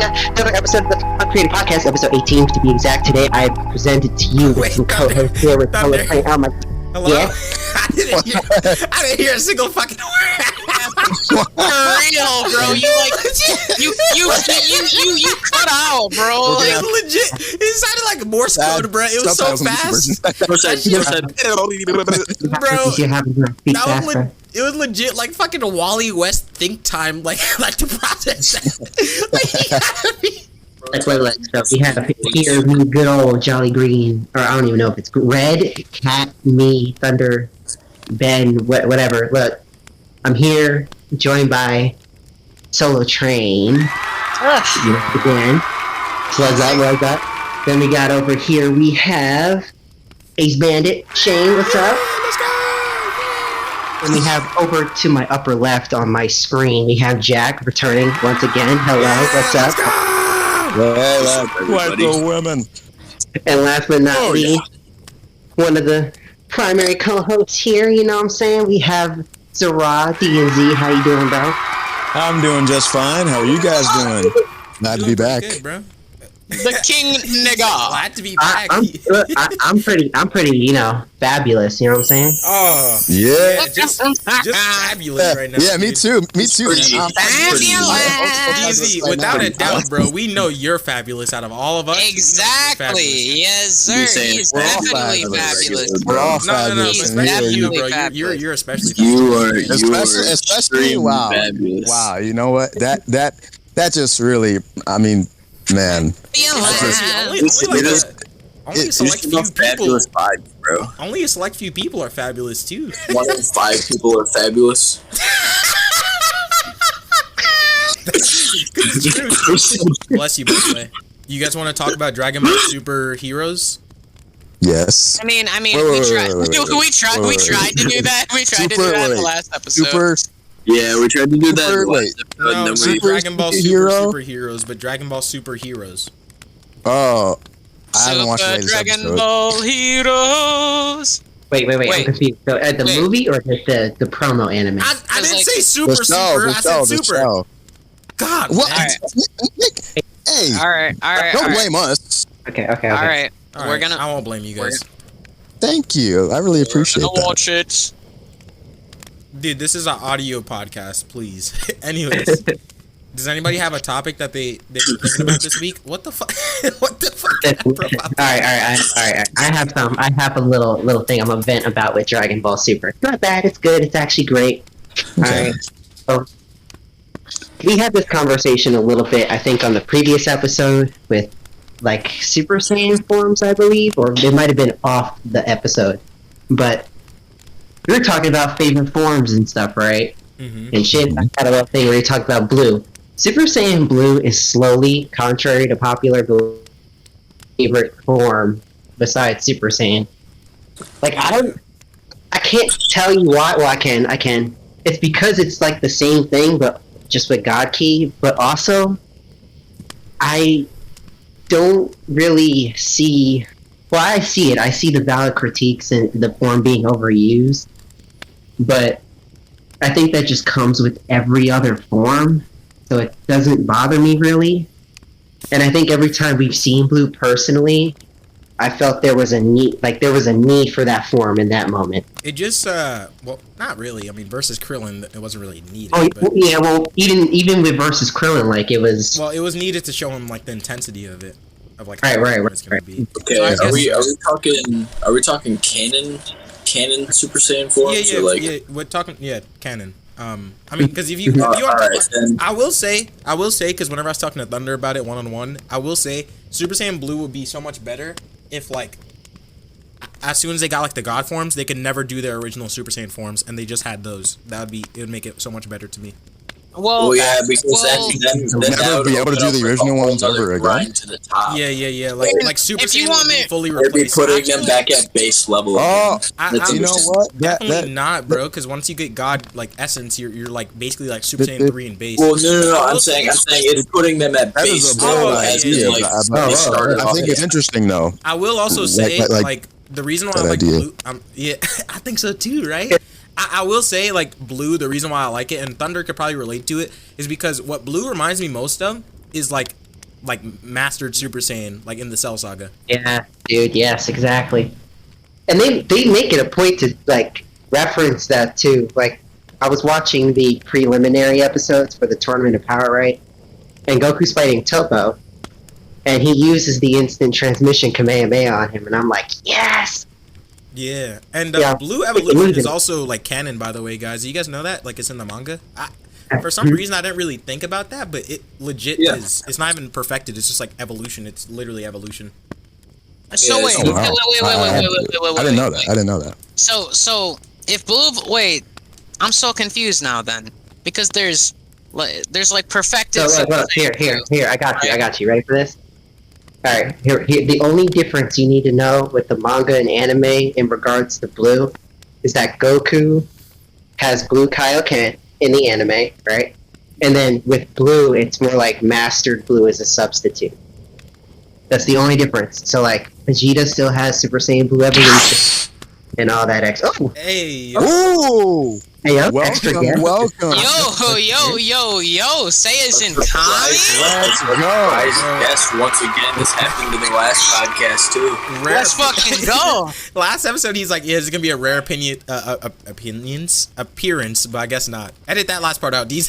another episode of the Uncreative Podcast, episode 18 to be exact. Today I presented to you with some co-hosts here with Color Playing out my... Hello? Yeah? I didn't hear a single fucking word. For real, bro. You cut out, bro. Like, legit. It sounded like Morse code, bro. It was so fast. Bro, it was legit like fucking Wally West think time, like to process that. Like, he gotta be... Look, so we have here me good old Jolly Green, or I don't even know if it's Red, Cat, me, Thunder, Ben, whatever. Look, I'm here, joined by Solo Train. Again. Love that. Then we got over here, we have Ace Bandit, Shane, what's up? Let's go! And we have over to my upper left on my screen, we have Jack returning once again. Hello, what's up? White women. And last but not least, one of the primary co-hosts here, you know what I'm saying? We have Zara, D&Z. How you doing, bro? I'm doing just fine. How are you guys doing? Glad to be back. Good, bro. The king nigga. Glad to be back. I'm pretty, you know, fabulous. You know what I'm saying? Oh, yeah. Just fabulous right now. Yeah, me too. Fabulous. Easy, without a doubt, bro. We know you're fabulous out of all of us. Exactly. Yes, sir. He's definitely fabulous. We're all No, fabulous. especially you, bro. Fabulous. You're especially fabulous. You are especially wow. Fabulous. Wow, you know what? That just really, I mean, man. Only a select few people. Fabulous vibes, bro. Only a select few people are fabulous too. 1 in 5 people are fabulous. Bless you, by the way. You guys want to talk about Dragon Ball Super Heroes? Yes. I mean, we tried to do that. We tried to do that in the last episode. Yeah, we tried to do that. No, not Dragon Ball Super Heroes, but Dragon Ball Super Heroes. Oh, I haven't watched the latest Dragon episode. Ball Heroes. Wait, I'm confused. So, the movie or the promo anime? I didn't say Super. I said Super. Show. God, what? man. Hey, all right. Don't blame us. Okay. All right. I won't blame you guys. Thank you. I really appreciate that. Watch it. Dude, this is an audio podcast, please. Anyways, does anybody have a topic that they're thinking about this week? What the fuck? What the fuck? All right. I have a little thing I'm gonna vent about with Dragon Ball Super. It's not bad. It's good. It's actually great. All right. So we had this conversation a little bit, I think, on the previous episode with like Super Saiyan forms, I believe, or it might have been off the episode, but we were talking about favorite forms and stuff, right? Mm-hmm. And shit, I had a little thing where you talked about Blue. Super Saiyan Blue is slowly, contrary to popular belief, favorite form besides Super Saiyan. Like, I can't tell you why. Well, I can. It's because it's like the same thing, but just with God Ki. But also, I don't really see... Well, I see it. I see the valid critiques and the form being overused. But I think that just comes with every other form. So it doesn't bother me, really. And I think every time we've seen Blue personally, I felt there was a need for that form in that moment. It just, well, not really. I mean, versus Krillin, it wasn't really needed. Oh, but... yeah, well, even with versus Krillin, like, it was... Well, it was needed to show him, like, the intensity of it. Of, like, right. Okay, so are we talking canon Super Saiyan forms? Yeah, we're talking, canon. I mean, because if you I will say, because whenever I was talking to Thunder about it one-on-one, I will say Super Saiyan Blue would be so much better if, like, as soon as they got, like, the God forms, they could never do their original Super Saiyan forms, and they just had those. It would make it so much better to me. Well, yeah, because then never be able to do the original ones ever again. To the top. Yeah. Like Super Saiyan would be fully replaced. They'd be putting them back at base level. Oh, you know what? Definitely not, bro. Because once you get God like essence, you're like basically like Super Saiyan 3 in base. Well, no. I'm saying it's putting them at base level. I think it's interesting though. I will also say like the reason why I like Blue. Yeah, I think so too. Right. I will say, like, Blue, the reason why I like it, and Thunder could probably relate to it, is because what Blue reminds me most of is, like, like mastered Super Saiyan, like in the Cell Saga. Yeah, dude. Yes, exactly. And they make it a point to like reference that too. Like I was watching the preliminary episodes for the Tournament of Power, right? And Goku's fighting Topo, and he uses the instant transmission Kamehameha on him, and I'm like, yes. Yeah, and Yeah. Blue Evolution is also like canon, by the way, guys. Do you guys know that? Like, it's in the manga. For some reason, I didn't really think about that, but it legit is. It's not even perfected. It's just like evolution. It's literally evolution. So wait, Oh, wow. wait. I didn't know that. I didn't know that. So if Blue, wait, I'm so confused now then, because there's like perfected. So look, here. I got you. Ready for this? All right. Here. The only difference you need to know with the manga and anime in regards to Blue is that Goku has Blue Kaioken in the anime, right? And then with Blue, it's more like Mastered Blue as a substitute. That's the only difference. So like Vegeta still has Super Saiyan Blue Evolution and all that extra. Oh, Hey, Ooh! hey, extra, yeah. Welcome. Yo, Saiyajin Tommy? Let's go. Yes, once again, this happened in the last podcast too. Let's fucking go. Last episode, he's like, "Yeah, it's gonna be a rare appearance, but I guess not." Edit that last part out, D's.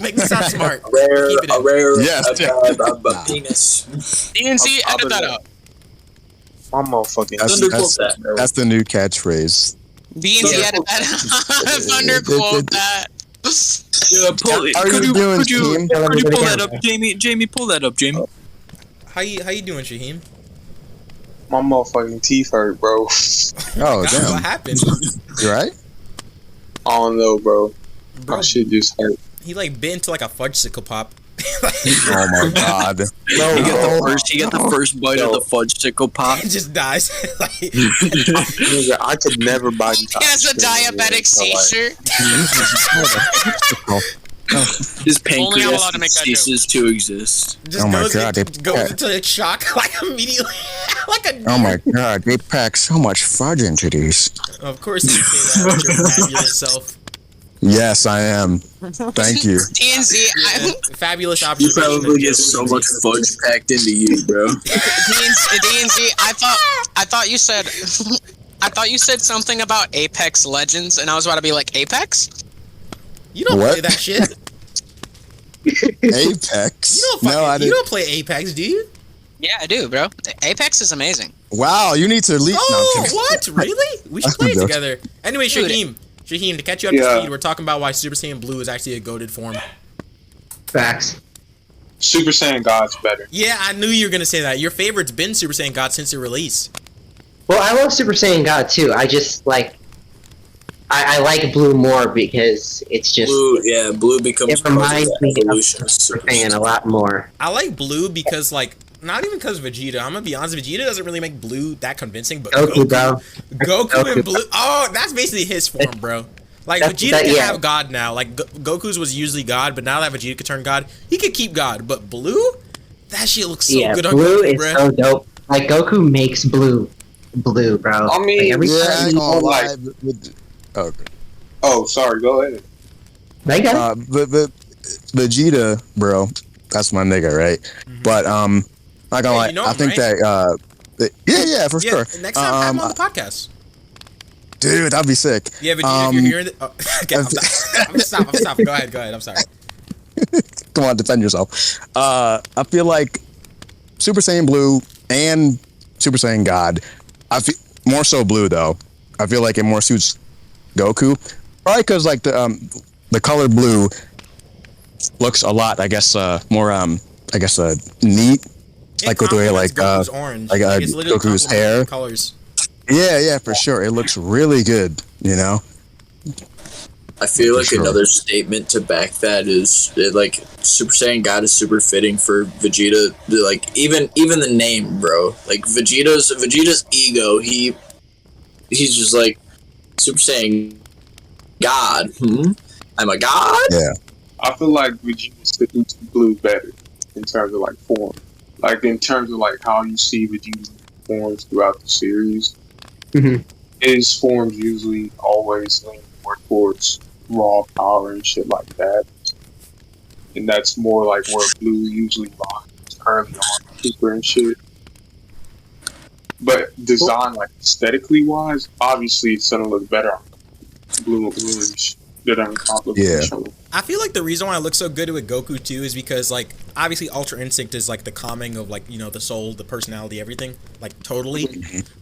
Make me sound smart. Keep it in. A rare Yes. penis. DNC, edit that out. My motherfucking That's the new catchphrase. DNC, edit that out. Thunderquote that. Yeah, pull it. How are Could you you doing, pull team? that up, Jamie? Jamie, pull that up, Jamie. How you doing, Shaheem? My motherfucking teeth hurt, bro. Oh, God, damn. what happened? You right? I don't know, bro. Bro, My shit just hurt. he like bit into like a fudgesicle pop. Oh my god. He got the first bite of the fudgesicle pop. It just dies. Like, Nigga, I could never buy. He has a diabetic seizure. His Only I'm allowed pancreas to make that ceases to exist. just Oh my goes, God, goes into like shock like immediately. Like a Oh my god, they pack so much fudge into these. Of course you say that with your fabulous self. Yes, I am. Thank you. DNC, Fabulous You observation. probably get so much fudge packed into you, bro. DNC, I thought you said I thought you said something about Apex Legends, and I was about to be like, Apex? You don't What? play that shit. Apex? You don't No, I you didn't. don't play Apex, do you? Yeah, I do, bro. Apex is amazing. Wow, you need to leak. No, I'm Oh, kidding. what? Really? We should play it Dude. together. Anyway, Dude. Shaheem, to catch you up to Yeah. speed, we're talking about why Super Saiyan Blue is actually a goated form. Facts. Super Saiyan God's better. Yeah, I knew you were gonna say that. Your favorite's been Super Saiyan God since the release. Well, I love Super Saiyan God too. I just like. I like Blue more because it's just Blue becomes it reminds me of evolution of Super Super Saiyan a lot more. I like Blue because, like, not even because of Vegeta. I'm gonna be honest, Vegeta doesn't really make Blue that convincing, but Goku, bro. Goku and Blue. Oh, that's basically his form, bro. Like, Vegeta can have God now. Like, Goku's was usually God, but now that Vegeta could turn God, he could keep God. But Blue, that shit looks so good on Blue Goku, is bro. so dope. Like Goku makes Blue, bro. I mean, like, every Yeah, I time ain't gonna lie. he, Okay. Oh, sorry. Go ahead. they got The Vegeta, bro, that's my nigga, right? But not gonna lie, you know I him, think right? yeah, for sure. Next time, have him on the podcast. Dude, that'd be sick. Yeah, Vegeta, if you're hearing it. Oh, okay, I'm stopping. Go ahead. I'm sorry. Come on, defend yourself. I feel like Super Saiyan Blue and Super Saiyan God. I feel more so Blue though. I feel like it more suits Goku, probably because like the color blue looks a lot, I guess, more neat, like with the way like Goku's orange. like it's literally Goku's complementary hair. colors. Yeah, for sure. It looks really good, you know. I feel For like sure. another statement to back that is that, like, Super Saiyan God is super fitting for Vegeta. Like even the name, bro. Like Vegeta's ego. He's just like Super Saiyan God. I'm a god. Yeah. I feel like Vegeta suits Blue better in terms of like form. Like in terms of like how you see Vegeta forms throughout the series. Mhm. His forms usually always lean more towards raw power and shit like that. And that's more like where Blue usually lies. early on, Super and shit. But design, like aesthetically wise, obviously it's gonna look better on blue and bluish than on complication. I feel like the reason why it looks so good with Goku too is because like obviously Ultra Instinct is like the calming of like, you know, the soul, the personality, everything, like totally.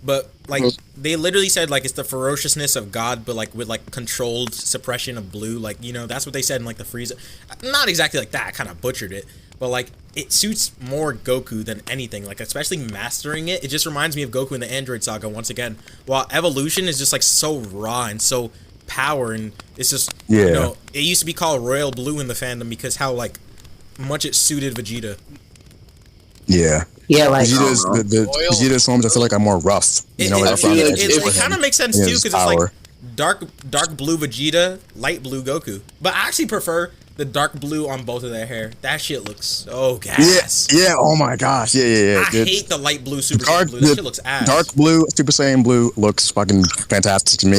But like they literally said like it's the ferociousness of God, but like with like controlled suppression of blue. Like, you know, that's what they said in like the Frieza. Not exactly like that. I kind of butchered it, but like it suits more Goku than anything. Like especially mastering it, it just reminds me of Goku in the Android Saga once again. While Evolution is just like so raw and so power, and it's just you know, it used to be called Royal Blue in the fandom because how like much it suited Vegeta. Yeah, like Vegeta's forms I feel like are more rough. You know, it kind of makes sense too because it's like dark blue Vegeta, light blue Goku. But I actually prefer the dark blue on both of their hair. That shit looks so gas. Yeah. Oh my gosh. Yeah. I hate the light blue Super Saiyan blue. That shit looks ass. Dark blue Super Saiyan blue looks fucking fantastic to me.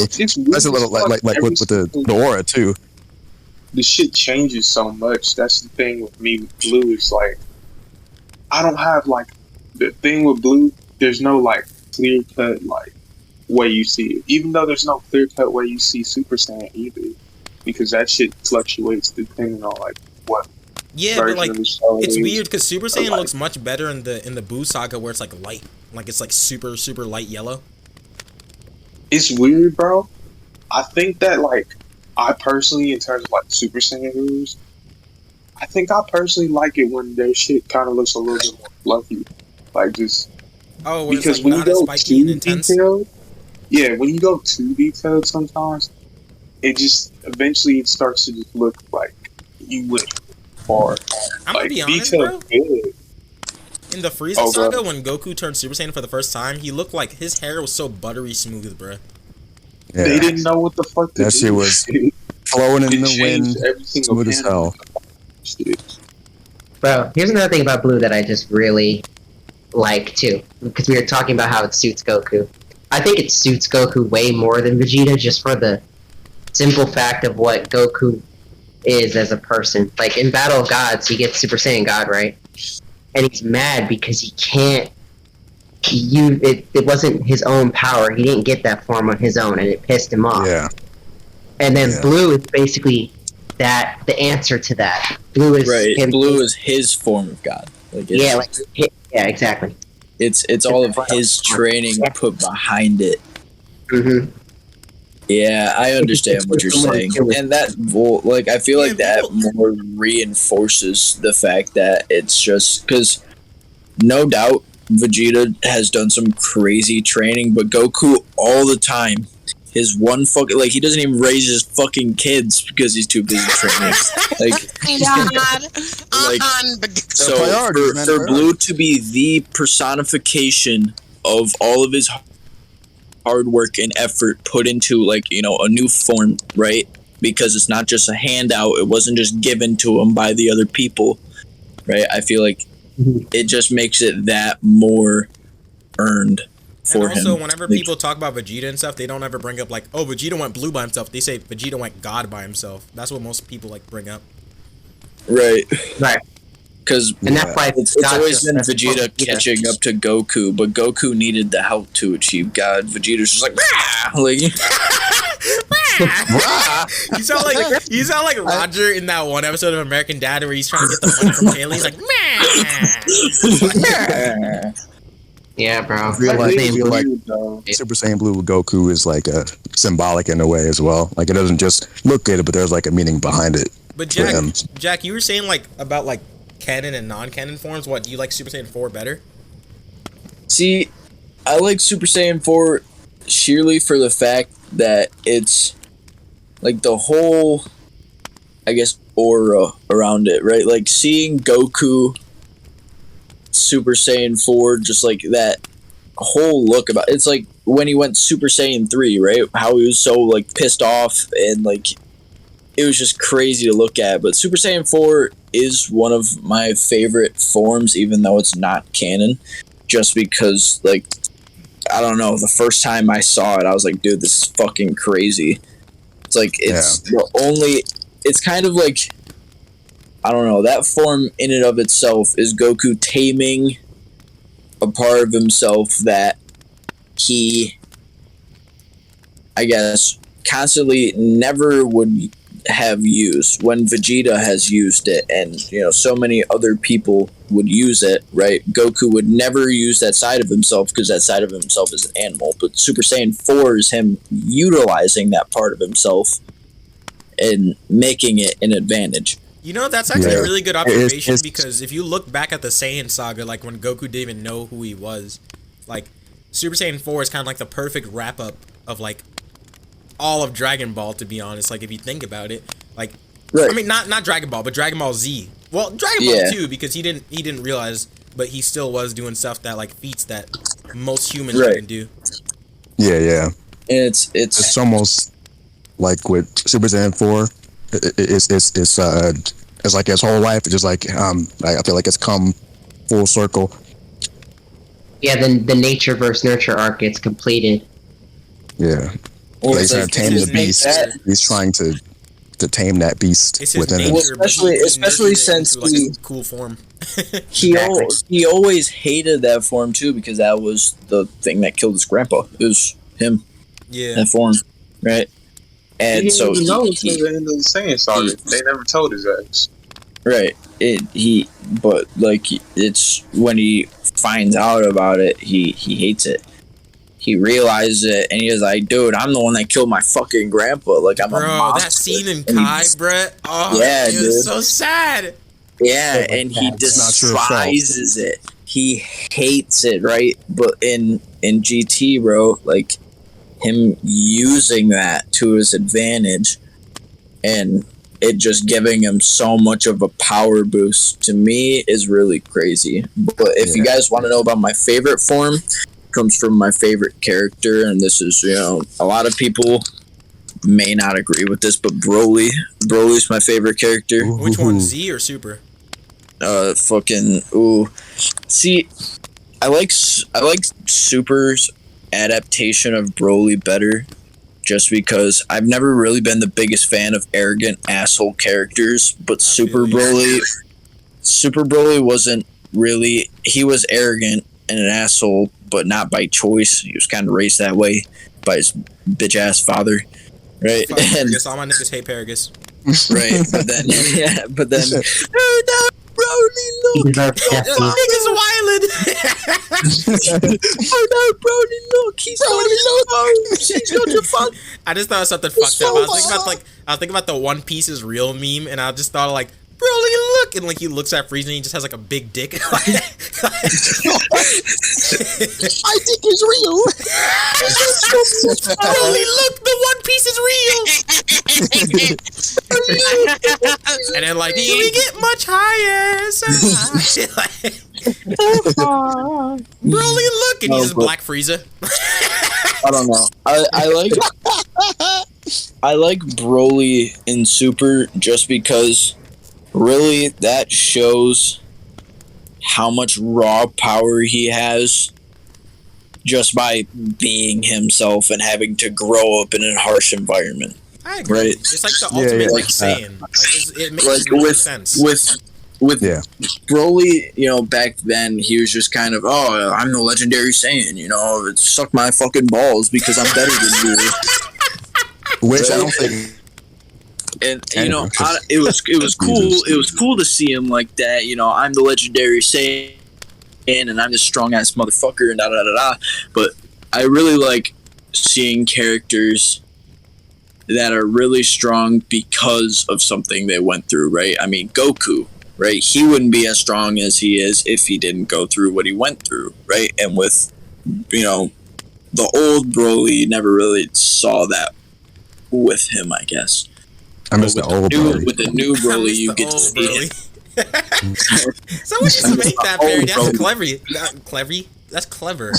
That's a little like with the aura too. The shit changes so much. That's the thing with me with blue is like I don't have like the thing with blue. There's no like clear cut like way you see it. Even though there's no clear cut way you see Super Saiyan either. Because that shit fluctuates depending on like what. Yeah, but like it's weird because Super Saiyan looks much better in the Buu saga where it's like light, like it's like super light yellow. It's weird, bro. I think that like I personally, in terms of like Super Saiyan moves, I think I personally like it when their shit kind of looks a little bit more fluffy, like just because like when you go too detailed, when you go too detailed sometimes. It just eventually it starts to just look like you went far. I'm gonna be honest, bro. In the Frieza saga, when Goku turned Super Saiyan for the first time, he looked like his hair was so buttery smooth, bro. Yeah. They didn't know what the fuck to do. That shit was flowing in the wind, smooth as hell. Bro, here's another thing about blue that I just really like too, because we were talking about how it suits Goku. I think it suits Goku way more than Vegeta, just for the simple fact of what Goku is as a person. Like in Battle of Gods, he gets Super Saiyan God, right? And he's mad because he can't. It wasn't his own power. He didn't get that form on his own, and it pissed him off. Yeah. And then Blue is basically the answer to that. Blue is right. Blue is his form of God. Like exactly. It's all of his training put behind it. Mm-hmm. Yeah, I understand what you're saying, and that like I feel like that more reinforces the fact that it's just because, no doubt, Vegeta has done some crazy training, but Goku all the time, his one fucking he doesn't even raise his fucking kids because he's too busy training. So for Blue to be the personification of all of his hard work and effort put into a new form, right? Because it's not just a handout, it wasn't just given to him by the other people, right? I feel like it just makes it that more earned for him. And also, whenever people talk about Vegeta and stuff, they don't ever bring up Vegeta went blue by himself. They say Vegeta went God by himself. That's what most people bring up. Right. Because that's why it's always been Vegeta catching up to Goku, but Goku needed the help to achieve God. Vegeta's just like, you sound like Roger in that one episode of American Dad where he's trying to get the money from Haley. He's like, yeah, bro. I feel like Super Saiyan Blue with Goku is symbolic in a way as well. Like it doesn't just look good, but there's a meaning behind it. But Jack, you were saying about canon and non-canon forms. What, do you like Super Saiyan 4 better? See, I like Super Saiyan 4 sheerly for the fact that it's the whole, I guess, aura around it, right? Like seeing Goku Super Saiyan 4, just that whole look about it's like when he went Super Saiyan 3, right? How he was so pissed off and it was just crazy to look at. But Super Saiyan 4 is one of my favorite forms, even though it's not canon, just because I don't know, the first time I saw it I was like, dude, this is fucking crazy. It's it's kind of I don't know, that form in and of itself is Goku taming a part of himself that he, I guess, constantly never would have used when Vegeta has used it, and so many other people would use it, right? Goku would never use that side of himself because that side of himself is an animal, but Super Saiyan 4 is him utilizing that part of himself and making it an advantage. That's actually a really good observation, because if you look back at the Saiyan saga, like when Goku didn't even know who he was, like Super Saiyan 4 is kind of like the perfect wrap up of like all of Dragon Ball, to be honest. Like if you think about it, like right. I mean not Dragon Ball, but Dragon Ball Z. Well, Dragon Ball too, because he didn't realize, but he still was doing stuff that like feats that most humans can do. Yeah. And it's almost like with Super Saiyan 4, it's like his whole life. It's just like I feel like it's come full circle. Yeah, then the nature versus nurture arc gets completed. Yeah. He's trying to tame the beast. He's trying to tame that beast within him. Well, especially since like a cool form. he always hated that form too, because that was the thing that killed his grandpa. It was him. Yeah. That form, right? And so he knows at the end of the Saiyan saga. They never told his ass. Right. But like it's when he finds out about it, he hates it. He realizes it, and he was like, "Dude, I'm the one that killed my fucking grandpa. Like, I'm a monster." That scene in Kai, bruh. Oh, yeah, it was so sad. Yeah, and he despises it. He hates it, right? But in GT, bro, like him using that to his advantage, and it just giving him so much of a power boost, to me is really crazy. But if you guys want to know about my favorite form, comes from my favorite character, and this is a lot of people may not agree with this, but Broly's my favorite character. Which one, Z or Super? See, I like Super's adaptation of Broly better, just because I've never really been the biggest fan of arrogant asshole characters, but Super Broly wasn't really, he was arrogant and an asshole, but not by choice. He was kind of raised that way by his bitch ass father, right? Paragus, all my niggas hate Paragus. Right, but then oh no, Broly, look! Niggas wildin'! Oh no, Broly, look! He's got your phone. I just thought of something fucked up. I was thinking about the One Piece is real meme, and I just thought like, Broly, look! And like he looks at Frieza and he just has like a big dick. My dick is real. Broly, look! The One Piece is real. And then like, can we get much higher? Broly, look! And he's just Black Frieza. I don't know. I like Broly in Super just because. Really, that shows how much raw power he has just by being himself and having to grow up in a harsh environment. I agree. Right? It's like the ultimate Saiyan. It makes sense. With Broly, back then he was just kind of, I'm the legendary Saiyan, suck my fucking balls because I'm better than you. Which I don't think. And it was cool. It was cool to see him like that. I'm the legendary Saiyan, and I'm this strong ass motherfucker, and da da da da. But I really like seeing characters that are really strong because of something they went through. Right? I mean, Goku. Right? He wouldn't be as strong as he is if he didn't go through what he went through. Right? And with the old Broly, you never really saw that with him, I guess. I miss the old Broly. With the new Broly, you get to see it. Someone needs to make that parody. That's clever. That's clever.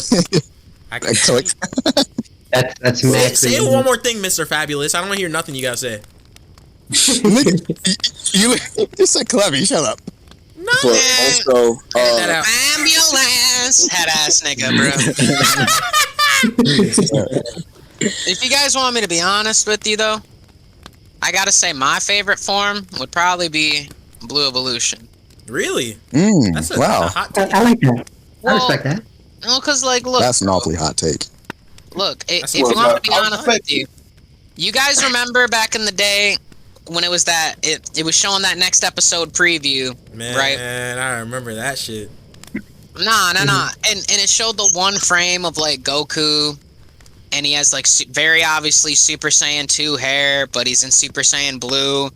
That's say it one more thing, Mr. Fabulous. I don't want to hear nothing you gotta say. you said clever. You shut up. No. But also, ambulance head ass nigga, bro. If you guys want me to be honest with you, though, I gotta say my favorite form would probably be Blue Evolution. Really? That's a Wow. hot take. I like that. I Well, respect that. No, because like, look, That's an awfully hot take. look. If you what- want me to be I honest respect with you, you guys remember back in the day when it was that it was showing that next episode preview, Man, right? I remember that shit. Nah. And it showed the one frame of like Goku, and he has like very obviously Super Saiyan 2 hair, but he's in Super Saiyan Blue.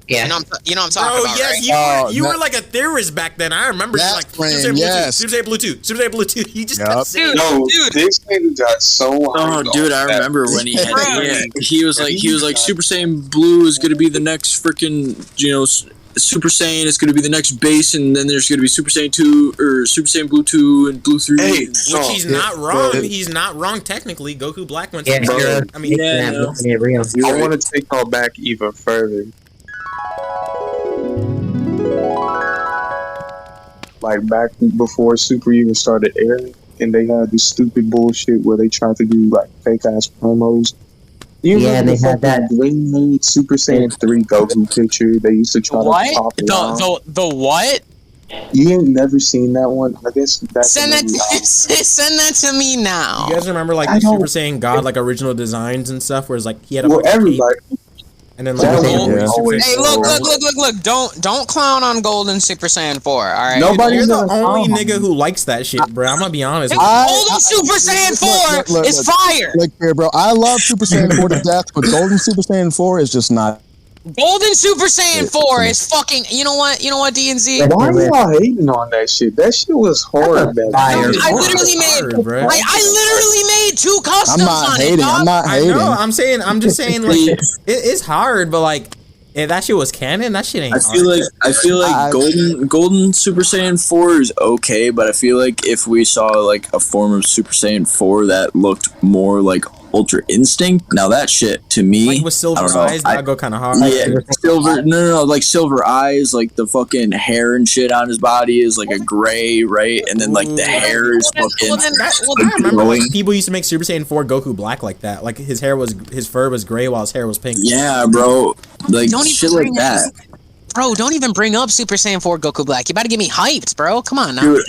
Yeah. You know what I'm talking Bro, about, yes, right? you were like a theorist back then. I remember you That like frame, Super Saiyan Blue 2, yes. Super Saiyan Blue 2, Super Saiyan Blue 2. You just Yup. kept saying No, Dude. this nigga got so. Oh, hyped dude, I on that. remember when he had Right. he was like Super Saiyan Blue is gonna be the next freaking Super Saiyan is gonna be the next base, and then there's gonna be Super Saiyan 2 or Super Saiyan Blue 2 and Blue 3. Hey, which he's not wrong. He's not wrong technically. Goku Black went to Yeah, Super bro. Saiyan. I mean, Yeah, no. Yeah, real. I want to take y'all back even further. Like back before Super even started airing, and they had this stupid bullshit where they tried to do like fake ass promos. You Yeah, remember they the had that. fucking Green made Super Saiyan 3 Goku picture? They used to try to pop it on. The what? You ain't never seen that one? I guess that's Send that another send that to me now. you guys remember like I the Super don't- Saiyan God like original designs and stuff, where it's like he had a Well, fucking cape, everybody. and then like That the was whole always- Super Hey, Saiyan look! Don't clown on Golden Super Saiyan 4. All right. Nobody- You're the Nobody's only gonna nigga who likes that shit, bro. I'm gonna be honest. Hey, With you. Golden Super Saiyan 4 look, is look. fire. Like here, bro. I love Super Saiyan 4 to death, but Golden Super Saiyan 4 is just not. Golden Super Saiyan 4 is fucking. You know what, DNZ? Why are y'all hating on that shit? That shit was hard back Fire. then. I literally made. Hard, bro. I literally made 2 I'm customs not on hating. it, dog. I'm not I hating. know. I'm just saying like it's hard, but like if that shit was canon, that shit ain't I hard. feel like I- Golden Super Saiyan 4 is okay, but I feel like if we saw like a form of Super Saiyan 4 that looked more like Ultra Instinct, now that shit to me, Like with I silver don't know. eyes, that'd go kind of hard. Yeah, silver. No, like silver eyes, like the fucking hair and shit on his body is like a gray, right? And then like the hair is fucking. I remember glowing. like, people used to make Super Saiyan 4 Goku black like that. Like his fur was gray while his hair was pink. Yeah, bro. Like Don't even shit like bring that. Bro, don't even bring up Super Saiyan 4 Goku Black. You about to get me hyped, bro. Come on now. Dude,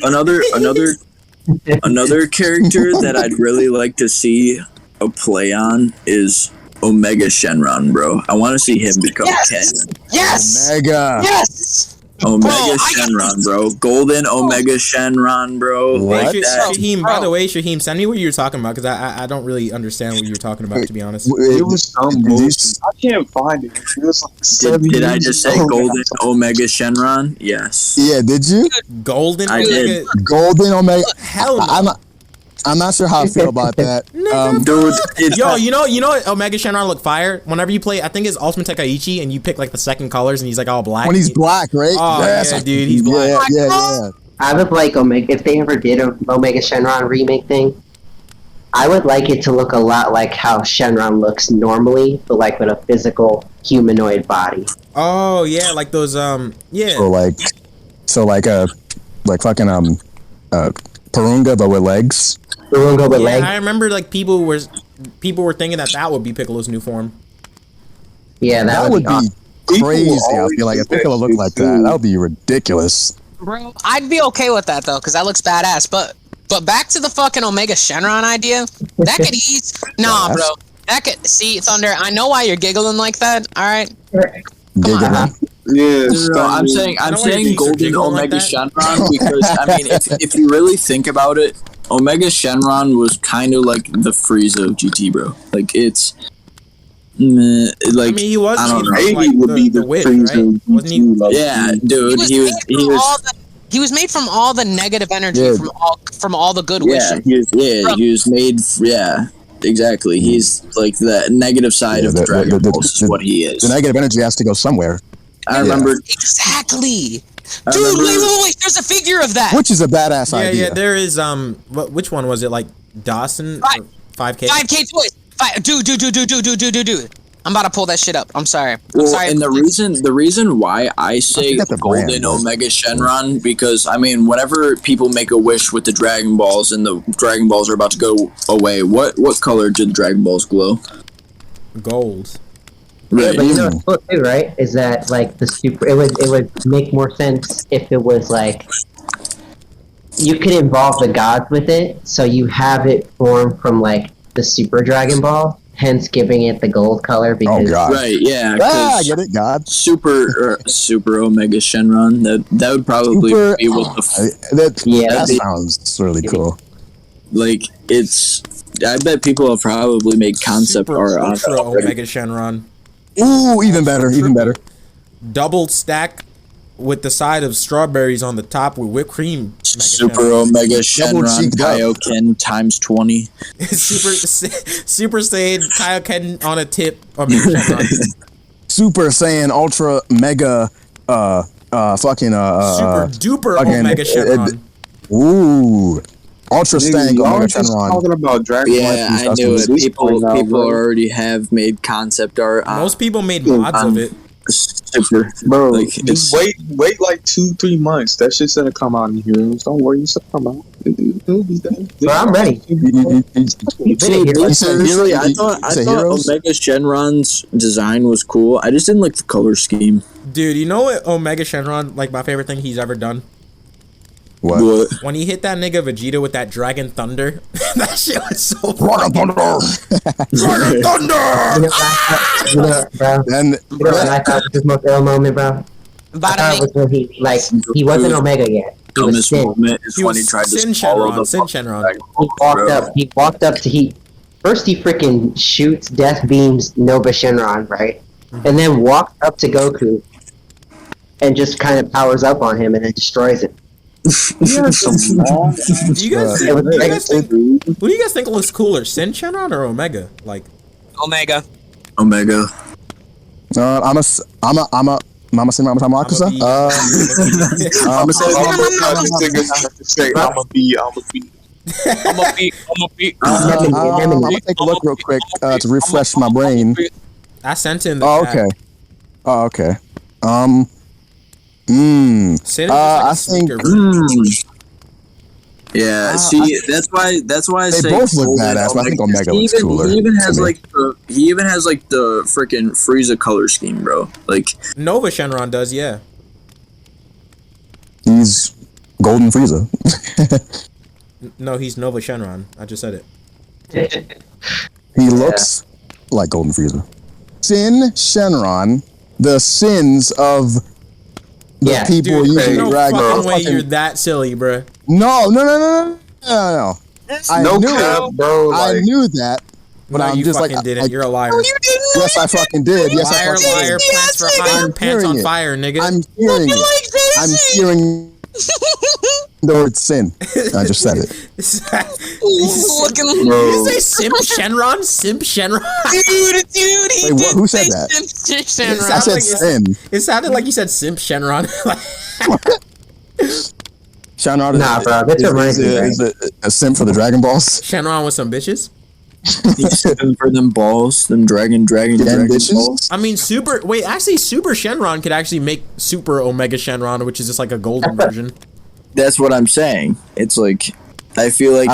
another character that I'd really like to see a play on is Omega Shenron, bro. I want to see him become Yes! Ken. Yes! Mega. Yes! Omega Bro, Shenron, bro. Golden Omega Shenron, bro. What? Like that. Shaheem, by Bro. the way, Shaheem, send me what you were talking about because I don't really understand what you were talking about, to be honest. It was some Did you bullshit. I can't find it. It was like 7 Did I years just say ago. Golden Omega Shenron? Yes. Yeah, did you? Golden I did. Golden Omega. Hell no. I'm not sure how I feel about that. Dude, it's Yo, you know what Omega Shenron look fire? Whenever you play, I think it's Ultimate Tekaichi, and you pick like the second colors, and he's like all black. When he's black, right? Oh, Yes. yeah, dude, he's black. Yeah. I would like Omega if they ever did a Omega Shenron remake thing. I would like it to look a lot like how Shenron looks normally, but like with a physical humanoid body. Oh yeah, like those yeah. So like fucking Purunga, but with legs. Urunga with Yeah, legs. I remember like people were thinking that would be Piccolo's new form. Yeah, That would be awesome. crazy. People I always feel like if do Piccolo that looked shit, like too. that, that would be ridiculous. Bro, I'd be okay with that though, because that looks badass. But back to the fucking Omega Shenron idea. That could ease. Nah, bro. That could see Thunder. I know why you're giggling like that. All right. Giggling. Yeah, No, I'm saying I don't want your Golden giggling like Omega that. Shenron because I mean if you really think about it, Omega Shenron was kind of like the Frieza of GT, bro. Like it's like I mean, he was I don't know. like, Maybe would be the the wit, Frieza right? of Wasn't he? GT, like, Yeah, dude, He was made from all the negative energy Yeah. from all the good yeah, wishes. he was made exactly. He's like the negative side Yeah, of the Dragon Balls is what he is. The negative energy has to go somewhere, I remember Exactly. I Dude, remember- wait. There's a figure of that. which is a badass Yeah, idea. yeah. There is which one was it? Like Dawson, Five- 5K. 5K toys. Dude. I'm about to pull that shit up. I'm sorry. Well, sorry. and the reason why I say forgot the Golden brand. Omega Shenron because I mean, whenever people make a wish with the Dragon Balls and the Dragon Balls are about to go away, what color did the Dragon Balls glow? Gold. Right. But you know what's cool too, right? Is that like the super? It would make more sense if it was like you could involve the gods with it, so you have it form from like the Super Dragon Ball, hence giving it the gold color. Because God. Right, yeah. Ah, I get it, God. Super Omega Shenron. That would probably Super, be what the that sounds really cool. like. It's. I bet people have probably made concept Super art on Ultra that already. Omega Shenron. Ooh, even better, even better. Double stack with the side of strawberries on the top with whipped cream. Mega Super Shenron. Omega Shenron cheeked up. Kaioken times 20. Super Saiyan Kaioken on a tip. Omega Shenron. Super Saiyan Ultra Mega fucking Super duper fucking, Omega Shenron. Ooh. Ultra Stank Y'all Omega just Shenron. talking about Dragon Ball. Yeah, I knew it. People already have made concept art. Most people made mods of it. Super, Bro, like, just wait like 2-3 months. That shit's gonna come out in Heroes. Don't worry, it's gonna come out. It'll be done. Bro, I'm ready. Really, I thought Omega Shenron's design was cool. I just didn't like the color scheme. Dude, you know what Omega Shenron, like my favorite thing he's ever done? What? When he hit that nigga Vegeta with that Dragon Thunder, that shit was so Dragon Thunder! Dragon Thunder! You know, bro. Then You know what I thought was his most ill moment, bro? I About thought it was when he wasn't Omega yet. He was Dumbest Sin. moment is He when he was tried to Sin swallow Shenron, the Sin fucking Shenron. dragon. He walked up to first he freaking shoots Death Beams Nova Shenron, right? And then walks up to Goku and just kind of powers up on him and then destroys him. Do you guys think, what do you guys think looks cooler, Sin Shenron or Omega? Like Omega. Omega. I'm a Mama say Mama Tamakusa. I'm gonna take a look real quick to refresh my brain. I sent in the Oh, chat. okay. Oh, okay. Sin is just like I a think. sneaker. Yeah, see, that's why I They say both look Golden badass, but I think Omega looks even, cooler. He even has to me. the freaking Frieza color scheme, bro. Like, Nova Shenron does, yeah. He's Golden Frieza. No, he's Nova Shenron. I just said it. He looks like Golden Frieza. Sin Shenron, the sins of the people Dude, using there's no Dragon fucking Ball. way you're that silly, bruh. No. I no knew cap, it. bro. I Like, knew that, but No, I'm you just like, fucking didn't. You're a liar. yes, I fucking did. Yes, I Liar, fucking liar, did. pants for hire, I'm pants hearing on it. fire, nigga. I'm hearing it. I'm hearing the word sin. I just said it. Looking, You say Simp Shenron? Simp Shenron? dude. Wait, who said that? I said sin. It sounded like you said Simp Shenron. Shenron Nah, bro, that's is a sim for the Dragon Balls. Shenron with some bitches? he's sitting for them balls, them dragon bitches? balls. I mean, Super Shenron could actually make Super Omega Shenron, which is just like a golden version. That's what I'm saying. It's like, I feel like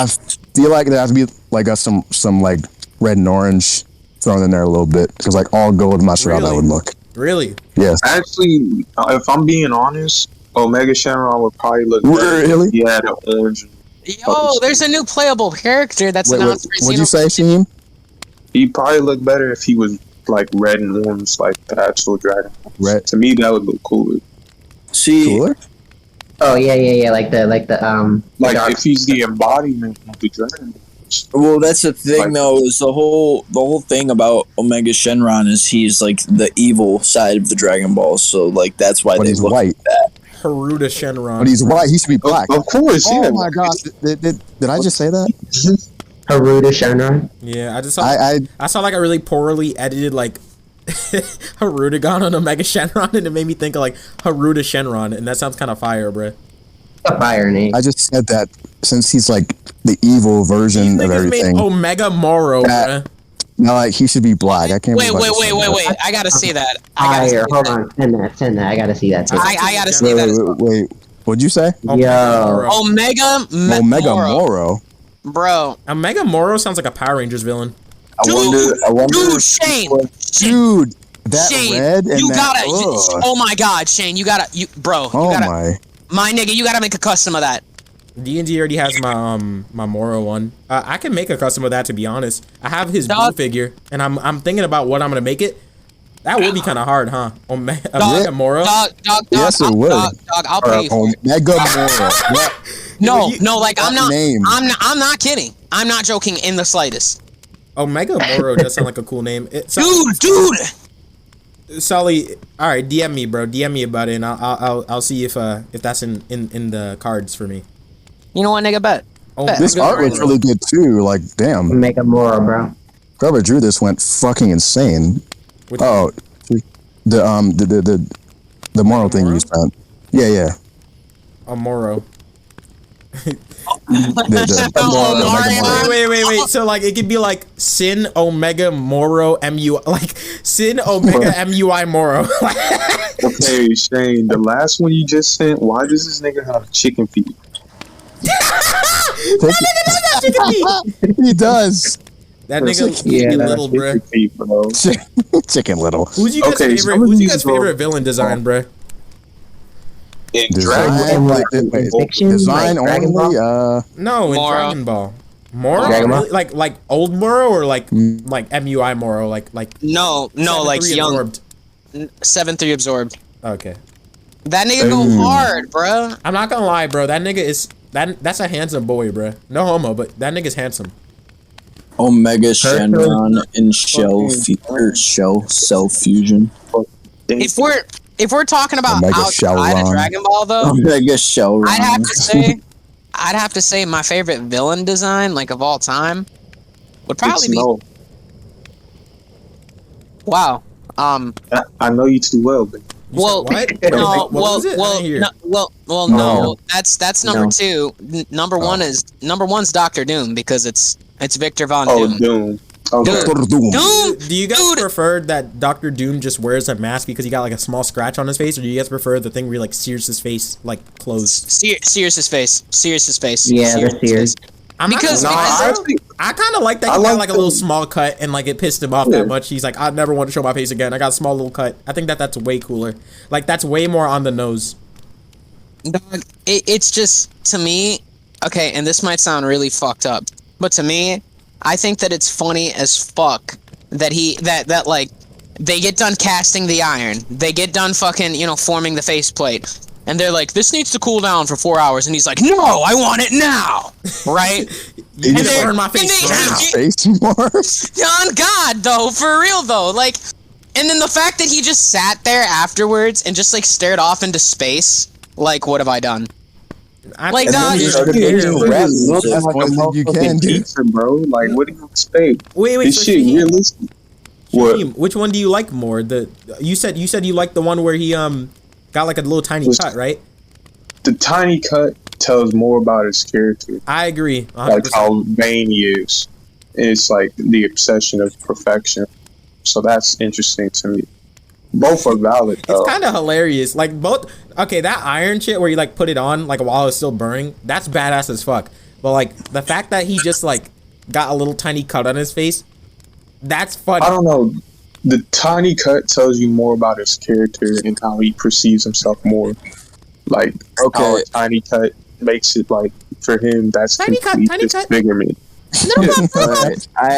there has to be like some like red and orange thrown in there a little bit because like all gold. I'm not sure how that Really? would look. Really? Yes. actually, if I'm being honest, Omega Shenron would probably look better Really? if he had an orange. Yo, there's a new playable character that's Wait, announced. what'd you say, Sheen? He'd probably look better if he was like red and orange, like the actual dragon. Red. To me, that would look cooler. see. Cooler? Oh yeah, like the Like dark- if he's the embodiment of the dragon. Well, that's the thing, Like- though. Is the whole thing about Omega Shenron is he's like the evil side of the Dragon Balls. So like that's why But they he's look white. like that. Haruda Shenron. But he's white. He should be black. Of course, Oh yeah. my gosh! Did I just say that? Haruda Shenron. Yeah, I just saw. I I saw like a really poorly edited like Harudagon on Omega Shenron, and it made me think of like Haruda Shenron, and that sounds kind of fire, bruh. A fire name. I just said that since he's like the evil version of Niggas everything. made Omega Moro, That- bruh. Now, like he should be black. I can't. Wait, believe I just said that. I gotta see that. I gotta see Fire. Hold that. on. Send that. I gotta see that too. I gotta see Wait, that. as well. wait. What'd you say? Yo. Omega Omega Moro. Moro. Bro. Omega Moro sounds like a Power Rangers villain. I wonder. Dude, Shane. Dude, that Shane, red and you that. gotta. Oh my God, Shane, you gotta. Oh gotta, my nigga, you gotta make a custom of that. D&D already has my my Moro one. I can make a custom of that, to be honest. I have his blue figure, and I'm thinking about what I'm gonna make it. That would be kind of hard, huh? Omega Moro. Dog, yes, it would. Dog, I'll pay you for it. Omega Moro. No, like I'm not. Name. I'm not kidding. I'm not joking in the slightest. Omega Moro does sound like a cool name. Dude. Sully, all right, DM me, bro. DM me about it, and I'll see if that's in the cards for me. You know what, nigga? Bet. This art looks really good too. Like, damn. Make a Moro, bro. Whoever drew this went fucking insane. The Moro thing you spent. Yeah. A Moro. Wait. So like it could be like Sin Omega Moro MU, like Sin Omega MUI Moro. Okay, Shane, the last one you just sent, why does this nigga have chicken feet? He does. That nigga chicken little, bro. Chicken feet, bro. Chicken little. Who's you guys' favorite villain design, bro? Design only. No, in Moro. Dragon Ball. Moro? Dragon Ball? Really? Like old Moro or like MUI Moro? Like No, like 7-3 young. absorbed? 7-3 absorbed. Okay. That nigga go hard, bro. I'm not gonna lie, bro. That nigga is that's a handsome boy, bro. No homo, but that nigga's handsome. Omega Shenron and Cell Fusion. If we're talking about Omega outside of Shenron. Dragon Ball though, Omega Shenron. I'd have to say my favorite villain design, like of all time, would probably be. Wow. I know you too well, but Well, what? no, What was it? I didn't hear. no. That's number two. Number one's Doctor Doom because it's Victor Von Doom. Doom. Okay. Doom. Do you guys prefer that Doctor Doom just wears a mask because he got like a small scratch on his face, or do you guys prefer the thing where he like sears his face like closed? Sears' face. Yeah, the sears. I kind of like that he got like a little small cut and like it pissed him off that much. He's like, I never want to show my face again. I got a small little cut. I think that's way cooler. Like that's way more on the nose. Dog, it's just to me. Okay, and this might sound really fucked up, but to me, I think that it's funny as fuck that that like they get done casting the iron, they get done fucking forming the faceplate, and they're like, this needs to cool down for 4 hours, and he's like, no, I want it now, right? You need to burn my face more. On God, though, for real though, like, and then the fact that he just sat there afterwards and just like stared off into space, like, what have I done? Like that, you can do, bro. Like, what do you expect? Wait, this shit realistic. What? Which one do you like more? You said you like the one where he got like a little tiny cut, right? The tiny cut tells more about his character. I agree. 100%. Like how vain he is. It's like the obsession of perfection. So that's interesting to me. Both are valid, though. It's kind of hilarious. Like both. Okay, that iron shit where you like put it on like while it's still burning. That's badass as fuck. But like the fact that he just like got a little tiny cut on his face, that's funny. I don't know. The tiny cut tells you more about his character and how he perceives himself more. Like how a tiny cut makes it like for him. That's tiny complete cut. disfigurement. I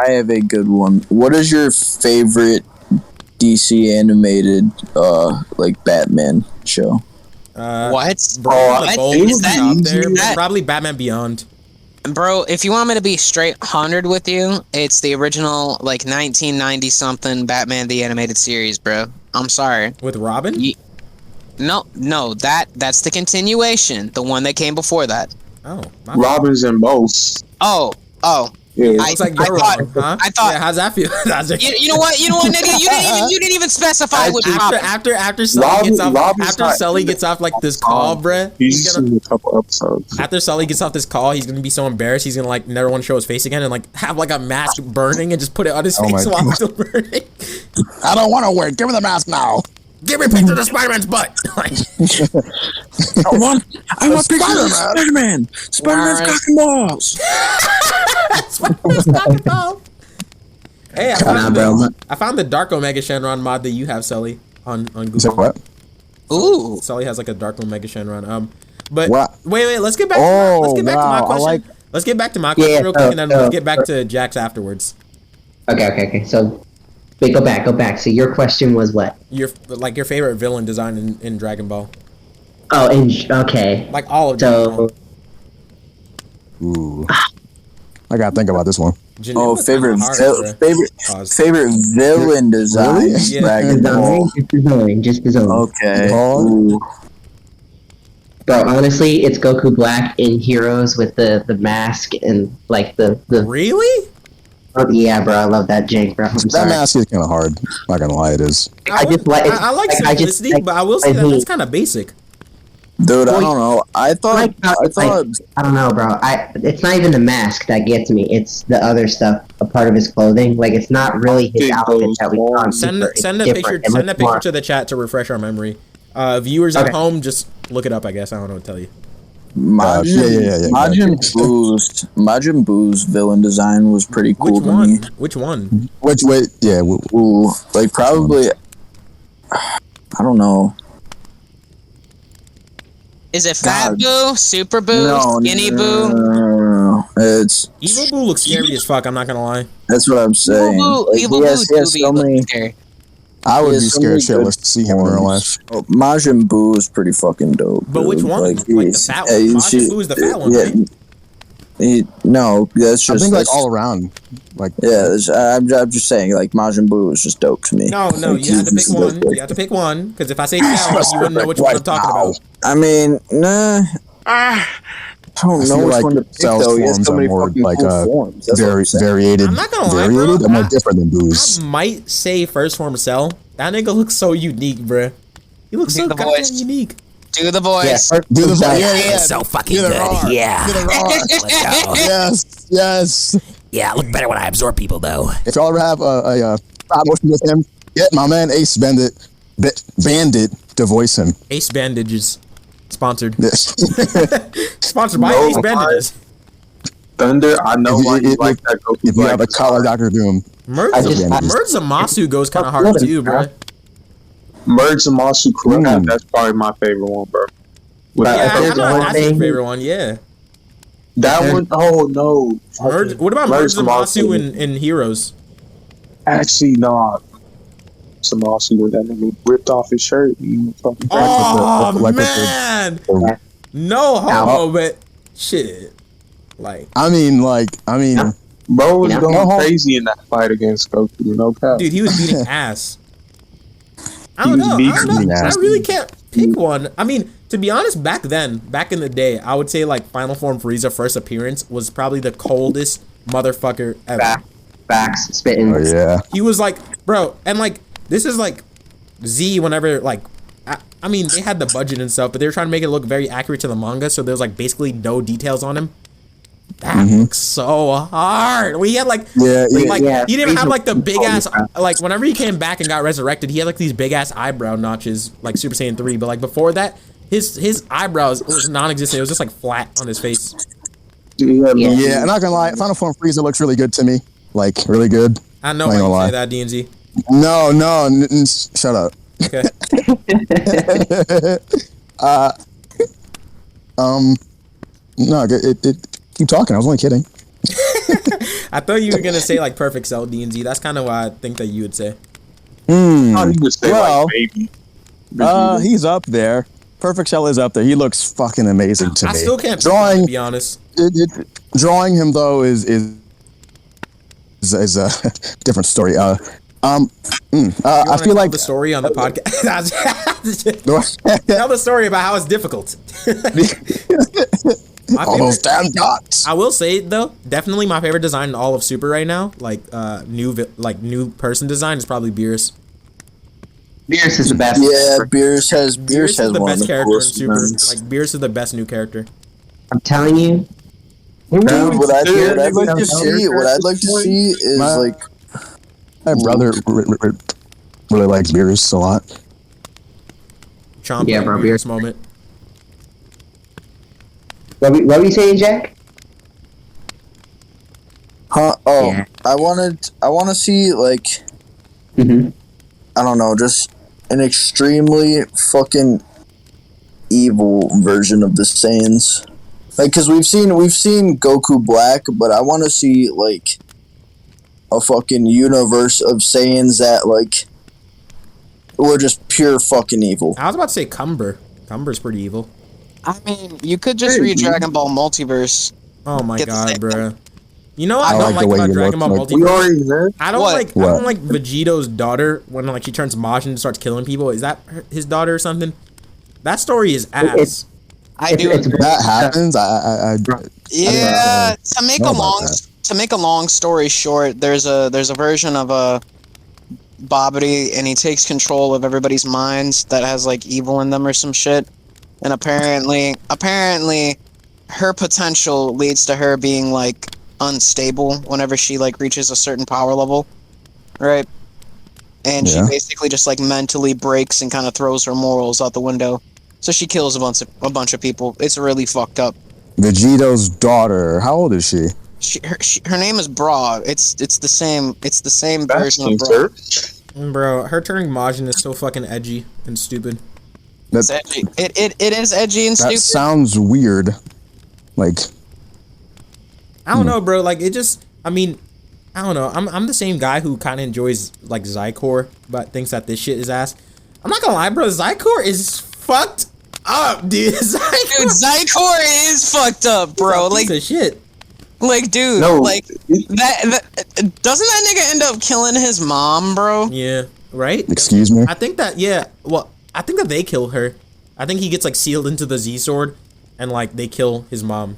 have a good one. What is your favorite DC animated like Batman show? What? Probably Batman Beyond. Bro, if you want me to be straight 100 with you, it's the original like 1990 something Batman the Animated Series, bro. I'm sorry. With Robin? No, that's the continuation, the one that came before that. Oh, Robin's in both. Oh. Yeah. It's like you're wrong, huh? I thought. Yeah, how's that feel? You know what, nigga? You didn't even specify which Robin. After Sully gets off. After Sully gets off like this call, bruh. He's seen a couple episodes. After Sully gets off this call, he's gonna be so embarrassed. He's gonna like never want to show his face again and like have like a mask burning and just put it on his face while it's still burning. I don't want to wear it. Give me the mask now. Give me a picture of Spider-Man's butt. I want pictures of Spider-Man. Spider-Man's cock and balls. Spider-Man's cock and balls. Hey, Nah, bro. I found the Dark Omega Shenron mod that you have, Sully, on Google. Is that what? Ooh. Sully has like a Dark Omega Shenron. But What? wait, let's get back. Let's get back to my question. Let's get back to my question real quick, and then let's get back to Jack's afterwards. Okay. So, wait, go back. So your question was what? Your favorite villain design in Dragon Ball. Oh, okay. Like all of Dragon Ball. Ooh. I gotta think about this one. Oh, favorite villain design. Really? Yeah. Dragon Ball. Just his own. Okay. Oh. Ooh. Bro, honestly, it's Goku Black in Heroes with the mask and like the. Really? Oh, yeah, bro, I love that jank, bro. I'm That sorry. mask is kind of hard. Not gonna lie, it is. I just like. I like simplicity, but I will say that's kind of basic. Dude, I don't know. I thought. I don't know, bro. It's not even the mask that gets me. It's the other stuff, a part of his clothing. Like it's not really his outfit that we saw. Send a picture to the chat to refresh our memory. Viewers at home, just look it up. I guess I don't know what to tell you. Majin Buu's villain design was pretty cool to me. Which one? Ooh, like probably. I don't know. Is it Fat Boo, Super Boo, Skinny Boo? No. It's Evil Boo looks scary as fuck. I'm not gonna lie. That's what I'm saying. Evil Boo so many. I would be scared shitless to see him in real life. Oh, Majin Buu is pretty fucking dope. But which one? Like the fat one? Majin Buu is the fat one, right? No, that's just. I think all around. I'm just saying, like Majin Buu is just dope to me. No, you have to pick one. You have to pick one because if I say challenge, you wouldn't know which one I'm talking about. I mean, nah. I don't know which one to pick though. He has so many fucking cool forms. Variated. I'm not gonna lie, bro. They're more different than Boo's. I might say first form Cell. That nigga looks so unique, bro. He looks so goddamn unique. Do the voice. Do the voice. Yeah. So fucking good. Yeah. Yes. Yeah, I look better when I absorb people, though. If y'all ever have a stop motion with him, get my man Ace Bandit to voice him. Ace Bandages. Sponsored. Sponsored by Ace Bandages. Thunder, I know why you like that Goku. If you have a collar Dr. Doom. Merge Zamasu goes kind of hard too, bro. Merge Zamasu Kurapika, that's probably my favorite one, bro. I know that's your favorite one, yeah. That one, oh no. What about Merge Zamasu in Heroes? Actually, no. Zamasu, where that nigga ripped off his shirt. Oh, man! No homo, but shit. I mean, bro was going crazy in that fight against Goku, no cap. Dude, he was beating ass. I don't know. I really can't pick one. I mean, to be honest, back in the day, I would say like Final Form Frieza first appearance was probably the coldest motherfucker ever. Facts, spitting. Oh yeah. He was like, bro, and like this is like Z whenever like. I mean, they had the budget and stuff, but they were trying to make it look very accurate to the manga, so there's like basically no details on him. That looks so hard. He had like, he didn't even have like the big ass, like whenever he came back and got resurrected, he had like these big ass eyebrow notches, like Super Saiyan 3. But like before that, his eyebrows was non-existent. It was just like flat on his face. Yeah, I'm not gonna lie. Final Form Frieza looks really good to me. Like really good. I know why you say that, DNZ. No, shut up. Okay. No, it keep talking. I was only kidding. I thought you were gonna say like Perfect Cell DNZ. That's kind of what I think that you would say. He would say like baby. He's up there. Perfect Cell is up there. He looks fucking amazing to me. I still can't drawing, to be honest. Drawing him though is a different story. I feel like the story on the podcast. Tell the story about how it's difficult. All those damn dots. I will say though, definitely my favorite design in all of Super right now, like new person design is probably Beerus. Beerus is the best. Yeah, Beerus has the best character in Super. Like Beerus is the best new character. I'm telling you. What I'd like to see is like my brother really likes Beerus a lot. Chomp Beerus moment. What were you saying, Jack? Huh? Oh, yeah. I I want to see like I don't know, just an extremely fucking evil version of the Saiyans. Like, because we've seen Goku Black, but I want to see like a fucking universe of Saiyans that like were just pure fucking evil. I was about to say Cumber. Cumber's pretty evil. I mean, you could just read Dragon Ball Multiverse. Oh my Get the god, same bruh. You know what I I don't like the like way about you Dragon look, Ball like- Multiverse? We already there. I don't What? like Vegito's daughter when like she turns Majin and starts killing people. Is that his daughter or something? That story is ass. I do it's- agree. That happens. Yeah, to make know a about long that. to make a long story short, there's a version of Bobbity, and he takes control of everybody's minds that has like evil in them or some shit. And apparently her potential leads to her being like unstable whenever she like reaches a certain power level, right? And Yeah. she basically just like mentally breaks and kind of throws her morals out the window. So she kills a bunch of people. It's really fucked up. Vegito's daughter. How old is she? Her name is Bra. It's the same That's version of Bra. insert. Bro, her turning Majin is so fucking edgy and stupid. It's edgy. It is edgy and That stupid. sounds weird. Like, I don't know, bro. Like it just, I mean, I don't know. I'm the same guy who kind of enjoys like Zycor, but thinks that this shit is ass. I'm not gonna lie, bro. Zycor is fucked up, dude. Dude, Zycor is fucked up, bro. Like, piece of shit. dude, No, like that doesn't that nigga end up killing his mom, bro? Yeah, right. excuse me. I think that well, I think that they kill her. I think he gets like sealed into the Z sword, and like they kill his mom.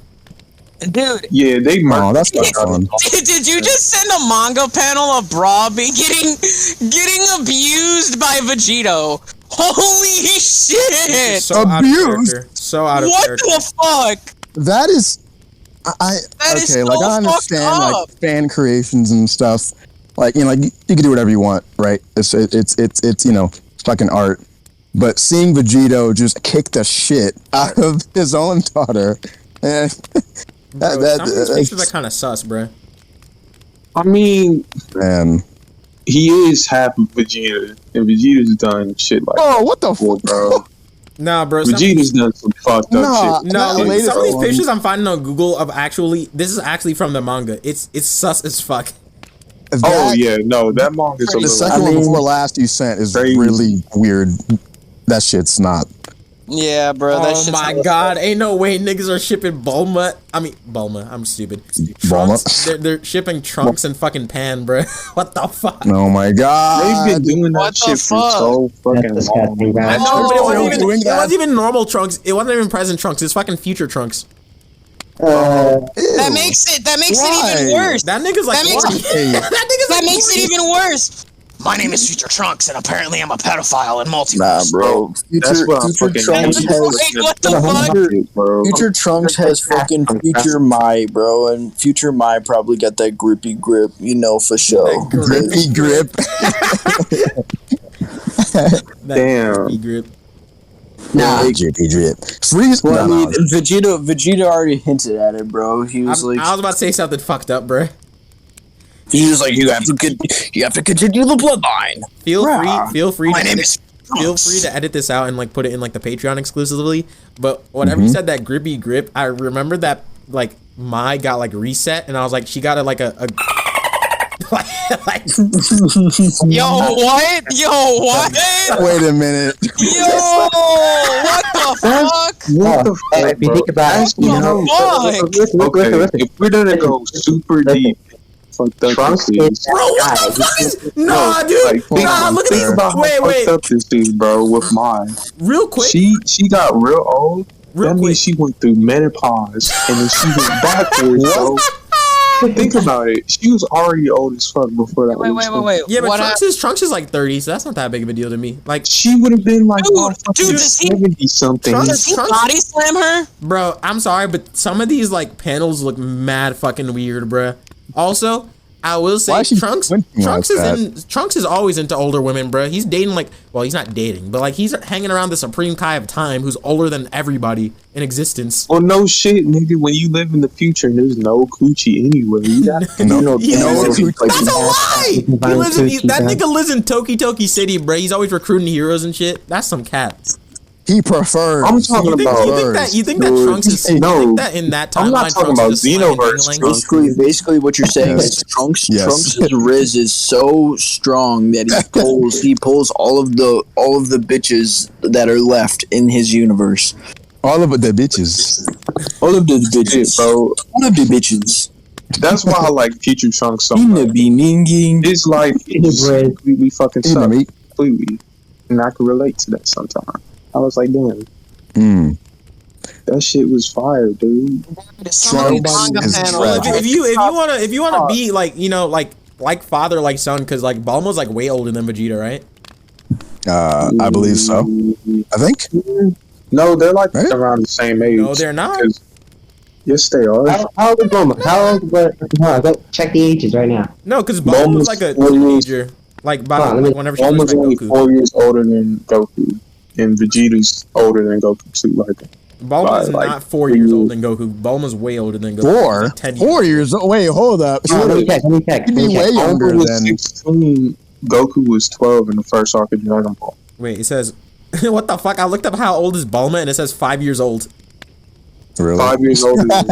Dude, Yeah, they Oh, murdered. that's not fun. did you just send a manga panel of Bra getting abused by Vegito? Holy shit! So out of Abused? character. So out of What character. the fuck? That is, I That is okay. Like so I understand fucked like up. fan creations and stuff. Like like you can do whatever you want, right? It's it's fucking art. But seeing Vegito just kick the shit out of his own daughter, and Bro, some of these pictures are that's, kind of sus, bro. I mean, man. he is half Vegeta, and Vegeta's done shit like Oh, what the that, fuck, bro. Nah, bro. Vegeta's done some fucked up Nah, shit. No, The look, latest some of these one- pictures I'm finding on Google of this is actually from the manga. It's sus as fuck. Oh That- yeah, no, that manga's a The little. second one before last you sent is Crazy. really weird. That shit's not. Yeah, bro. That Oh shit's my hella god, ain't no way niggas are shipping Bulma. I mean, Bulma, I'm stupid. Bulma. Trunks, they're shipping Trunks and fucking Pan, bro. What the fuck? Oh my god. They've been doing What that the shit for fuck? so fucking That's long. disgusting, bro. I know, Oh, but it wasn't, they're even, doing it that? wasn't even normal Trunks. It wasn't even present Trunks. It's fucking future Trunks. That makes it even Why? worse. That nigga's like That makes- 40. Hey. That nigga's That like makes 40. it even worse. My name is Future Trunks, and apparently I'm a pedophile in Nah, multiverse. bro. That's Future what I'm Future fucking Trunks saying. has Wait, what the fuck? Bro. Future Trunks has fucking Future Mai, bro, and Future Mai probably got that grippy grip, for show. Grippy grip. That Damn. crispy grip. Nah, Grippy drip. Freeze. Well, I No, mean, no. Vegeta already hinted at it, bro. He was I like, was about to say something fucked up, bro. you have to continue the bloodline. Feel free My to name edit, is feel free to edit this out and like put it in like the Patreon exclusively. But whenever you said that grippy grip, I remember that like Mai got like reset, and I was like, she got like a like Yo, what? Yo, what? Wait a minute. Yo, what the fuck? What the fuck, if you bro? think about it, you know, Fuck. Okay, if we're gonna go super deep, fucked up Trunks this is is. bro, what the fuck is nah, dude? Like, Nah, look at think these. about how Wait, fucked up this is, bro. With mine, real quick, she got real old. real That quick. means she went through menopause, and then she went backwards, bro. Think about it. She was already old as fuck before that. Wait. Yeah, but What Trunks is like 30, so that's not that big of a deal to me. Like, She would have been like, Dude, does he- 70 something. Trunks- Does he body slam her? bro, I'm sorry, but some of these like panels look mad fucking weird, bruh. Also, I will say Why is she Trunks squinting like that? Trunks is always into older women, bro. He's dating like, well, he's not dating, but like he's hanging around the Supreme Kai of time who's older than everybody in existence. Well, no shit, nigga. When you live in the future and there's no coochie anywhere, you got That's a lie. That nigga lives in Toki Toki City, bro. He's always recruiting heroes and shit. That's some cat. He prefers. I'm talking about. You think that Trunks is? You think that in that timeline? I'm not talking about Xenoverse. Basically, what you're saying is Trunks' Riz is so strong that he pulls all of the bitches that are left in his universe. All of the bitches. All of the bitches, bro. All of the bitches. That's why I like Future Trunks so much. His life is completely fucking suck. Completely. And I can relate to that sometimes. I was like, damn. That shit was fire, dude. If you wanna be like, you know, like father, like son, because like Bulma's like way older than Vegeta, right? I believe so. I think. No, they're like around the same age. No, they're not. Yes, they are. How old is Bulma? How old? Go check the ages right now. No, because Bulma was like a teenager. Like whenever she was like only Goku. 4 years older than Goku, and Vegeta's older than Goku too. Like Bulma's not 4 years older than Goku. Bulma's way older than Goku. 4 years? Wait, hold up. Let me check. He'd be way younger than 16. Goku was 12 in the first arc of Dragon Ball. Wait, it says what the fuck? I looked up how old is Bulma and it says 5 years old. Really? 5 years older. And like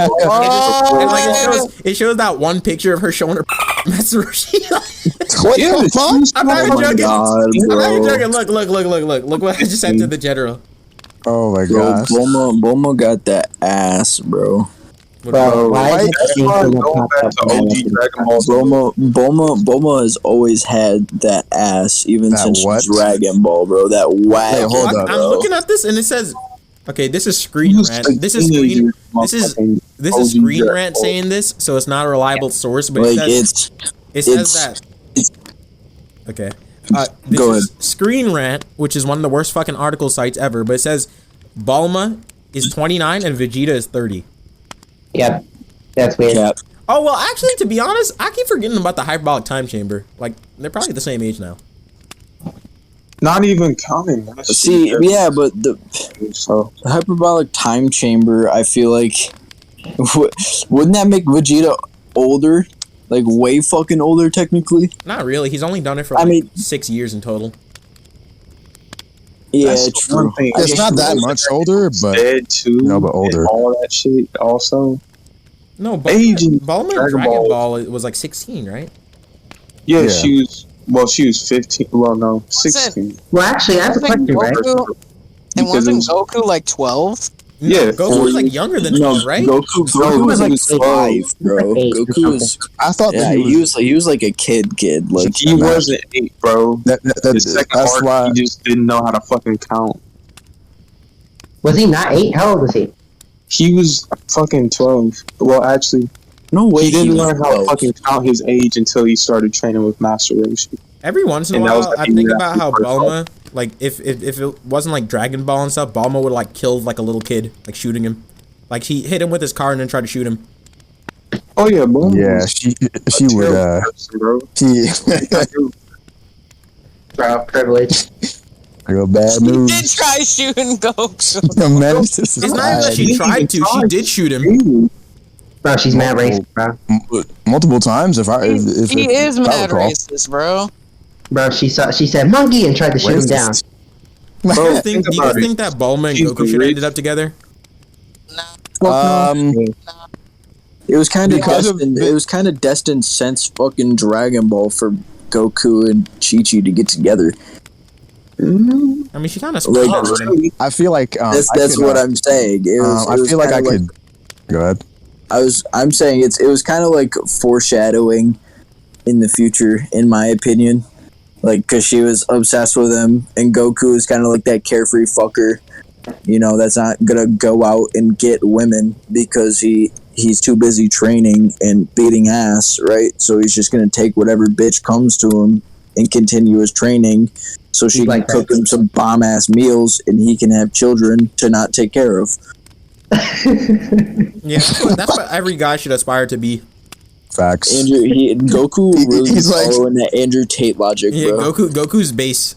it shows that one picture of her showing her. That's where she. What the fuck? I'm not even joking. God, I'm not even joking. Look what I just sent to the general. Oh my Bro, gosh. Bulma got that ass, bro. Bro, why Bulma has always had that ass, even That since what? Dragon Ball, bro. That whack. Wait, hold up, I'm looking at this and it says, okay, this is Screen Rant. This is Screen Rant saying this, so it's not a reliable source, but Like it says that. Okay. Go ahead. Screen Rant, which is one of the worst fucking article sites ever, but it says Bulma is 29 and Vegeta is 30. Yep, that's weird. Yep. Oh well, actually, to be honest, I keep forgetting about the hyperbolic time chamber. Like they're probably the same age now. Not even counting. That shit. See, yeah, but the hyperbolic time chamber, I feel like, wouldn't that make Vegeta older? Like, way fucking older, technically? Not really. He's only done it for 6 years in total. Yeah, That's true. one thing. It's not that much older, but dead too. No, but older. And all that shit also. No, Aging Bulma in Dragon Dragon Ball. Ball was like 16, right? Yeah, she was. Well, she was 15. Well, no, 16. Well, actually, I have a question, right? And wasn't Goku like 12? Yeah, Goku was like younger than her, right? Goku was like 5, bro. Goku was. I thought that he was like a kid. Like he wasn't 8, bro. The second that's arc, why he just didn't know how to fucking count. Was he not 8? How old was he? He was fucking 12. Well, actually, no way. He didn't learn how to fucking count his age until he started training with Master Roshi. Every once in a while, I think about how Bulma, like, if it wasn't like Dragon Ball and stuff, Bulma would like kill like a little kid, like shooting him. Like he hit him with his car and then tried to shoot him. Oh yeah, Bulma. Yeah, she would. Bro, privilege. Real bad She news. did try shooting Goku. It's not even that she tried to; she did shoot him. Bro, she's mad racist, bro. Multiple times, if He is mad recall. racist, bro. Bro, she said monkey and tried to shoot him down. Do you guys think that Bulma and Goku should have ended up together? It was kind of destined. It was kind of destined since fucking Dragon Ball for Goku and Chi-Chi to get together. I mean, she kind of spoiled him. I feel like that's what I'm saying. I feel like I could. Go ahead. I'm saying it was kind of like foreshadowing in the future, in my opinion. Like, because she was obsessed with him, and Goku is kind of like that carefree fucker, you know, that's not gonna go out and get women because he's too busy training and beating ass, right? So he's just gonna take whatever bitch comes to him and continue his training, so she can cook him some bomb ass meals, and he can have children to not take care of. Yeah, that's what every guy should aspire to be. Facts. Goku really he's like- following that Andrew Tate logic, Yeah, bro. Goku's base.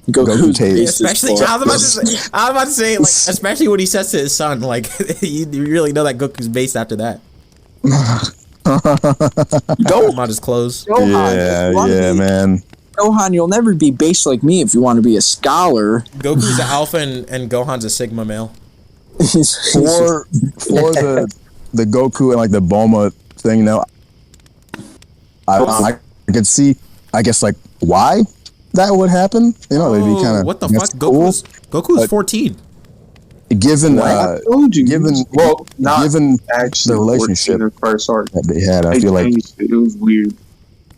Goku's Tate. base is Especially, fucked. I was about to say, like, especially when he says to his son, like, you really know that Goku's based after that. Go, About his clothes. Yeah, man. Gohan, you'll never be based like me if you want to be a scholar. Goku's an alpha and Gohan's a sigma male. For the Goku and like the Bulma thing, though, I could see, I guess, like why that would happen. You know, it'd be kind of What the fuck? Goku's 14. Given I told you. given Not given actually the relationship 14 in the first arc. that they had, I They feel like changed it. It was weird.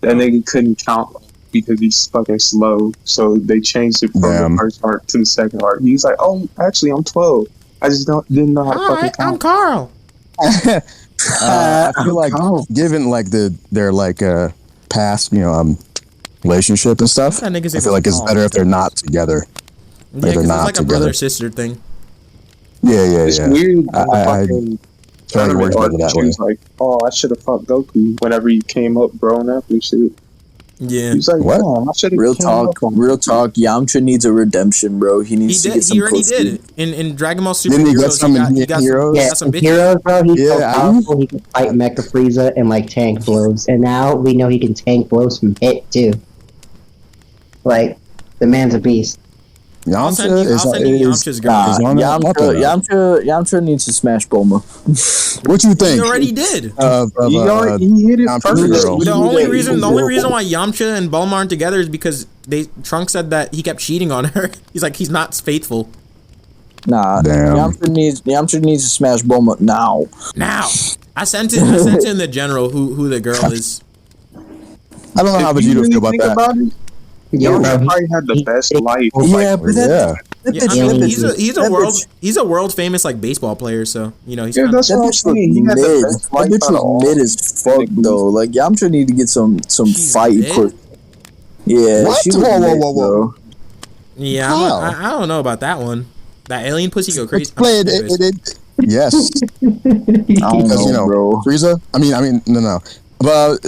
That nigga couldn't count because he's fucking slow. So they changed it from Damn. the first arc to the second arc. He's like, oh, actually, I'm 12. I just didn't know how to fucking count. Carl. I feel like given like their like past relationship and stuff, That nigga's I feel like it's Carl. better if they're not together. Yeah, they're 'cause it's not like a together. brother-sister thing. Yeah, It's weird. I Fucking feel like it works better that she way. was like, oh, I should have fucked Goku whenever he came up grown up and shit. Yeah. He's like, What? "Damn, I should have Real talk. Yamcha needs a redemption, bro. He He needs to get did. some He already pussy. did. In Dragon Ball Super Didn't he get Heroes, some in Heroes? Yeah, some in bitches. Heroes, bro, he's so Yeah, powerful, he can fight Mecha Frieza and, like, tank blows. And now we know he can tank blows from hit, too. Like, the man's a beast. I'll send you Yamcha's girl. Nah, Is on that? Yamcha needs to smash Bulma. What you He think? already did. He hit it Yamcha's perfect. girl. The only reason why Yamcha and Bulma aren't together is because Trunks said that he kept cheating on her. He's like, he's not faithful. Nah, Damn. Yamcha needs to smash Bulma now. Now, I sent in the general who the girl is. I don't know how If you Vegeta really feel about think that. about it, Yeah, Yamcha bro, probably had the best life. Yeah, but Yeah. Yeah, I mean, he's a world famous like baseball player, so you know he's Yeah, kinda, that's That what I'm bitch was saying. He had the mid. best That life bitch out of all. was mid as fuck though. Like Yamcha need to get some She's fight mid? put. Yeah, What? she was Whoa, mid, whoa. bro. yeah. How? I don't know about that one. That alien pussy go crazy. Play it. Yes, I don't because know, bro. Frieza. I mean, no. But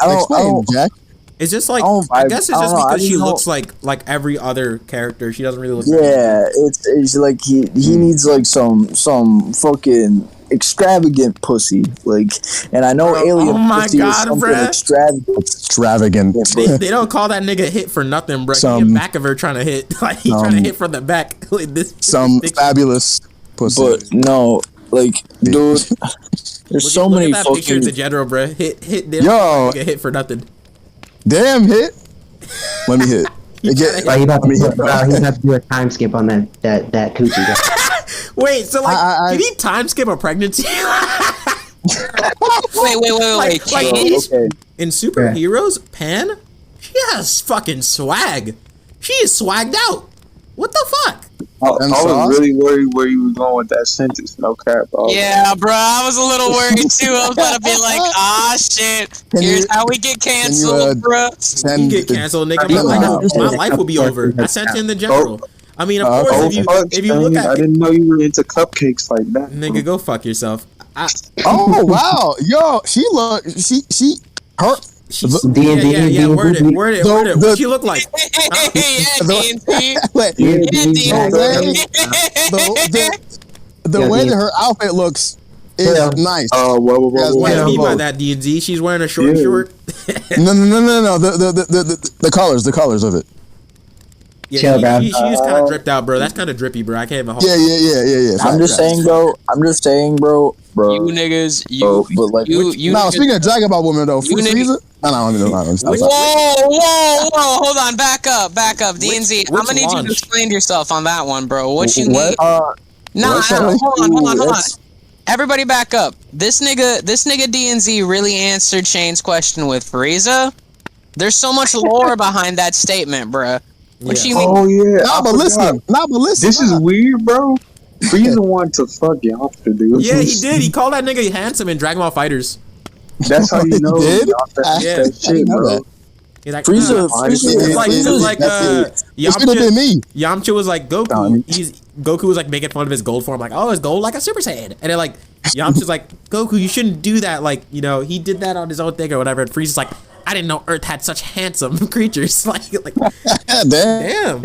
explain, Jack. It's just like I I guess it's just don't know, I because she didn't know- looks like every other character. She doesn't really look. Yeah, it's like he needs like some fucking extravagant pussy. Like, and I know alien oh my pussy God, is something bruh. extravagant. Extravagant. They don't call that nigga hit for nothing, bro. He Some- in back of her trying to hit. Like he's trying to hit from the back. Like, this Some picture. fabulous pussy. But no, like, dude, there's so Look many at that picture fucking. of the general, bro. Hit. Yo. Get hit for nothing. Damn hit. Let me hit. Bro, he's about to do a time skip on that coochie. Bro. Wait, so like, I- did he time skip a pregnancy? Wait. Like Okay. in superheroes, Pan, she has fucking swag. She is swagged out. What the fuck? I And was sauce? really worried where you were going with that sentence. No cap. Yeah, bro, I was a little worried too. I was about to be like, ah, shit. Can Here's you- how we get canceled, bro. You get canceled, nigga. My life will be over. I sent in the general. I mean, of course, if you look I at didn't know you were into cupcakes like that. nigga, go fuck yourself. Oh wow, yo, she her. She's, D&D, yeah. Word it. What she look like? Yeah, DNC. Wait, Yeah, the way that her outfit looks is nice. Oh, whoa. What do you mean by both. that, D&D? She's wearing a short. No. The colors of it. Yeah, Chill, bro. she's kind of dripped out, bro. That's kind of drippy, bro. I can't even hold. Yeah. I'm just saying, bro. You niggas, but like, you. No, niggas- speaking of Dragon Ball women though, You Frieza. No. Whoa! Hold on, back up. DNZ, I'm which gonna need you to launch? explain yourself on that one, bro. What you What? need? No, sorry? hold on. Everybody back up. This nigga DNZ really answered Shane's question with Frieza. There's so much lore behind that statement, bruh. What you mean? Oh yeah. Nah, but listen. This is weird, bro. Frieza wanted to fuck Yamcha, dude. Yeah, he did. He called that nigga handsome in Dragon Ball Fighters. That's how you know. He did? Yamcha Yeah. that shit, know bro. that. He's like, Frieza- nah. Frieza- It's like It should have been me. Yamcha was like Goku. Goku was like making fun of his gold form, like, oh, it's gold like a Super Saiyan, and then like Yamcha's like, Goku, you shouldn't do that. Like, you know, he did that on his own thing or whatever. And Frieza's like, I didn't know Earth had such handsome creatures. like, damn.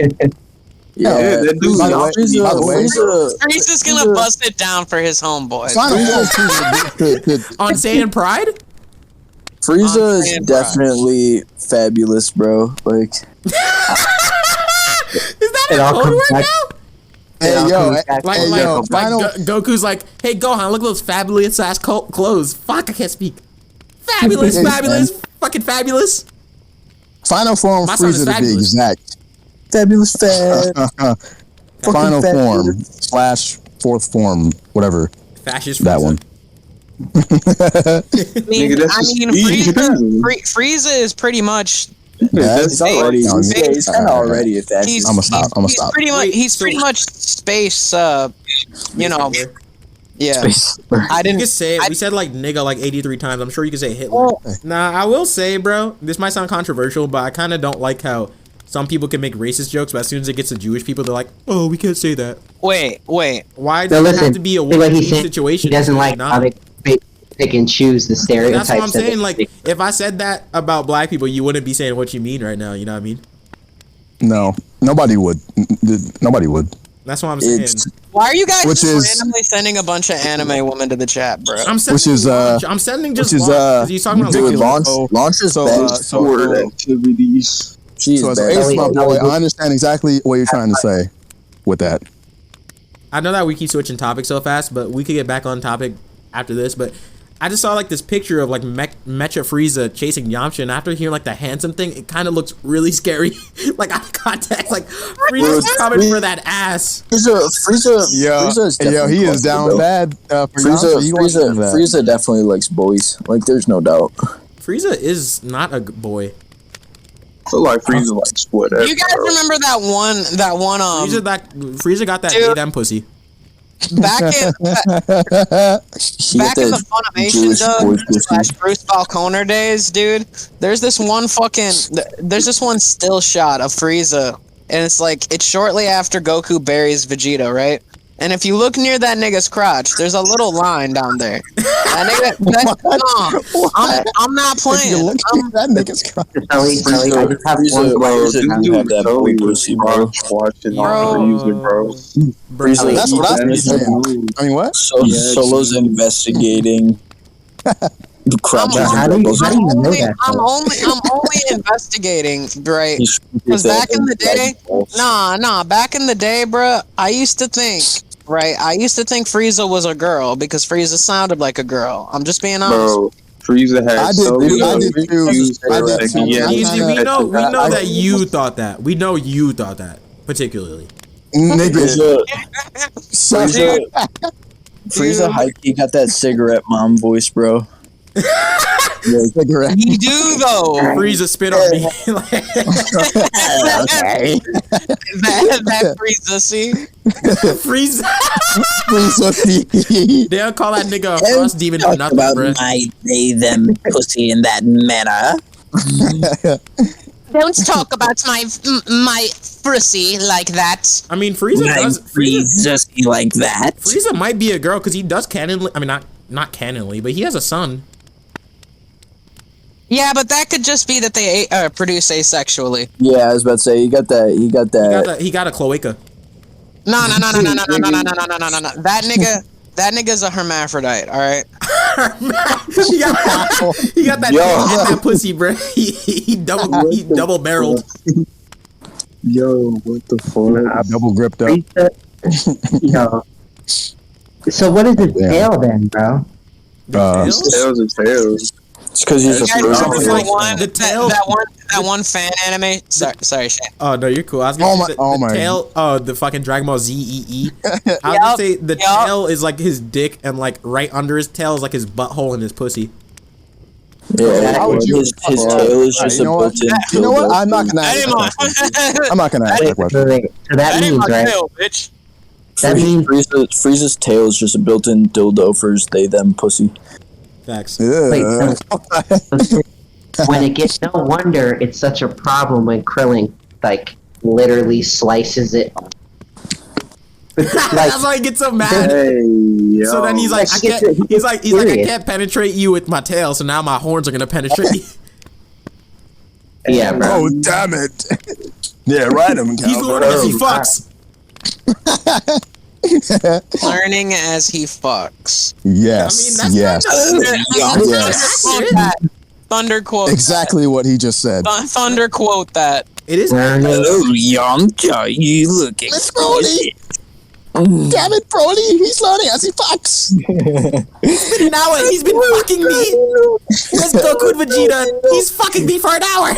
Yeah, that dude. By the way, Frieza's gonna bust it down for his homeboy. Final Form On Saiyan Pride? Frieza is definitely fabulous, bro. Like, Is that It a all code comes word back- now? Hey yo, Like, hey like, yo, like final Goku's like, hey Gohan, look at those fabulous ass clothes. Fuck, I can't speak. Fabulous, Yes, fabulous, fucking fabulous. Final Form My son is Frieza to be fabulous. exact. fabulous fab. Final fat Form / fourth form, whatever. Fascist. That Frieza. one. Nigga, that's just Frieza is pretty much. that's already. He's kind of already a fascist. He's, I'ma stop, I'ma he's stop. Pretty much, Wait, he's so- pretty much space. You know, yeah. I You didn't. can say it. I- We said like nigga like 83 times. I'm sure you can say Hitler. Well- Nah, I will say, bro, this might sound controversial, but I kind of don't like how some people can make racist jokes, but as soon as it gets to Jewish people, they're like, oh, we can't say that. Wait. Why No, does it listen. have to be a what one he's saying, situation? he doesn't like Not- how they pick and choose the stereotypes. That's what I'm that saying. they Like, pick. if I said that about black people, you wouldn't be saying what you mean right now. You know what I mean? No, nobody would. Nobody would. That's what I'm saying. It's Why are you guys Which just is- randomly sending a bunch of anime women to the chat, bro? I'm sending Which is, launch. I'm sending just which is, launch. 'Cause he's talking about dude, ridiculous. launch is So, bad. Sport activities. She's So as bad. an ace, my No, boy, no. I understand exactly what you're trying to say with that. I know that we keep switching topics so fast, but we could get back on topic after this. But I just saw like this picture of like Mecha Frieza chasing Yamcha, and after hearing like the handsome thing, it kind of looks really scary. like out of context, like Frieza's coming for that ass. Frieza is definitely He is down though. bad for Yamcha. He wants to do that. Frieza definitely likes boys. Like, there's no doubt. Frieza is not a boy. So like Frieza likes whatever. You guys remember that one? Frieza got that Dude. damn pussy. Back in She back got in the that Funimation Jewish boy pussy. / Bruce Falconer days, dude. There's this one still shot of Frieza, and it's shortly after Goku buries Vegeta, right? And if you look near that nigga's crotch, there's a little line down there. That nigga, I'm not playing. That nigga's crying. Sully, I just have one question. This dude have that Sully boy was pussy, bro. watching Bro. Frieza, bro. Frieza- That's what I was saying. I mean, what? Solo's investigating. Crotch. How do you know that? I'm only investigating, right? Because back in the day, back in the day, bruh, I used to think Frieza was a girl because Frieza sounded like a girl. I'm just being honest. Bro, Frieza had I so did many too. confused I did like, too. yeah, Easy, we know I- that you thought that. We know you thought that particularly. Nigga, Frieza high-key got that cigarette mom voice, bro. cigarette. You do though. Frieza spit on me. that Frieza, see? Frieza. Frieza. They don't call that nigga a frost demon for nothing, bruh. my they them pussy in that manner. Don't talk about my pussy like that. I mean, Frieza like that. Frieza might be a girl because he does canonly. I mean, not canonly, but he has a son. Yeah, but that could just be that they produce asexually. Yeah, I was about to say he got that. He got a cloaca. No. That nigga's a hermaphrodite. All right. he got that pussy, bro. He double barreled. Yo, what the fuck? I double gripped up. Yo. So what is his tail then, bro? Tails and tails. It's because he's a You guys remember frozen. that one fan anime? Sorry, Shane. Oh no, you're cool. I was gonna say my- the tail. Oh, the fucking Dragon Ball Z EE. I was gonna say the tail is like his dick, and like right under his tail is like his butthole and his pussy. Yeah, How would you- his tail is just You a know what? built-in. You know what? I'm not gonna That ask ain't that question. my. I'm not gonna ask that question. So that means, right? bitch. That means Frieza's tail is just a built-in dildo for his they-them pussy. Facts. Wait, Yeah. when it gets no wonder it's such a problem when Krillin like literally slices it. That's why he gets so mad. Hey, yo. So then he's like, Like, I can't. He's like, I serious. can't penetrate you with my tail. So now my horns are gonna penetrate you. Yeah, bro. Oh, damn it. Yeah, ride him. He's learning as he fucks. Learning as he fucks. Yes, I mean, yes. Yes. Thunder quote. Exactly what he just said. Thunder quote that. It is. Oh, Yamcha, you looking Miss Brody! Damn it, Brody! He's learning as he fucks! Now he's been fucking me. Where's Goku and Vegeta? He's fucking me for an hour.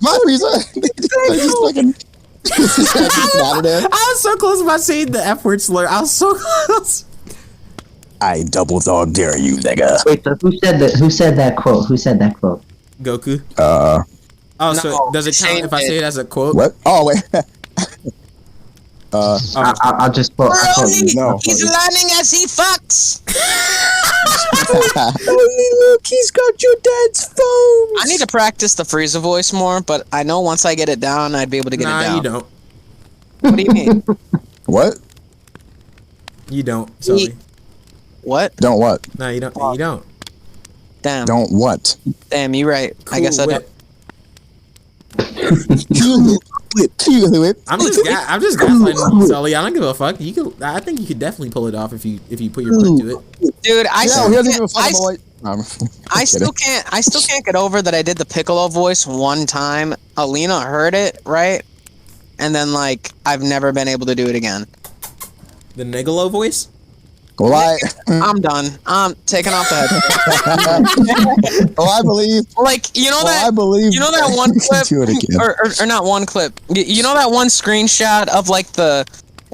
My Frieza! He's fucking... I was so close about saying the F word slur. I was so close. I double dog dare you, nigga. Wait, so who said that quote? Who said that quote? Goku. Uh, Oh, so No, does it count Shane if I say it as a quote? what? Oh, wait. I'll just quote. I'll quote you. No. He's learning as he fucks. Look, he's got your dad's phone. I need to practice the Frieza voice more, but I know once I get it down, I'd be able to get it Nah, down. you don't. What do you mean? What? You don't. Sorry. What? Don't what? No, you don't. You don't. Damn. Don't what? Damn, you right. I guess I Cool don't. Whip. I'm I'm just gaslighting you, Sully. I don't give a fuck. You could. I think you could definitely pull it off if you put your foot to it. Dude, I Yeah, still he doesn't give a can't, fuck I, about like. I still can't get over that I did the Piccolo voice one time. Alina heard it, right? And then like I've never been able to do it again. The Nigolo voice. Well, I'm done. I'm taking off the head. I believe. Like you know that I believe. you know that one clip Do it again. or not one clip. You know that one screenshot of like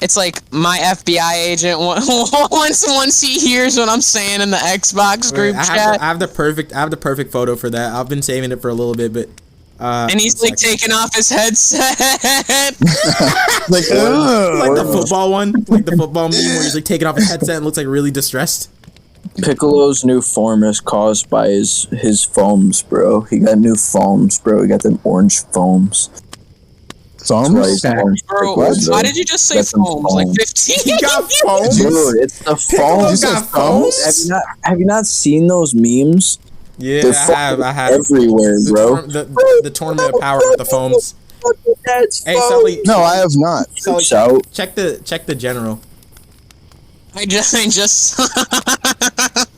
it's like my FBI agent once he hears what I'm saying in the Xbox group chat. I have the perfect photo for that. I've been saving it for a little bit, but And he's like taking off his headset. Like, like the football one, like the football meme where he's like taking off his headset and looks like really distressed. Piccolo's new form is caused by his foams, bro. He got new foams, bro. He got them orange foams. That's why he's orange Bro, Piccolo, why did you just say Got some foams? Like foams. 15? He got foams. Dude, it's the foams. got foams? Have you not seen those memes? Yeah, They're I have. everywhere, bro. The tournament of power with the foams. Hey, Sully. no, I have not. Sully, Shout. check the general. I just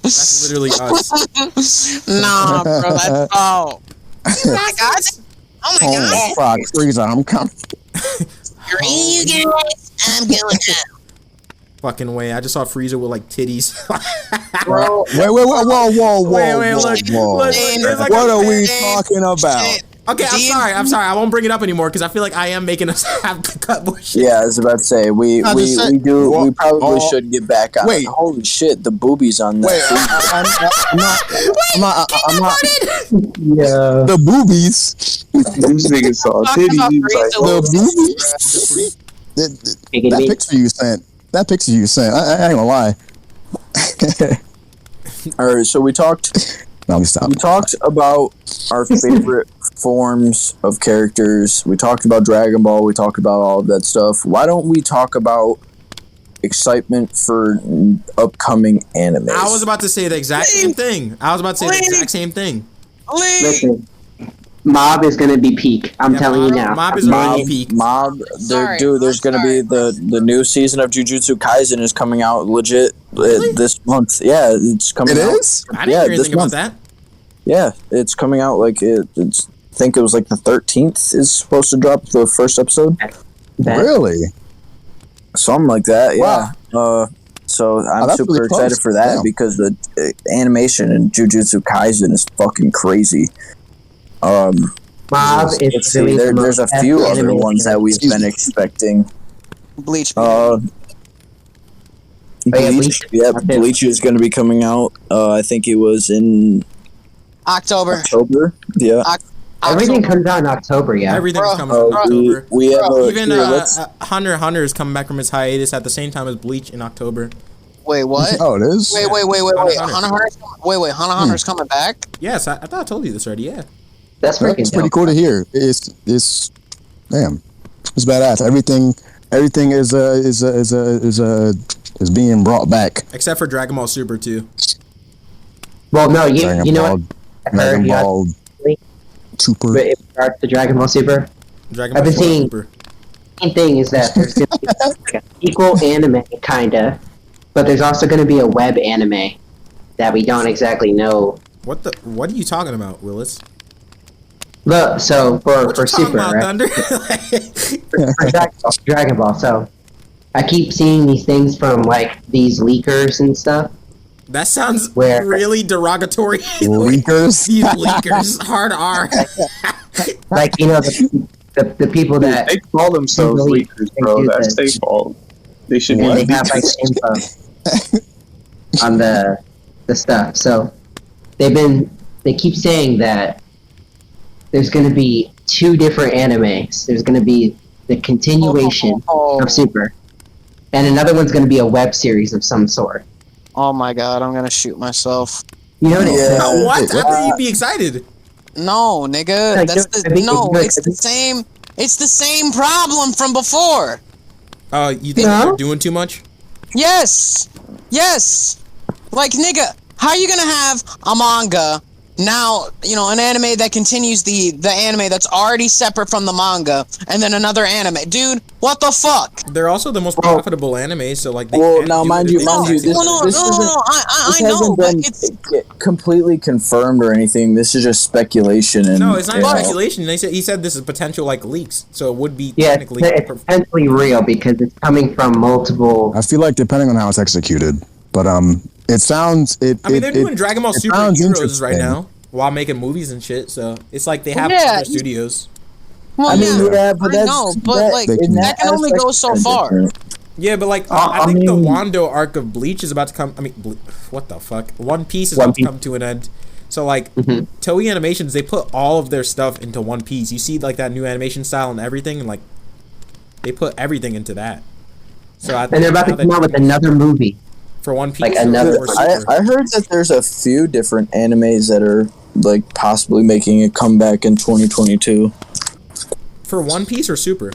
That's literally us. nah, bro, that's oh. Oh my god. Oh my god. Oh, fuck, Frieza, I'm coming. Screw you guys. I'm going down. Fucking way. I just saw Frieza with like titties. Bro, Wait, whoa, Wait, look, whoa. look, there's like What a- are we talking about? Okay, I'm sorry. I won't bring it up anymore because I feel like I am making us have to cut more shit. Yeah, I was about to say we No, just say- we probably Oh, should get back on. wait. Holy shit, the boobies on Wait, that. I'm not. Yeah. The boobies. This nigga saw talking about titties. Like, Frieza. The boobies. That picture you sent. That picture you sent. I ain't gonna lie. All right, so we talked. No, let me stop. We talked about our favorite forms of characters. We talked about Dragon Ball. We talked about all of that stuff. Why don't we talk about excitement for upcoming animes? I was about to say the exact same thing. Listen, Mob is gonna be peak. I'm Yeah, telling you now. Mob is already peaked. Mob, Sorry, there's gonna be sorry. the new season of Jujutsu Kaisen is coming out legit Really? this month. Yeah, it's coming It out. is? I didn't Yeah, hear this anything about month. that. Yeah, it's coming out like it's. I think it was like the 13th is supposed to drop the first episode, Really? something like that. Yeah. So I'm that's super really excited close. for that Damn. because the animation in Jujutsu Kaisen is fucking crazy. Mob Let's is see, really there's a few other ones that we've been expecting. Bleach. yeah, Bleach, Bleach. yeah, Okay. Bleach is going to be coming out. I think it was in October. October. Yeah. Everything comes out in October, yeah. Everything's Bro, coming out in October. We have a, Even here, let's- Hunter x Hunter is coming back from its hiatus at the same time as Bleach in October. Wait, what? Oh, it is? Wait. Hunter x Hunter. Hunter x Hunter's coming back? Yes, I thought I told you this already. Yeah. That's freaking That's pretty dope. cool to hear. It's damn. It's badass. Everything is being brought back. Except for Dragon Ball Super too. Well, no, Dragon you know Ball, what? I heard Dragon you got- Ball Super. But in regards to Dragon Ball Super, Dragon I've Ball been seeing- Super. the main thing is that there's going to be like a sequel anime, kinda, but there's also going to be a web anime that we don't exactly know. What are you talking about, Willis? Look, so for What you talking Super, about, right? Thunder? for Dragon Ball, so I keep seeing these things from like these leakers and stuff. That sounds Where- really derogatory. Leakers. These leakers, hard R. Like, you know, the people that They call themselves They leakers, bro. do That's this. their fault. They should and be they have like the info on the stuff. So they keep saying that there's going to be 2 different animes. There's going to be the continuation of Super, and another one's going to be a web series of some sort. Oh my god, I'm gonna shoot myself. You know what I'm Yeah. saying? What? I thought you'd be excited. No, nigga. Like, That's I think it's the same. It's the same problem from before. Oh, you think No. they're doing too much? Yes. Like, nigga, how are you gonna have a manga now? You know, an anime that continues the anime that's already separate from the manga, and then another anime, dude. What the fuck? They're also the most profitable anime, so like. They Well, can't now, do mind it. you, They mind can't you, do this- it. No. this I know, hasn't but been it's completely confirmed or anything. This is just speculation. And No, it's not you know, speculation. He said this is potential like leaks, so it would be Yeah, technically. it's potentially real because it's coming from multiple. I feel like depending on how it's executed, but it sounds it. I mean, they're it, doing Dragon Ball it Super sounds Heroes right interesting. now while making movies and shit. So it's like they have Yeah. other studios. well, I mean, yeah, but I that's know, but that, like in that can only go so far. Yeah, but like I think the Wando arc of Bleach is about to come. I mean, what the fuck? One Piece is One about to Piece. come to an end. So like Toei Animations, they put all of their stuff into One Piece. You see like that new animation style and everything, and like they put everything into that. So I think And they're about to now come out with that- another movie. for One Piece. like or another- for I Super? heard that there's a few different animes that are like possibly making a comeback in 2022. For One Piece or Super?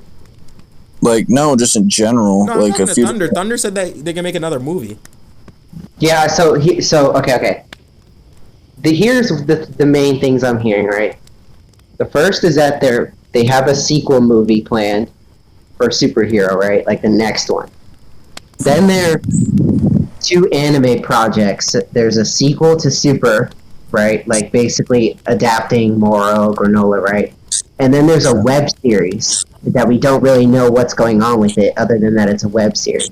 Like, no, just in general. No, I'm like talking a to few. Thunder. Thunder said that they can make another movie. Yeah, so okay. Here's the main things I'm hearing, right? The first is that they have a sequel movie planned for superhero, right? Like the next one. Then there are 2 anime projects. There's a sequel to Super, right? Like basically adapting Moro, Granola, right? And then there's a web series that we don't really know what's going on with it other than that it's a web series.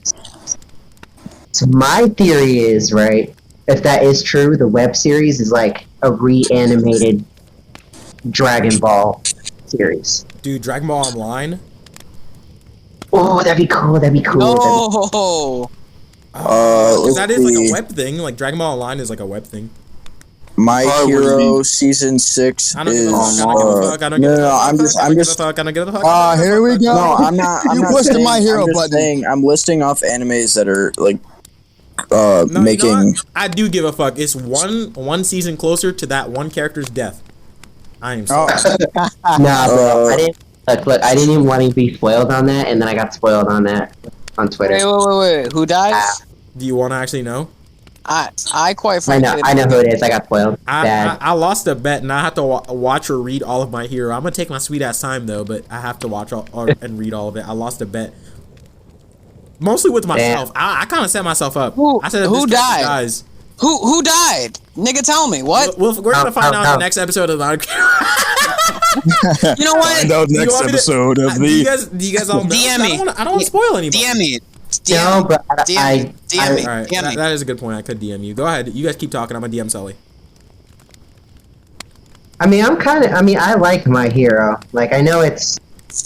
So my theory is, right, if that is true, the web series is like a reanimated Dragon Ball series. Dude, Dragon Ball Online. Oh, that'd be cool. That'd be cool. No. Because that is like a see. web thing. Like Dragon Ball Online is like a web thing. My what do you Hero mean? season 6 I don't is. give a fuck. I don't give a fuck. I don't give a no, fuck. I'm just. I don't give a fuck. I don't give a fuck. Here we go. No, I'm not. I'm You not pushed the saying, My Hero I'm just button. saying, I'm listing off animes that are like No, you know making. what? I do give a fuck. It's one season closer to that one character's death. I am sorry. Nah, bro. I didn't. Look, I didn't even want to be spoiled on that, and then I got spoiled on that on Twitter. Wait. Who dies? Do you want to actually know? I quite I frankly. know who it is. I got spoiled. Bad. I lost a bet, and I have to watch or read all of My Hero. I'm gonna take my sweet ass time though, but I have to watch and read all of it. I lost a bet, mostly with myself. I kind of set myself up. Who- I said if who this character died? dies, Who died? Nigga, tell me what? we're gonna find out in How? the next episode of the. You know what? Find out Do you next want me to- episode of Do you the. guys all know? DM me. I don't want to spoil anybody. DM me. No, but DM me. All right, DM me. that is a good point. I could DM you. Go ahead. You guys keep talking. I'm gonna DM Sully. I mean, I like My Hero. Like, I know it's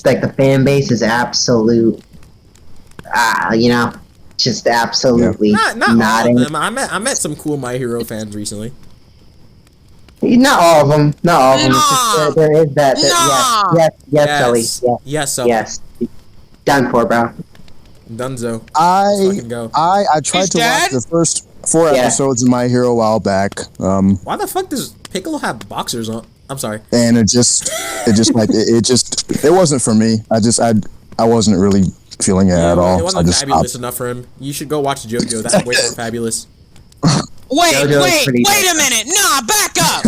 like the fan base is absolute. Just absolutely Not all nodding. of them. I met some cool My Hero fans recently. Not all of them. Not all of them. It's just, there is that. Yes, Sully. Yes, Sully. Yes. Done for, bro. Dunzo. Let's fucking go. I tried He's to dead? watch the first 4 Yeah. episodes of My Hero a while back. Why the fuck does Piccolo have boxers on? I'm sorry. And it wasn't for me. I wasn't really feeling it at all. It So I wasn't just fabulous stopped. enough for him. You should go watch JoJo. That's way more fabulous. Wait, JoJo's wait, pretty wait a dope. minute. Nah, back up.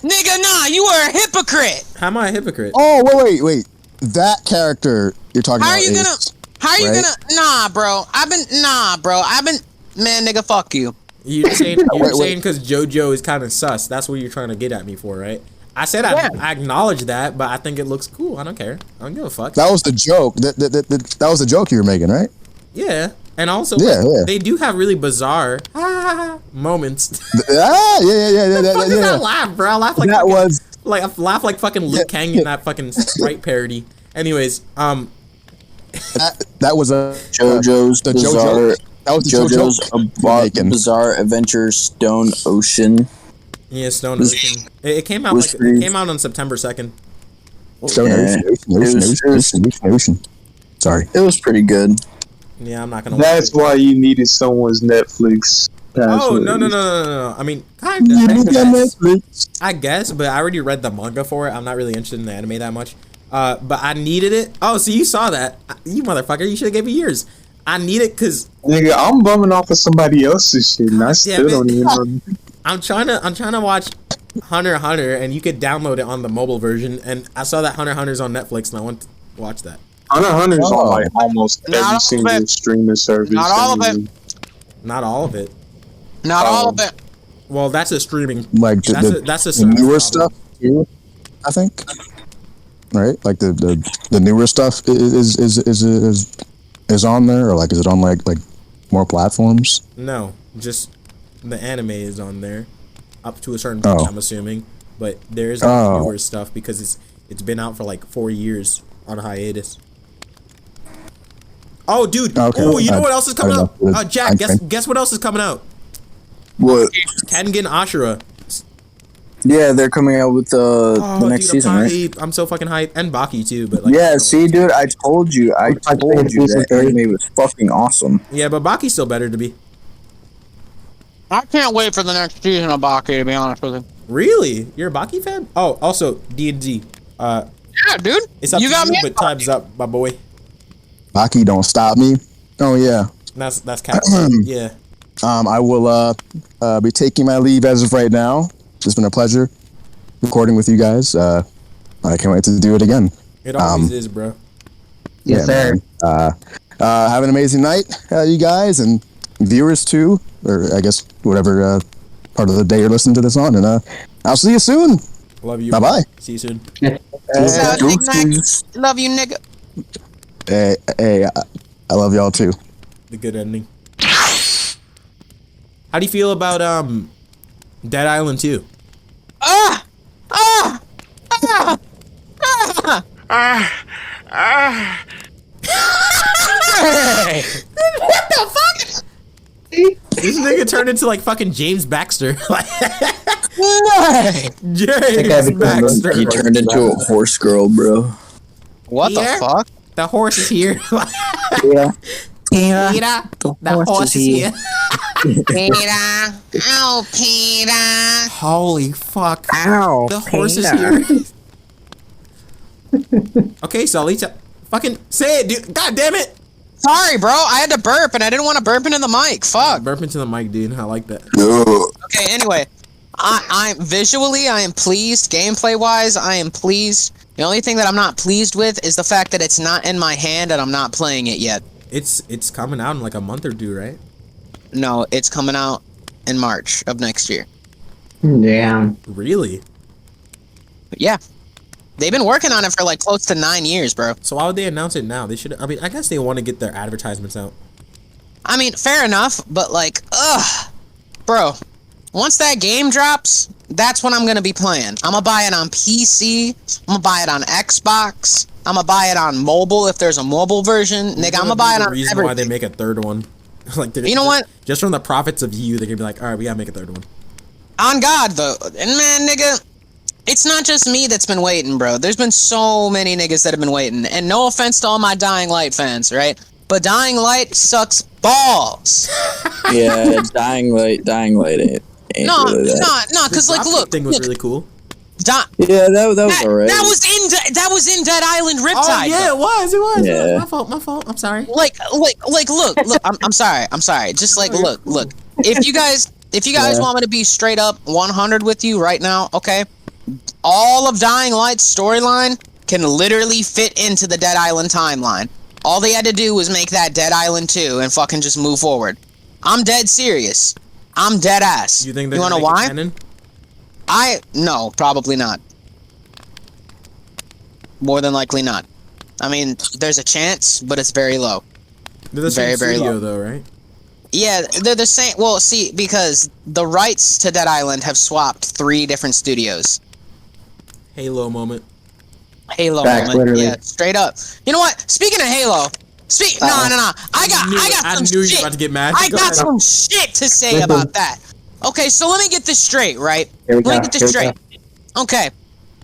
Nigga, nah, you are a hypocrite. How am I a hypocrite? Oh, wait. That character you're talking How about are you gonna, right? nah, bro. Man, nigga, fuck you. You're saying Wait. because JoJo is kind of sus. That's what you're trying to get at me for, right? I said I acknowledge that, but I think it looks cool. I don't care. I don't give a fuck. That was the joke. That was the joke you were making, right? Yeah, and also Yeah. they do have really bizarre moments. Yeah. Fuck is that laugh, bro? I laugh like That was I laugh like fucking Luke Kang in that fucking Sprite parody. Anyways, that was a JoJo's the Bizarre. JoJo. That was the JoJo's making. Bizarre Adventure Stone Ocean. yeah, Stone Ocean. It came out was it came out on September 2nd. Stone Yeah. Ocean. Sorry. It was pretty good. Yeah, I'm not gonna. That's why you needed someone's Netflix password. Oh no! I mean, kind of. I guess, but I already read the manga for it. I'm not really interested in the anime that much. But I needed it. Oh, so you saw that? You motherfucker! You should have gave me yours. I need it because Nigga, I'm bumming off of somebody else's shit, and I still don't even know. I'm trying to watch Hunter x Hunter, and you could download it on the mobile version. And I saw that Hunter x Hunter's on Netflix, and I want to watch that. Hunter x Hunter's on like almost Not all every of single it. streaming service. Not all of it. Not all of it. Not all of it. Well, that's a streaming. Like That's a the service newer problem. stuff too, I think. Right? Like the newer stuff is on there, or like is it on like more platforms? No, just the anime is on there, up to a certain point. Oh. I'm assuming, but there is Oh. newer stuff because it's been out for like 4 years on hiatus. Oh, dude! Okay. Oh, you know what else is coming I out? don't know. Jack, guess what else is coming out? What? Kengan Ashura. Yeah, they're coming out with the next dude, season, I'm right? hype. I'm so fucking hype, and Baki too. But like, Yeah, see, dude, I told you that anime was fucking awesome. yeah, but Baki's still better to be. I can't wait for the next season of Baki, to be honest with you. Really, you're a Baki fan? Oh, also D&D. Yeah, dude. It's up You to got you, me. but time's up, my boy. Baki don't stop me. Oh yeah. That's Captain. Yeah. I will be taking my leave as of right now. It's been a pleasure recording with you guys. I can't wait to do it again. It always is, bro. Yes, sir. man. Have an amazing night, you guys, and viewers too, or I guess whatever part of the day you're listening to this on. And I'll see you soon. Love you. Bye bye. See you soon. Love you, nigga. Hey, I love y'all too. The good ending. How do you feel about Dead Island 2? This nigga turned into like fucking James Baxter. James Baxter. He turned into a horse girl, bro. What Here? the fuck? The horse is here. Yeah. Peter, the horse is here. Peter. Oh, Peter. Holy fuck. Ow. The horse is here. Okay, Sully, fucking say it, dude. God damn it. Sorry, bro. I had to burp, and I didn't want to burp into the mic. Fuck. Burp into the mic, dude. I like that. Okay, anyway. I'm visually, I am pleased. Gameplay wise, I am pleased. The only thing that I'm not pleased with is the fact that it's not in my hand and I'm not playing it yet. It's coming out in like a month or two, right? No, it's coming out in March of next year. Damn. Really? Yeah. They've been working on it for like close to 9 years, bro. So why would they announce it now? They should. I mean, I guess they want to get their advertisements out. I mean, fair enough, but like, bro, once that game drops, that's when I'm gonna be playing. I'm gonna buy it on PC. I'm gonna buy it on Xbox. I'm gonna buy it on mobile if there's a mobile version. Nigga, I'm gonna buy it on The reason why they everything. make a third one. Like, You know what? Just from the profits of you, they're gonna be like, all right, we gotta make a third one. On God, though. And man, nigga, it's not just me that's been waiting, bro. There's been so many niggas that have been waiting. And no offense to all my Dying Light fans, right? But Dying Light sucks balls. Yeah, Dying Light ain't No, really that. no, because, like, Dropkick look. thing was look, really cool. Yeah, that was alright. That was in Dead Island Riptide. Oh yeah, though. it was. Yeah. My fault. I'm sorry. Look. I'm sorry. Just like, look. If you guys want me to be straight up 100 with you right now, okay? All of Dying Light's storyline can literally fit into the Dead Island timeline. All they had to do was make that Dead Island 2 and fucking just move forward. I'm dead serious. I'm dead ass. You think they're you wanna gonna make why? it canon? No, probably not. More than likely not. I mean, there's a chance, but it's very low. They're the Very, same very studio low. though, right? Yeah, they're the same. Well, see, because the rights to Dead Island have swapped 3 different studios. Halo moment. Halo Facts, moment. literally. Yeah, straight up. You know what? Speaking of Halo, no. I got some knew you shit. were about to get mad. I Go got ahead. some shit to say Listen. about that. Okay, so let me get this straight, right? Here we Let me go, get this here we straight. Okay.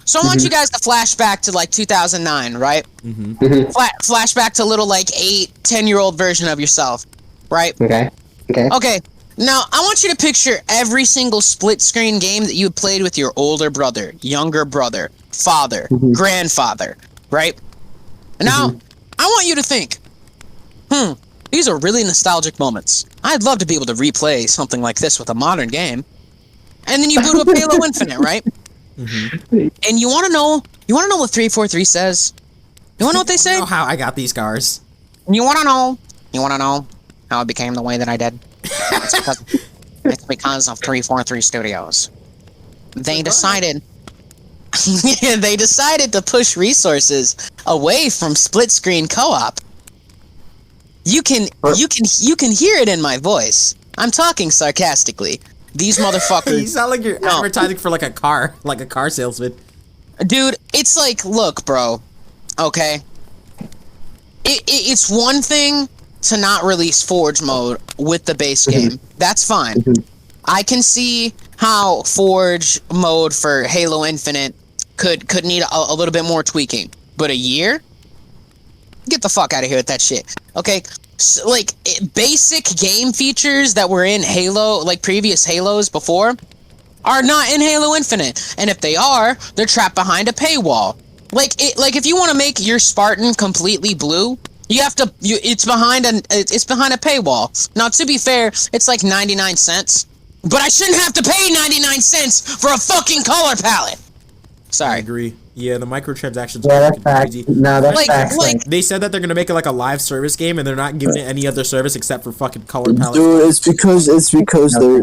So I want you guys to flash back to like 2009, right? Mhm. Flash back to little like 10-year-old version of yourself, right? Okay. Okay. Now, I want you to picture every single split-screen game that you played with your older brother, younger brother, father, grandfather, right? Now, I want you to think, these are really nostalgic moments. I'd love to be able to replay something like this with a modern game. And then you boot up Halo Infinite, right? And you want to know what 343 says? You want to know what they say? I know how I got these scars. You want to know how I became the way that I did? It's because of 343 Studios. They decided to push resources away from split screen co-op. You can hear it in my voice. I'm talking sarcastically. These motherfuckers. You sound like you're advertising for like a car salesman. Dude, it's like, look, bro. Okay. It's one thing to not release Forge mode with the base game. That's fine. I can see how Forge mode for Halo Infinite could need a little bit more tweaking. But a year? Get the fuck out of here with that shit. Okay? So, like, basic game features that were in Halo, like previous Halos before, are not in Halo Infinite. And if they are, they're trapped behind a paywall. Like if you want to make your Spartan completely blue, you have to. It's behind a paywall. Now, to be fair, it's like 99 cents. But I shouldn't have to pay 99 cents for a fucking color palette. I Sorry. agree. Yeah, the microtransactions Yeah, are that's fucking facts. crazy. No, that's Like- facts. like- They said that they're gonna make it like a live service game, and they're not giving it any other service except for fucking color palettes. Dude, it's because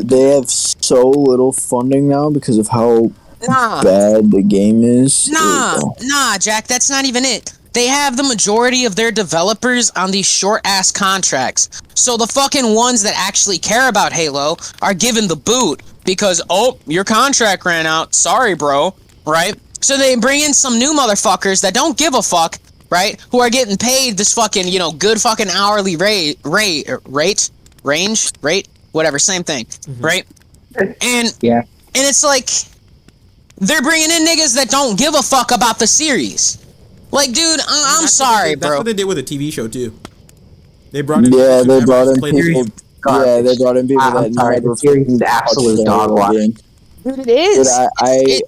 they have so little funding now because of how Nah. bad the game is. Nah, Jack, that's not even it. They have the majority of their developers on these short-ass contracts. So the fucking ones that actually care about Halo are given the boot because, your contract ran out. Sorry, bro. Right? So they bring in some new motherfuckers that don't give a fuck, right? Who are getting paid this fucking, good fucking hourly rate, whatever, same thing, right? And it's like, they're bringing in niggas that don't give a fuck about the series. Like, dude, I'm sorry, That's bro. what they did with the TV show too. They brought in Yeah, people they who brought never in played the people. game. Yeah, they brought in people that I'm sorry, never the series is absolute touched dog the water. game. Dude, it is. Dude,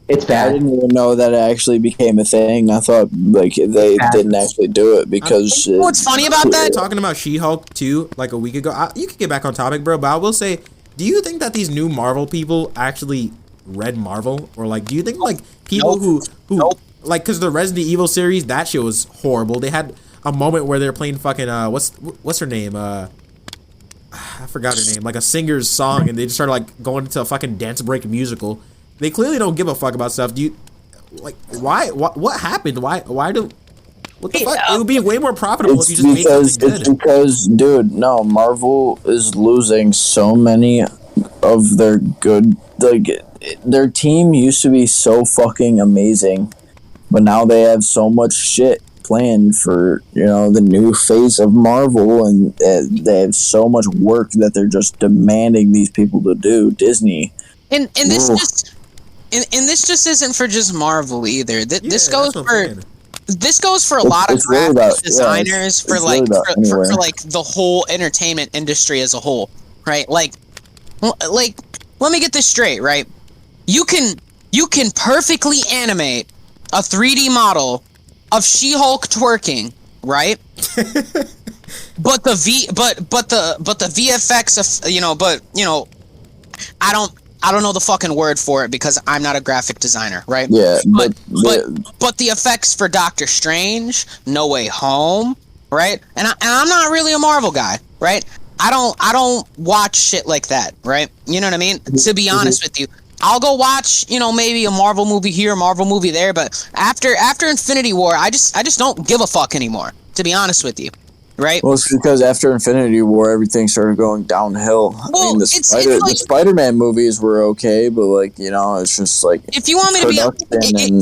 It's I bad. didn't even know that it actually became a thing. I thought like they didn't actually do it because. You know what's funny about that? Talking about She-Hulk too, like a week ago. You can get back on topic, bro. But I will say, do you think that these new Marvel people actually read Marvel, or like, do you think like people who like, because the Resident Evil series, that shit was horrible. They had a moment where they're playing fucking what's her name? I forgot her name. Like a singer's song, and they just started like going into a fucking dance break musical. They clearly don't give a fuck about stuff. Do you like why? What happened? Why do? What the fuck? It would be way more profitable if you just made something It's good. because, dude, no, Marvel is losing so many of their good. Like, their team used to be so fucking amazing, but now they have so much shit planned for the new phase of Marvel, and they have so much work that they're just demanding these people to do. Disney. And this just isn't for just Marvel either. This goes for a lot of It's really graphic about- designers, it's for really like about for anywhere. like the whole entertainment industry as a whole, right? Like let me get this straight, right? You can you can perfectly animate a 3D model of She-Hulk twerking, right? but the VFX of I don't know the fucking word for it because I'm not a graphic designer, right? Yeah, but the effects for Doctor Strange, No Way Home, right? And I'm not really a Marvel guy, right? I don't watch shit like that, right? You know what I mean? To be honest with you, I'll go watch, maybe a Marvel movie here, a Marvel movie there, but after Infinity War, I just don't give a fuck anymore, to be honest with you. Right. Well, it's because after Infinity War, everything started going downhill. Well, I mean, the Spider-Man movies were okay, but it's just like if you want me to be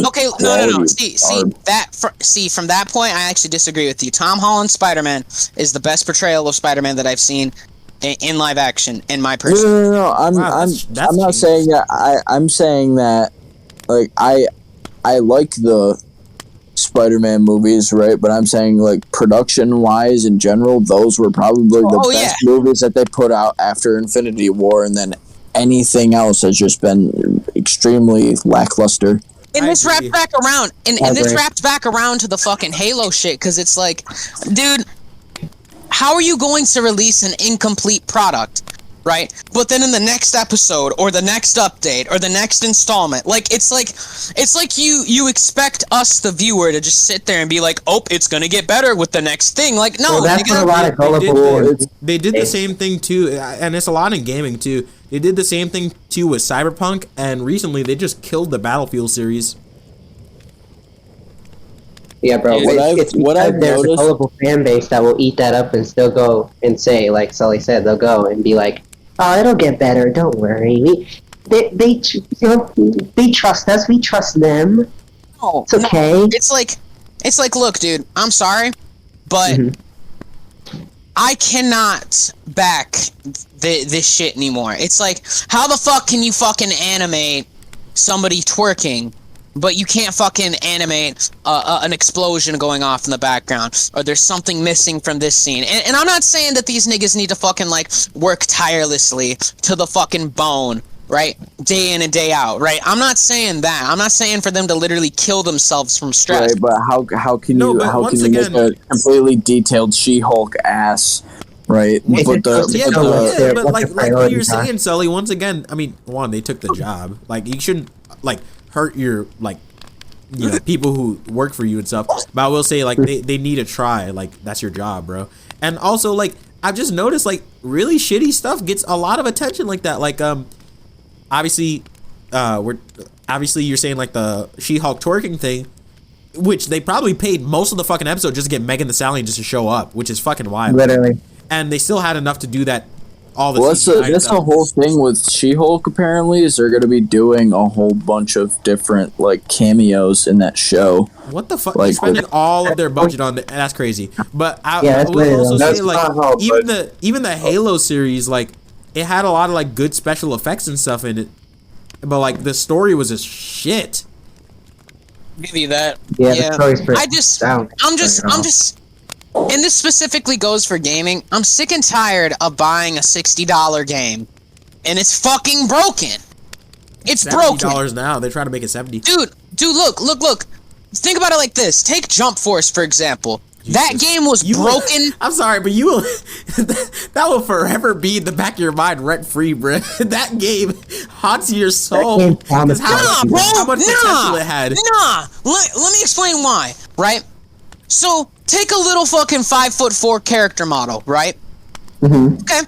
okay, no. See, from that point, I actually disagree with you. Tom Holland's Spider-Man is the best portrayal of Spider-Man that I've seen in live action. In my personal, no. I'm not saying that. I'm saying that I like the Spider-Man movies, right? But I'm saying production-wise in general, those were probably the best movies that they put out after Infinity War, and then anything else has just been extremely lackluster. And this wrapped back around, and this wrapped back around to the fucking Halo shit, because it's like, dude, how are you going to release an incomplete product? Right, but then in the next episode or the next update or the next installment, it's like you expect us, the viewer, to just sit there and be like, oh, it's gonna get better with the next thing. No, that's a lot of gullible. They did the same thing too, and it's a lot in gaming too. They did the same thing too with Cyberpunk, and recently they just killed the Battlefield series. Yeah, bro. It's because there's a gullible fan base that will eat that up and still go and say, like Sully said, they'll go and be like, oh, it'll get better. Don't worry. They trust us. We trust them. No, it's okay. No. It's like, look, dude. I'm sorry, but I cannot back this shit anymore. It's like, how the fuck can you fucking animate somebody twerking, but you can't fucking animate an explosion going off in the background, or there's something missing from this scene. And I'm not saying that these niggas need to fucking work tirelessly to the fucking bone, right? Day in and day out, right? I'm not saying that. I'm not saying for them to literally kill themselves from stress. Right, but how can you make a completely detailed She-Hulk ass? Right, but like you're saying, Sully. Once again, I mean, one, they took the job. You shouldn't hurt your people who work for you and stuff, but I will say they need to try. That's your job, bro. And also I've just noticed really shitty stuff gets a lot of attention like that. Obviously you're saying the She-Hulk twerking thing, which they probably paid most of the fucking episode just to get Megan Thee Stallion just to show up, which is fucking wild. Literally. And they still had enough to do that. All the that's the whole thing with She-Hulk. Apparently, is they're going to be doing a whole bunch of different cameos in that show. What the fuck? They're spending all of their budget on that's crazy. But I will also say even the Halo series, it had a lot of good special effects and stuff in it, but the story was just shit. Give you that. Yeah. The story's pretty I'm just. And this specifically goes for gaming. I'm sick and tired of buying a $60 game, and it's fucking broken. It's broken. $70 now. They're trying to make it $70. Dude, look. Think about it like this. Take Jump Force, for example. Jesus. That game was broken. I'm sorry, but you will. That will forever be in the back of your mind, rent free, bro. That game haunts your soul. How much potential it had. Let me explain why. Right. So take a little fucking 5'4" character model, right? Okay.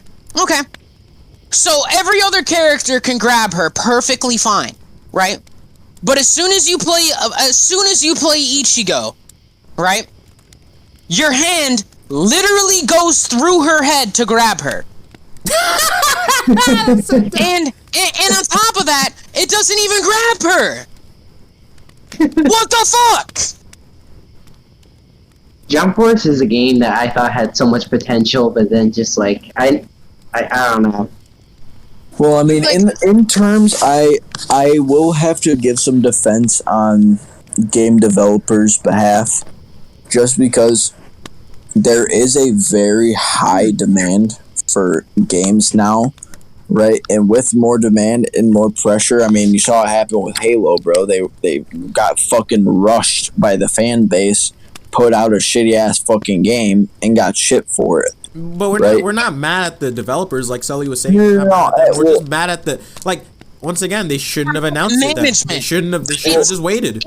So every other character can grab her perfectly fine, right? But as soon as you play Ichigo, right? Your hand literally goes through her head to grab her. and on top of that, it doesn't even grab her. What the fuck? Jump Force is a game that I thought had so much potential, but then just I don't know. Well, I mean, in terms, I will have to give some defense on game developers' behalf, just because there is a very high demand for games now, right? And with more demand and more pressure, I mean, you saw it happen with Halo, bro. They got fucking rushed by the fan base, put out a shitty ass fucking game, and got shit for it. But we're not mad at the developers, like Sully was saying. We're just mad at the, like, once again, they shouldn't have announced it. They shouldn't have just waited.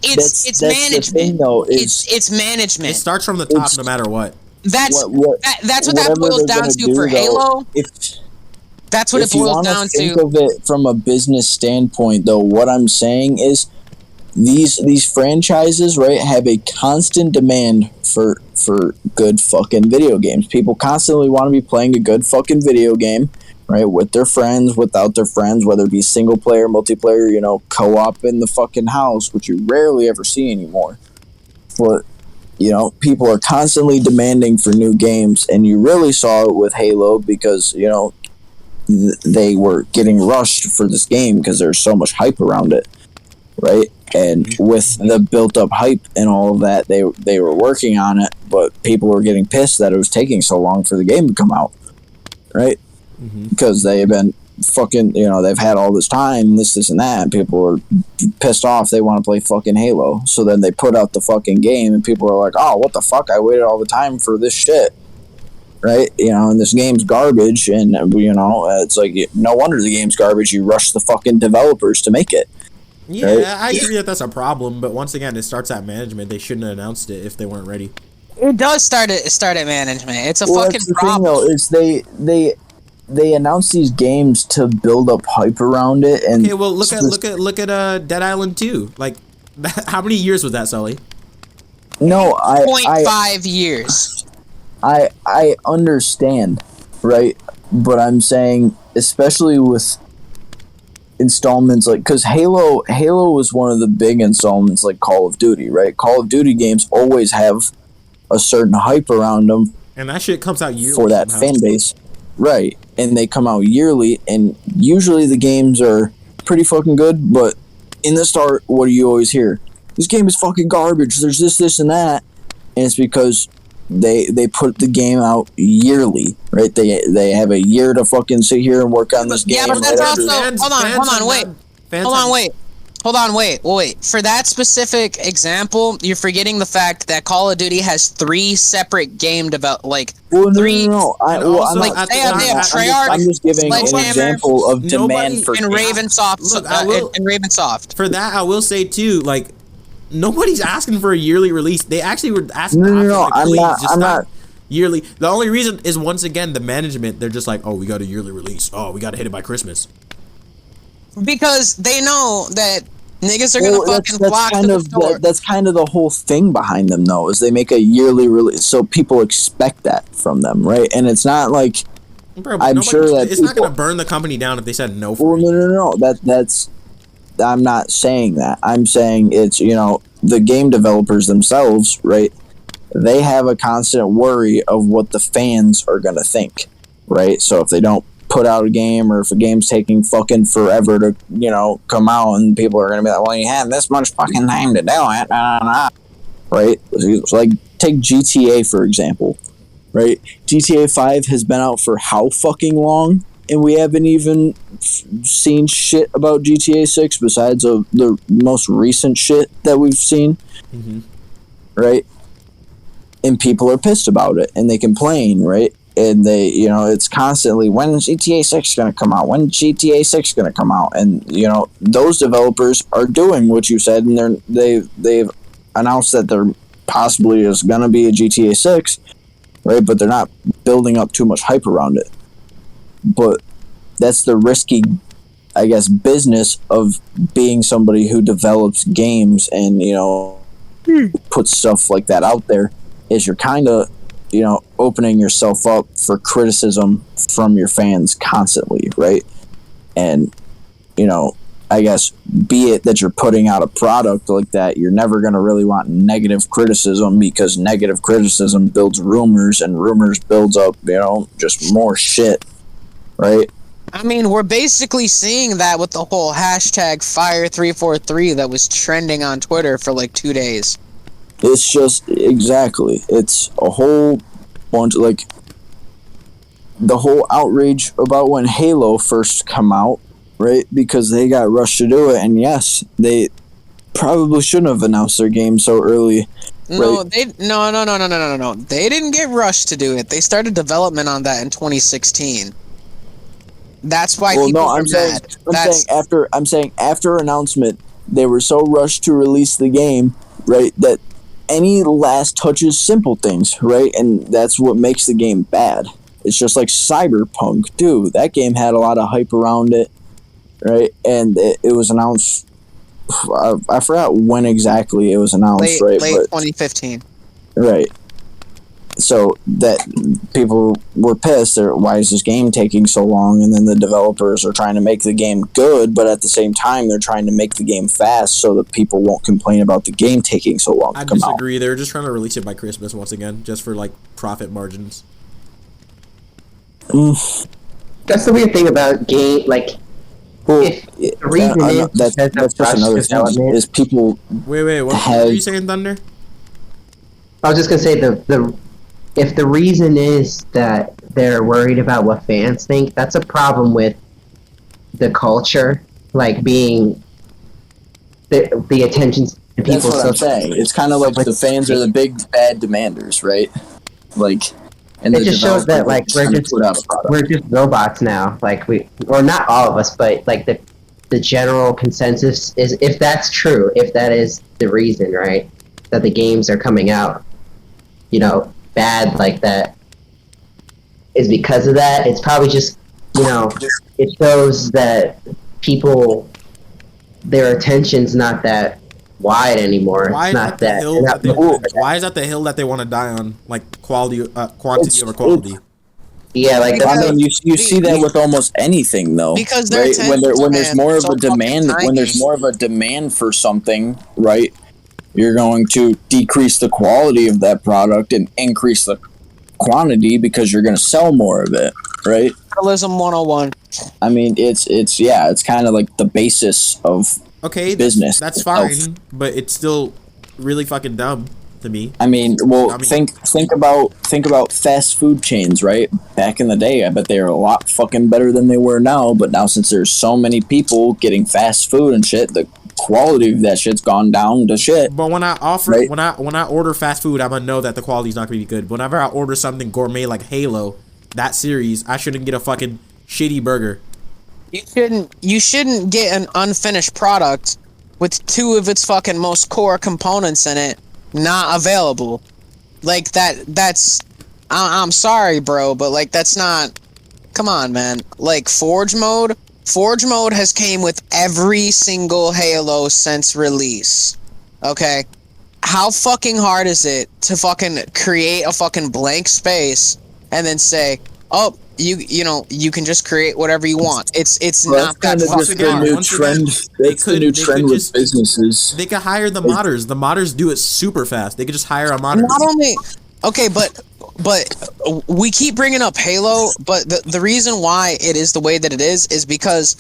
It's management. Thing, though, it's management. It starts from the top no matter what. That's what that boils down to for Halo. That's what it boils down to. If you want to think of it from a business standpoint, though, what I'm saying is these franchises, right, have a constant demand for good fucking video games. People constantly want to be playing a good fucking video game, right, with their friends, without their friends, whether it be single player, multiplayer, you know, co-op in the fucking house, which you rarely ever see anymore. But, you know, people are constantly demanding for new games, and you really saw it with Halo because, you know, they were getting rushed for this game because there's so much hype around it, right? And with the built-up hype and all of that, they were working on it, but people were getting pissed that it was taking so long for the game to come out, right? Because they've been fucking, you know, they've had all this time, this and that, and people are pissed off. They want to play fucking Halo. So then they put out the fucking game, and people are like, oh, what the fuck? I waited all the time for this shit. Right, you know, and this game's garbage, and you know, it's like no wonder the game's garbage. You rush the fucking developers to make it. Yeah, right? I agree that that's a problem, but once again, it starts at management. They shouldn't have announced it if they weren't ready. It does start at management. It's a fucking problem. Thing, though, is they announce these games to build up hype around it, and okay, well, look at Dead Island 2. Like, how many years was that, Sully? No, 0.5 years. I understand, right? But I'm saying, especially with installments, like, because Halo was one of the big installments, like Call of Duty, right? Call of Duty games always have a certain hype around them, and that shit comes out yearly for that somehow. fan base, right? And they come out yearly, and usually the games are pretty fucking good. But in the start, what do you always hear? This game is fucking garbage. There's this, and that, and it's because they put the game out yearly, right? They have a year to fucking sit here and work on this game. Yeah, but that's also hold on, wait. For that specific example, you're forgetting the fact that Call of Duty has 3 separate game three. No. They have Treyarch. I'm just giving an example of demand for and Ravensoft. And Ravensoft. For that, I will say too, like, nobody's asking for a yearly release. They actually were asking. No, I'm not. Yearly. The only reason is, once again, the management. They're just like, oh, we got a yearly release. Oh, we got to hit it by Christmas. Because they know that niggas are gonna fucking flock to the store. That's kind of the whole thing behind them, though, is they make a yearly release, so people expect that from them, right? And it's not like, bro, I'm sure that it's not gonna burn the company down if they said no. For no. That's. I'm not saying that. I'm saying it's, you know, the game developers themselves, right? They have a constant worry of what the fans are going to think, right? So if they don't put out a game, or if a game's taking fucking forever to, you know, come out, and people are going to be like, well, you had this much fucking time to do it, right? So, like, take GTA, for example, right? GTA 5 has been out for how fucking long? And we haven't even seen shit about GTA 6 besides the most recent shit that we've seen, right? And people are pissed about it, and they complain, right? And they, you know, it's constantly, when's GTA 6 going to come out? When GTA 6 going to come out? And, you know, those developers are doing what you said, and they've announced that there possibly is going to be a GTA 6, right? But they're not building up too much hype around it. But that's the risky, I guess, business of being somebody who develops games and, you know, puts stuff like that out there, is you're kind of, you know, opening yourself up for criticism from your fans constantly, right? And, you know, I guess, be it that you're putting out a product like that, you're never going to really want negative criticism, because negative criticism builds rumors, and rumors builds up, you know, just more shit. Right? I mean, we're basically seeing that with the whole hashtag Fire343 that was trending on Twitter for like 2 days. It's just, exactly. It's a whole bunch, like, the whole outrage about when Halo first come out, right? Because they got rushed to do it, and yes, they probably shouldn't have announced their game so early. No, Right. no. They didn't get rushed to do it. They started development on that in 2016. That's why Well, people no, are mad. I'm saying after announcement, they were so rushed to release the game, right? That any last touches simple things, right? And that's what makes the game bad. It's just like Cyberpunk, dude. That game had a lot of hype around it, right? And it was announced. I forgot when exactly it was announced, right? Late But 2015. right. So that people were pissed. Why is this game taking so long? And then the developers are trying to make the game good, but at the same time, they're trying to make the game fast so that people won't complain about the game taking so long to I come out. disagree. They're just trying to release it by Christmas once again, just for like profit margins. That's the weird thing about game. Like, Well, if the reason is that's because of just another thing. development, Is people Wait, what have- were you saying, Thunder? I was just gonna say if the reason is that they're worried about what fans think, that's a problem with the culture, like being the attention to people. That's what I'm saying. It's kind of like the fans are the big bad demanders, right? Like, and It just shows that like we're we're just robots now. Like or not all of us, but like the general consensus is, if that's true, if that is the reason, right, that the games are coming out, bad like that, is because of that. It's probably just, it shows that people, their attention's not that wide anymore. Why It's is not that the that. hill that they why is that the hill that they want to die on? Like quantity over quality. Yeah, like I that's mean, you see that with almost anything, though. Because their right? When attention there's span more is of so a demand, fucking when there's tiny. more of a demand for something, right? You're going to decrease the quality of that product and increase the quantity because you're going to sell more of it, right? Capitalism 101. I mean, it's kind of like the basis of Okay, business. that's itself. fine, but it's still really fucking dumb to me. I mean, well, I mean- think about fast food chains, right? Back in the day, I bet they were a lot fucking better than they were now. But now, since there's so many people getting fast food and shit, the quality of that shit's gone down to shit. But when I offer, Right. when I order fast food, I'm gonna know that the quality's not gonna be good. Whenever I order something gourmet like Halo, that series, I shouldn't get a fucking shitty burger. You shouldn't get an unfinished product with two of its fucking most core components in it not available. Like that's I'm sorry, bro, but like that's not. Come on, man. Like Forge mode has came with every single Halo since release. Okay? How fucking hard is it to fucking create a fucking blank space and then say, "Oh, you can just create whatever you want." It's Well, not that's that kind of fucking just the hard. new Once again, trend. they That's the could- new they trend could with just- businesses. They could hire the modders. The modders do it super fast. They could just hire a modder. Not only okay, but we keep bringing up Halo, but the reason why it is the way that it is because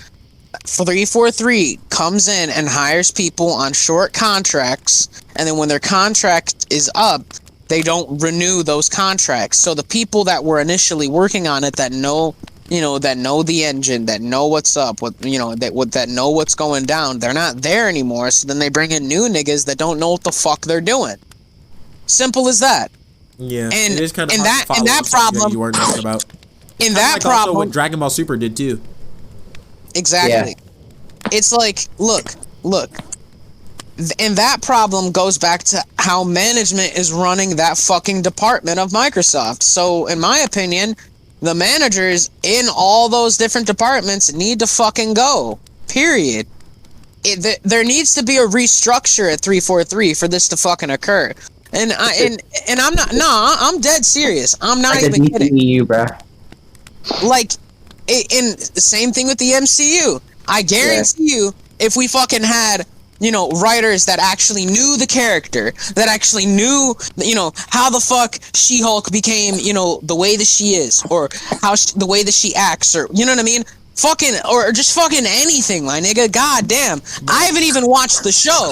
343 comes in and hires people on short contracts, and then when their contract is up, they don't renew those contracts. So the people that were initially working on it, that know the engine, that know what's up, that know what's going down, they're not there anymore. So then they bring in new niggas that don't know what the fuck they're doing. Simple as that. Yeah, And- it is kind of and hard that- to follow and that up something problem- you weren't talking about. In that Also, problem, what Dragon Ball Super did too. exactly. It's like, look. And that problem goes back to how management is running that fucking department of Microsoft. So, in my opinion, the managers in all those different departments need to fucking go. Period. There needs to be a restructure at 343 for this to fucking occur. And I'm not. No, I'm dead serious. I'm not like a even kidding. DCEU, bro. Like, in the same thing with the MCU. I guarantee you, if we fucking had, writers that actually knew the character, that actually knew, how the fuck She-Hulk became, the way that she is, or the way that she acts, or, you know what I mean? Fucking, or just fucking anything, my nigga. God damn. I haven't even watched the show.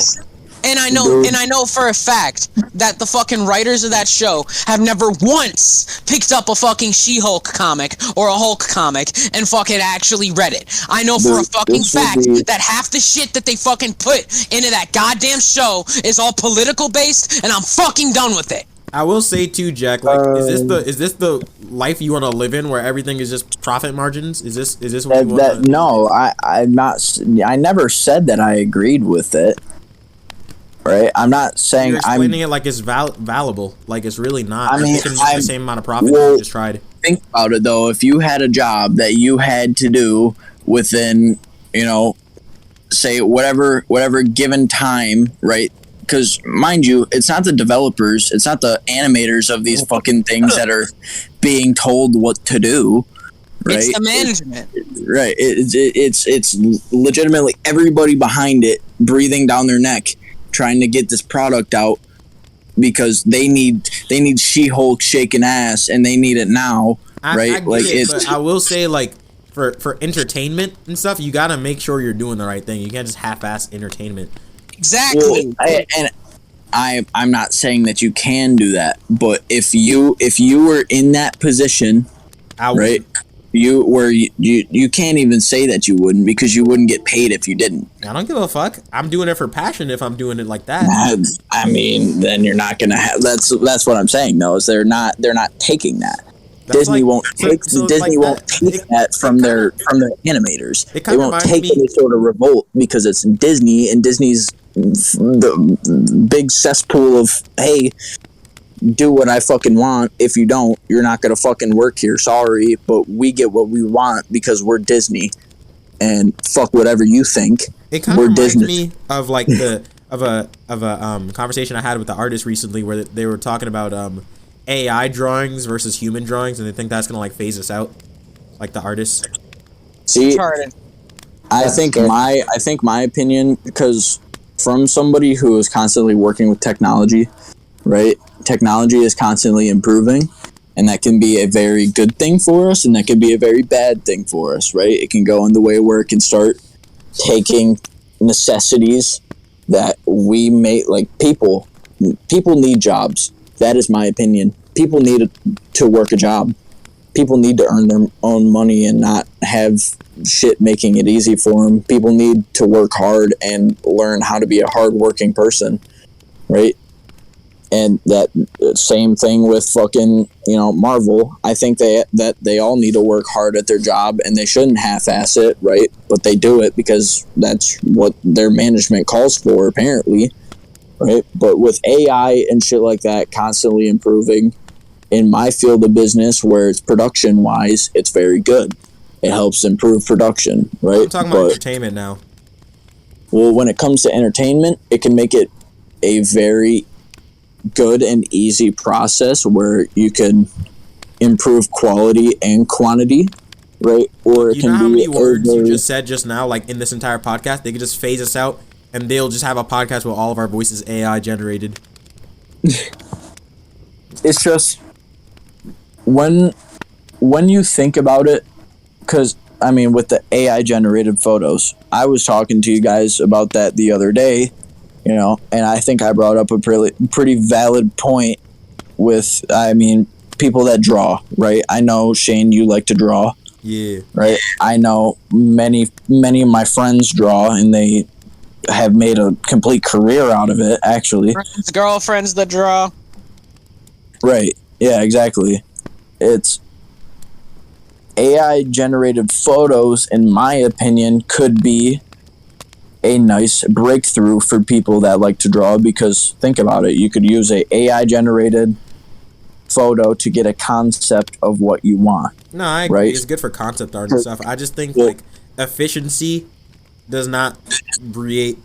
And I know for a fact that the fucking writers of that show have never once picked up a fucking She-Hulk comic or a Hulk comic and fucking actually read it. I know for a fucking fact that half the shit that they fucking put into that goddamn show is all political based, and I'm fucking done with it. I will say too, Jack. Like, is this the life you want to live in, where everything is just profit margins? Is this what you want? No, I'm not. I never said that I agreed with it. Right, I'm not saying You're explaining it like it's valuable, like it's really not. I mean, you can make the same amount of profit that you just tried. Think about it though. If you had a job that you had to do within, say whatever given time, right? Because mind you, it's not the developers, it's not the animators of these fucking things that are being told what to do. Right? It's the management. Right. It's legitimately everybody behind it breathing down their neck, trying to get this product out because they need She-Hulk shaking ass and they need it now, right? But I will say, like, for entertainment and stuff, you gotta make sure you're doing the right thing. You can't just half-ass entertainment. Exactly. Well, I'm not saying that you can do that, but if you were in that position, right? You can't even say that you wouldn't, because you wouldn't get paid if you didn't. I don't give a fuck. I'm doing it for passion if I'm doing it like that. I mean, then you're not gonna have. That's what I'm saying. No, is they're not taking that. Disney won't take that from their animators. They won't take any sort of revolt because it's Disney, and Disney's the big cesspool of, hey, do what I fucking want. If you don't, you're not gonna fucking work here. Sorry, but we get what we want because we're Disney, and fuck whatever you think. It kind of reminds me of like of a conversation I had with the artist recently, where they were talking about AI drawings versus human drawings, and they think that's gonna like phase us out, like the artists. See, I think my opinion, because from somebody who is constantly working with technology, right? Technology is constantly improving, and that can be a very good thing for us, and that can be a very bad thing for us, right? It can go in the way where it can start taking necessities that we make, like people need jobs. That is my opinion. People need to work a job. People need to earn their own money and not have shit making it easy for them. People need to work hard and learn how to be a hardworking person, right? And that same thing with fucking, Marvel. I think that they all need to work hard at their job, and they shouldn't half-ass it, right? But they do it because that's what their management calls for, apparently, right? But with AI and shit like that constantly improving, in my field of business, where it's production-wise, it's very good. It helps improve production, right? I'm talking about entertainment now. Well, when it comes to entertainment, it can make it a very good and easy process where you can improve quality and quantity, right? Or it you can know how be many words you just said just now, like in this entire podcast? They could just phase us out, and they'll just have a podcast with all of our voices AI generated. It's just when you think about it, because I mean, with the AI generated photos, I was talking to you guys about that the other day. And I think I brought up a pretty valid point with, people that draw, right? I know, Shane, you like to draw. Yeah. Right? I know many of my friends draw, and they have made a complete career out of it, actually. Friends, girlfriends that draw. Right. Yeah, exactly. It's AI-generated photos, in my opinion, could be a nice breakthrough for people that like to draw, because think about it, you could use a AI generated photo to get a concept of what you want. No, I agree. Right? It's good for concept art and stuff. I just think efficiency does not breed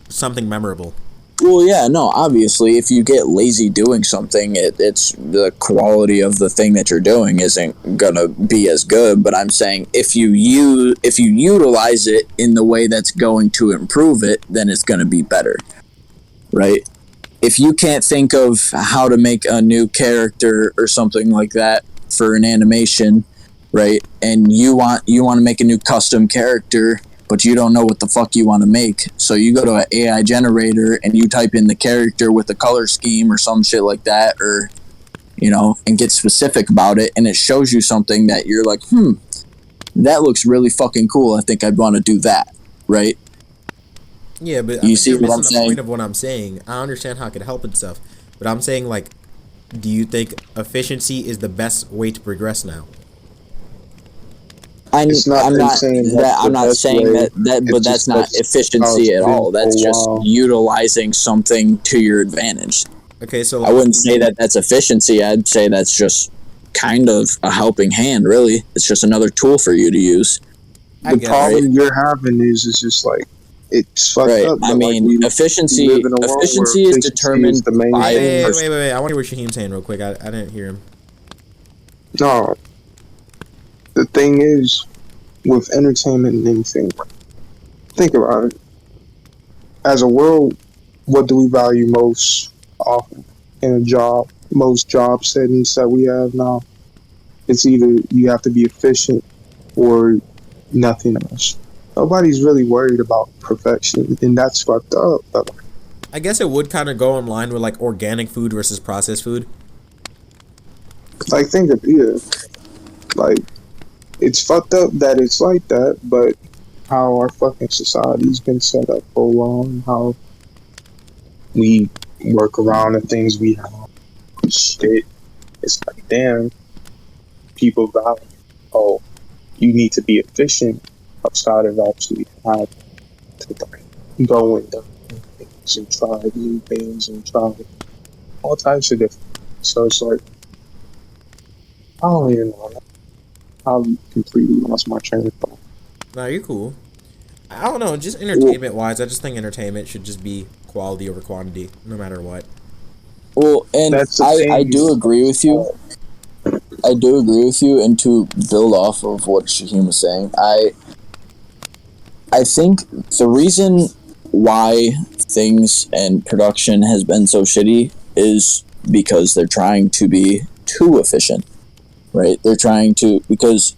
something memorable. Well, yeah, no, obviously, if you get lazy doing something, it's the quality of the thing that you're doing isn't gonna be as good. But I'm saying if you utilize it in the way that's going to improve it, then it's gonna be better, right? If you can't think of how to make a new character or something like that for an animation, right, and you want to make a new custom character, but you don't know what the fuck you want to make. So you go to an AI generator and you type in the character with a color scheme or some shit like that, or, you know, and get specific about it, and it shows you something that you're like, that looks really fucking cool. I think I'd want to do that, right? Yeah, but you see what I'm the saying? point of what I'm saying. I understand how it could help and stuff, but I'm saying, like, do you think efficiency is the best way to progress now? I'm not saying that, but It's that's just not efficiency at all. That's just utilizing something to your advantage. Okay, so I wouldn't say that that's efficiency. I'd say that's just kind of a helping hand, really. It's just another tool for you to use. The problem you're having is just like, it's fucked up. I mean, efficiency is determined by... Wait. I want to hear what Shaheem's saying real quick. I didn't hear him. No. The thing is, with entertainment and anything, think about it. As a world, what do we value most often in a job? Most job settings that we have now, it's either you have to be efficient or nothing else. Nobody's really worried about perfection, and that's fucked up. I guess it would kind of go in line with like organic food versus processed food. Like, think of like, it's fucked up that it's like that, but how our fucking society's been set up for long, how we work around the things we have. Shit, it's like, damn, people value, oh, you need to be efficient outside of actually have to like, go and do things and try new things and try all types of different things. So it's like, I don't even know. I completely lost my train of thought. Nah, you're cool. I don't know, just entertainment wise, I just think entertainment should just be quality over quantity, no matter what. Well, and I do agree with you. I do agree with you, and to build off of what Shaheem was saying, I think the reason why things and production has been so shitty is because they're trying to be too efficient, right? They're trying to, because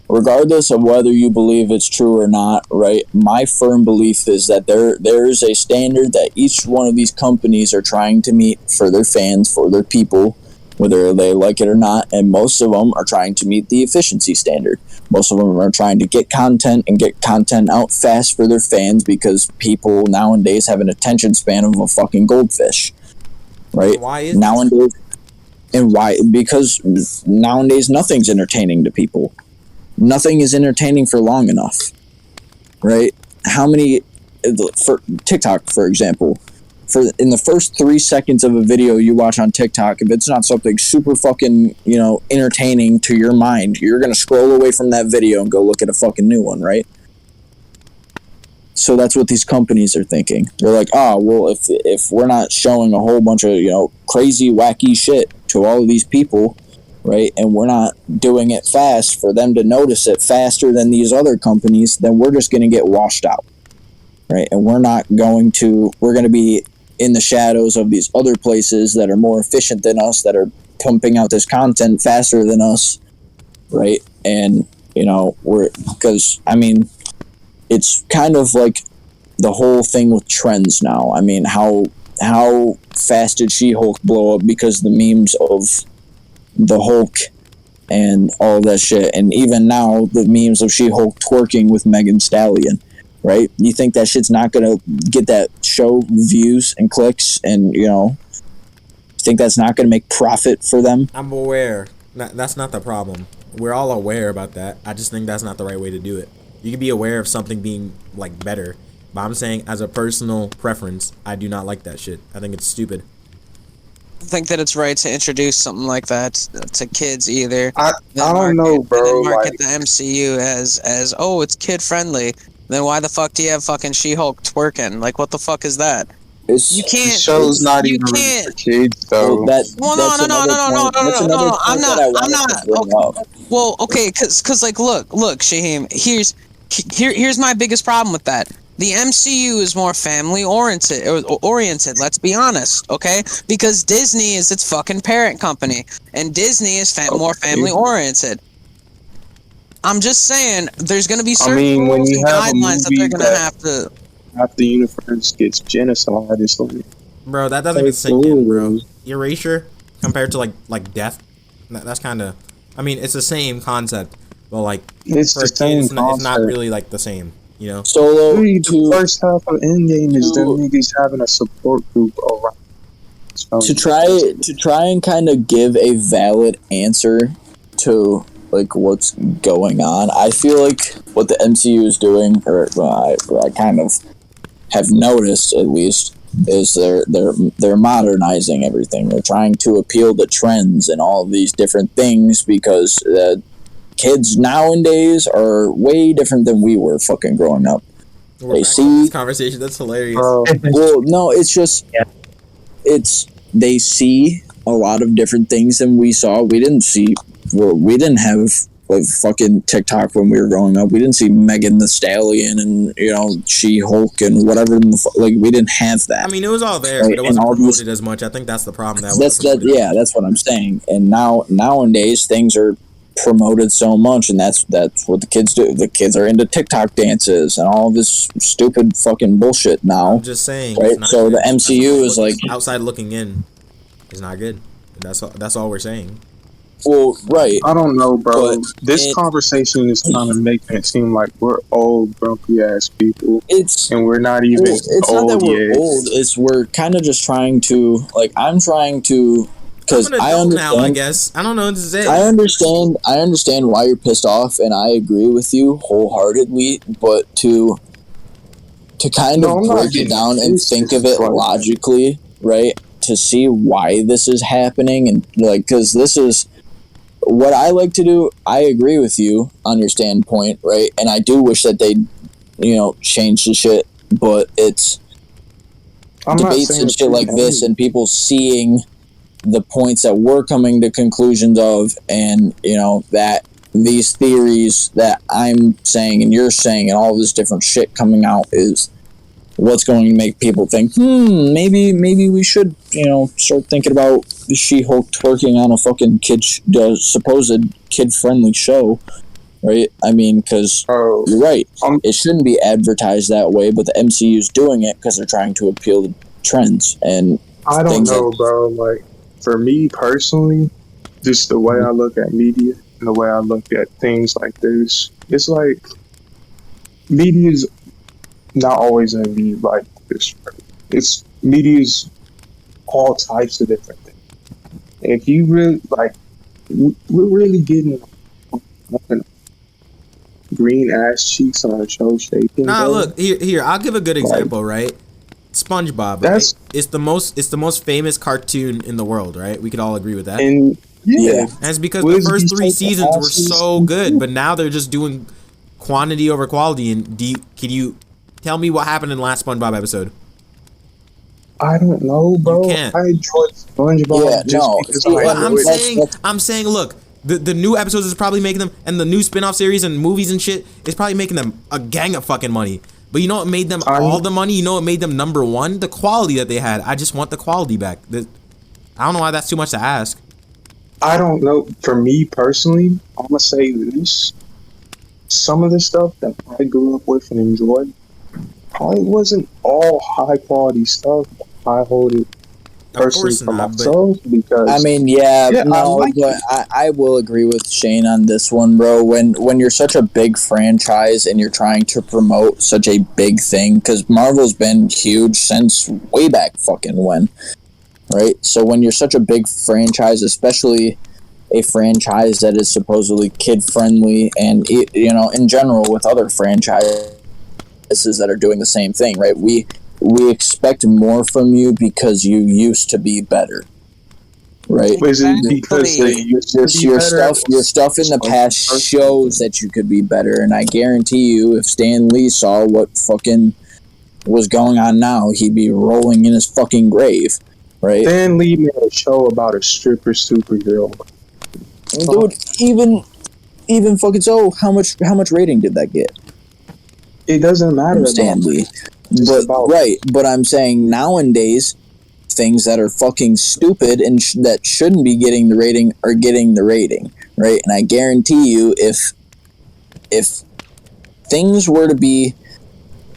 regardless of whether you believe it's true or not, right, my firm belief is that there is a standard that each one of these companies are trying to meet for their fans, for their people, whether they like it or not, and most of them are trying to meet the efficiency standard. Most of them are trying to get content and get content out fast for their fans, because people nowadays have an attention span of a fucking goldfish, right? Why is nowadays? And why? Because nowadays nothing's entertaining to people. Nothing is entertaining for long enough, right? How many, for TikTok, for example, in the first 3 seconds of a video you watch on TikTok, if it's not something super fucking, entertaining to your mind, you're going to scroll away from that video and go look at a fucking new one, right? So that's what these companies are thinking. They're like, well, if we're not showing a whole bunch of, crazy, wacky shit to all of these people, right, and we're not doing it fast for them to notice it faster than these other companies, then we're just going to get washed out, right? And we're going to be in the shadows of these other places that are more efficient than us, that are pumping out this content faster than us, right? And, it's kind of like the whole thing with trends now. I mean, how fast did She-Hulk blow up because the memes of the Hulk and all that shit, and even now the memes of She-Hulk twerking with Megan Stallion, right? You think that shit's not gonna get that show views and clicks, and think that's not gonna make profit for them? I'm aware. That's not the problem. We're all aware about that. I just think that's not the right way to do it. You can be aware of something being like better, but I'm saying as a personal preference, I do not like that shit. I think it's stupid. I think that it's right to introduce something like that to kids either. I don't know, bro. And then market the MCU as it's kid friendly. Then why the fuck do you have fucking She-Hulk twerking? Like, what the fuck is that? You can't. The show's not even really for kids, though. No. I'm not. Well, okay, cause like, look, Shaheem. Here's my biggest problem with that. The MCU is more family oriented. Let's be honest, okay? Because Disney is its fucking parent company, and Disney is more family oriented. I'm just saying, there's gonna be certain mean, when rules you and have a guidelines that movie they're gonna that- have to. Half the universe gets genocide. It's like, Bro, that doesn't even sink in, bro. Erasure compared to like death, that's kind of. I mean, it's the same concept, but like it's for the a kid, same it's not concept. really like the same, you know. Solo Dude, the to first half of Endgame is them niggas having a support group around. So, to try and kind of give a valid answer to like what's going on. I feel like what the MCU is doing, or I kind of have noticed at least, is they're modernizing everything. They're trying to appeal to trends and all of these different things because kids nowadays are way different than we were fucking growing up. We're They back on see this conversation. That's hilarious. well, no, it's just it's they see a lot of different things than we saw. We didn't have like fucking TikTok when we were growing up. We didn't see Megan the Stallion and She-Hulk and whatever. Like we didn't have that. I mean, it was all there, Right, but it wasn't and all promoted these- as much. I think that's the problem. That's what I'm saying. And nowadays things are promoted so much, and that's what the kids do. The kids are into TikTok dances and all this stupid fucking bullshit now. I'm just saying. Right? It's not So good. the MCU is like, outside looking in is not good. That's all we're saying. well, right. I don't know, bro. But This conversation is kind of making it seem like we're old, grumpy ass people, It's and we're not even it's not that old we're yet. old. It's we're kind of just trying to I'm trying to because I'm an I adult understand. now, I guess. I don't know what to say. I understand why you're pissed off, and I agree with you wholeheartedly. But to kind No, I'm of not break it getting down and pissed, think it's of it like- logically, right? To see why this is happening, and because this is what I like to do. I agree with you on your standpoint, right? And I do wish that they, change the shit, but it's I'm not debates saying and that shit you like this, don't. and people seeing the points that we're coming to conclusions of, and that these theories that I'm saying and you're saying and all this different shit coming out is what's going to make people think, maybe we should start thinking about the She-Hulk twerking on a fucking supposed kid-friendly show, right? I mean, because Oh, you're right, Um, it shouldn't be advertised that way, but the MCU's doing it because they're trying to appeal to trends and I don't things know, like- bro. Like, for me personally, just the way I look at media and the way I look at things like this, it's like media's not always going to be like this. It's media's all types of different things. And if you really we're really getting fucking green ass cheeks on a show shaking. Nah, bro. look here. I'll give a good example, right? SpongeBob. That's- Right? It's the most famous cartoon in the world, right? We could all agree with that. And Yeah. And it's because What the is first he 3 so seasons were awesome? so good, but now they're just doing quantity over quality. And can you tell me what happened in the last SpongeBob episode? I don't know, bro. can't. I enjoyed SpongeBob Yeah, just no. because See, I Well, enjoyed it. I'm saying, look, the new episodes is probably making them, and the new spin-off series and movies and shit is probably making them a gang of fucking money. But you know what made them all the money? You know what made them number one? The quality that they had. I just want the quality back. I don't know why that's too much to ask. I don't know. For me personally, I'm gonna say this: some of the stuff that I grew up with and enjoyed probably wasn't all high quality stuff. I hold it personally course for not, but- myself because I mean, Yeah, I no, like but I will agree with Shane on this one, bro. When you're such a big franchise and you're trying to promote such a big thing, because Marvel's been huge since way back fucking when, right? So when you're such a big franchise, especially a franchise that is supposedly kid friendly, and in general with other franchises that are doing the same thing, right? We expect more from you because you used to be better, right? is it because they used to be your better? stuff in the past shows that you could be better, and I guarantee you, if Stan Lee saw what fucking was going on now, he'd be rolling in his fucking grave, right? Stan Lee made a show about a stripper superhero. Dude, even fucking so, how much rating did that get It doesn't matter from about Stan Lee? Just But about- but I'm saying nowadays, things that are fucking stupid and that shouldn't be getting the rating are getting the rating, right? And I guarantee you, if if things were to be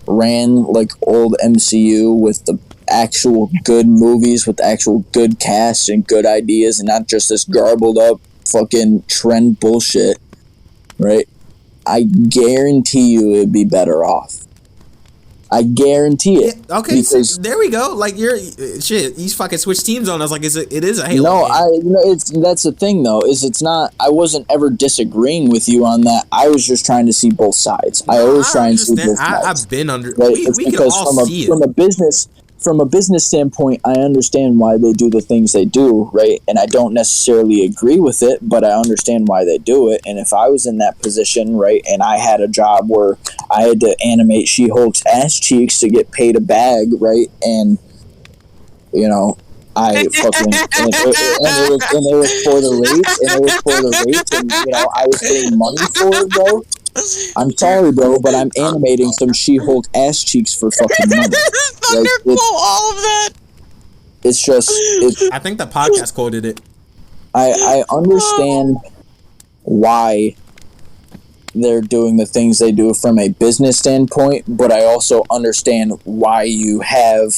ran like old MCU with the actual good movies, with actual good casts and good ideas, and not just this garbled up fucking trend bullshit, right? I guarantee you it'd be better off. I guarantee it. Yeah, okay, so there we go. Like you're shit. You fucking switch teams on us. Like it is a Halo game. That's the thing though. Is it's not. I wasn't ever disagreeing with you on that. I was just trying to see both sides. I always try and see both sides. I've been under. Right? We can all see it. From a business standpoint, I understand why they do the things they do, right? And I don't necessarily agree with it, but I understand why they do it. And if I was in that position, right, and I had a job where I had to animate She-Hulk's ass cheeks to get paid a bag, right, and you know, I fucking and it was for the rates, and you know, I was getting money for it, bro. I'm sorry, bro, but I'm animating some She-Hulk ass cheeks for fucking money. Thunderquote all of that. It's just. I think the podcast quoted it. I understand why they're doing the things they do from a business standpoint, but I also understand why you have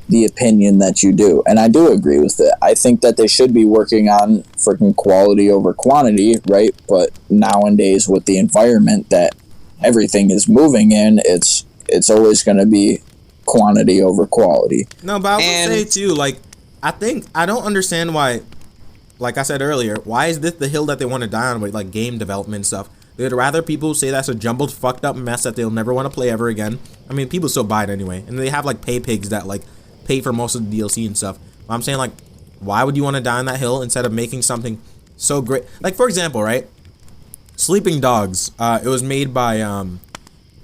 the opinion that you do, and I do agree with it. I think that they should be working on freaking quality over quantity, right? But nowadays, with the environment that everything is moving in, it's always going to be quantity over quality. No, but I will say too, like, I don't understand why, like I said earlier, why is this the hill that they want to die on with like game development and stuff? They'd rather people say that's a jumbled, fucked up mess that they'll never want to play ever again. I mean, people still buy it anyway, and they have like pay pigs that like pay for most of the DLC and stuff. But I'm saying, like, why would you want to die on that hill instead of making something so great? Like, for example, right? Sleeping Dogs. It was made by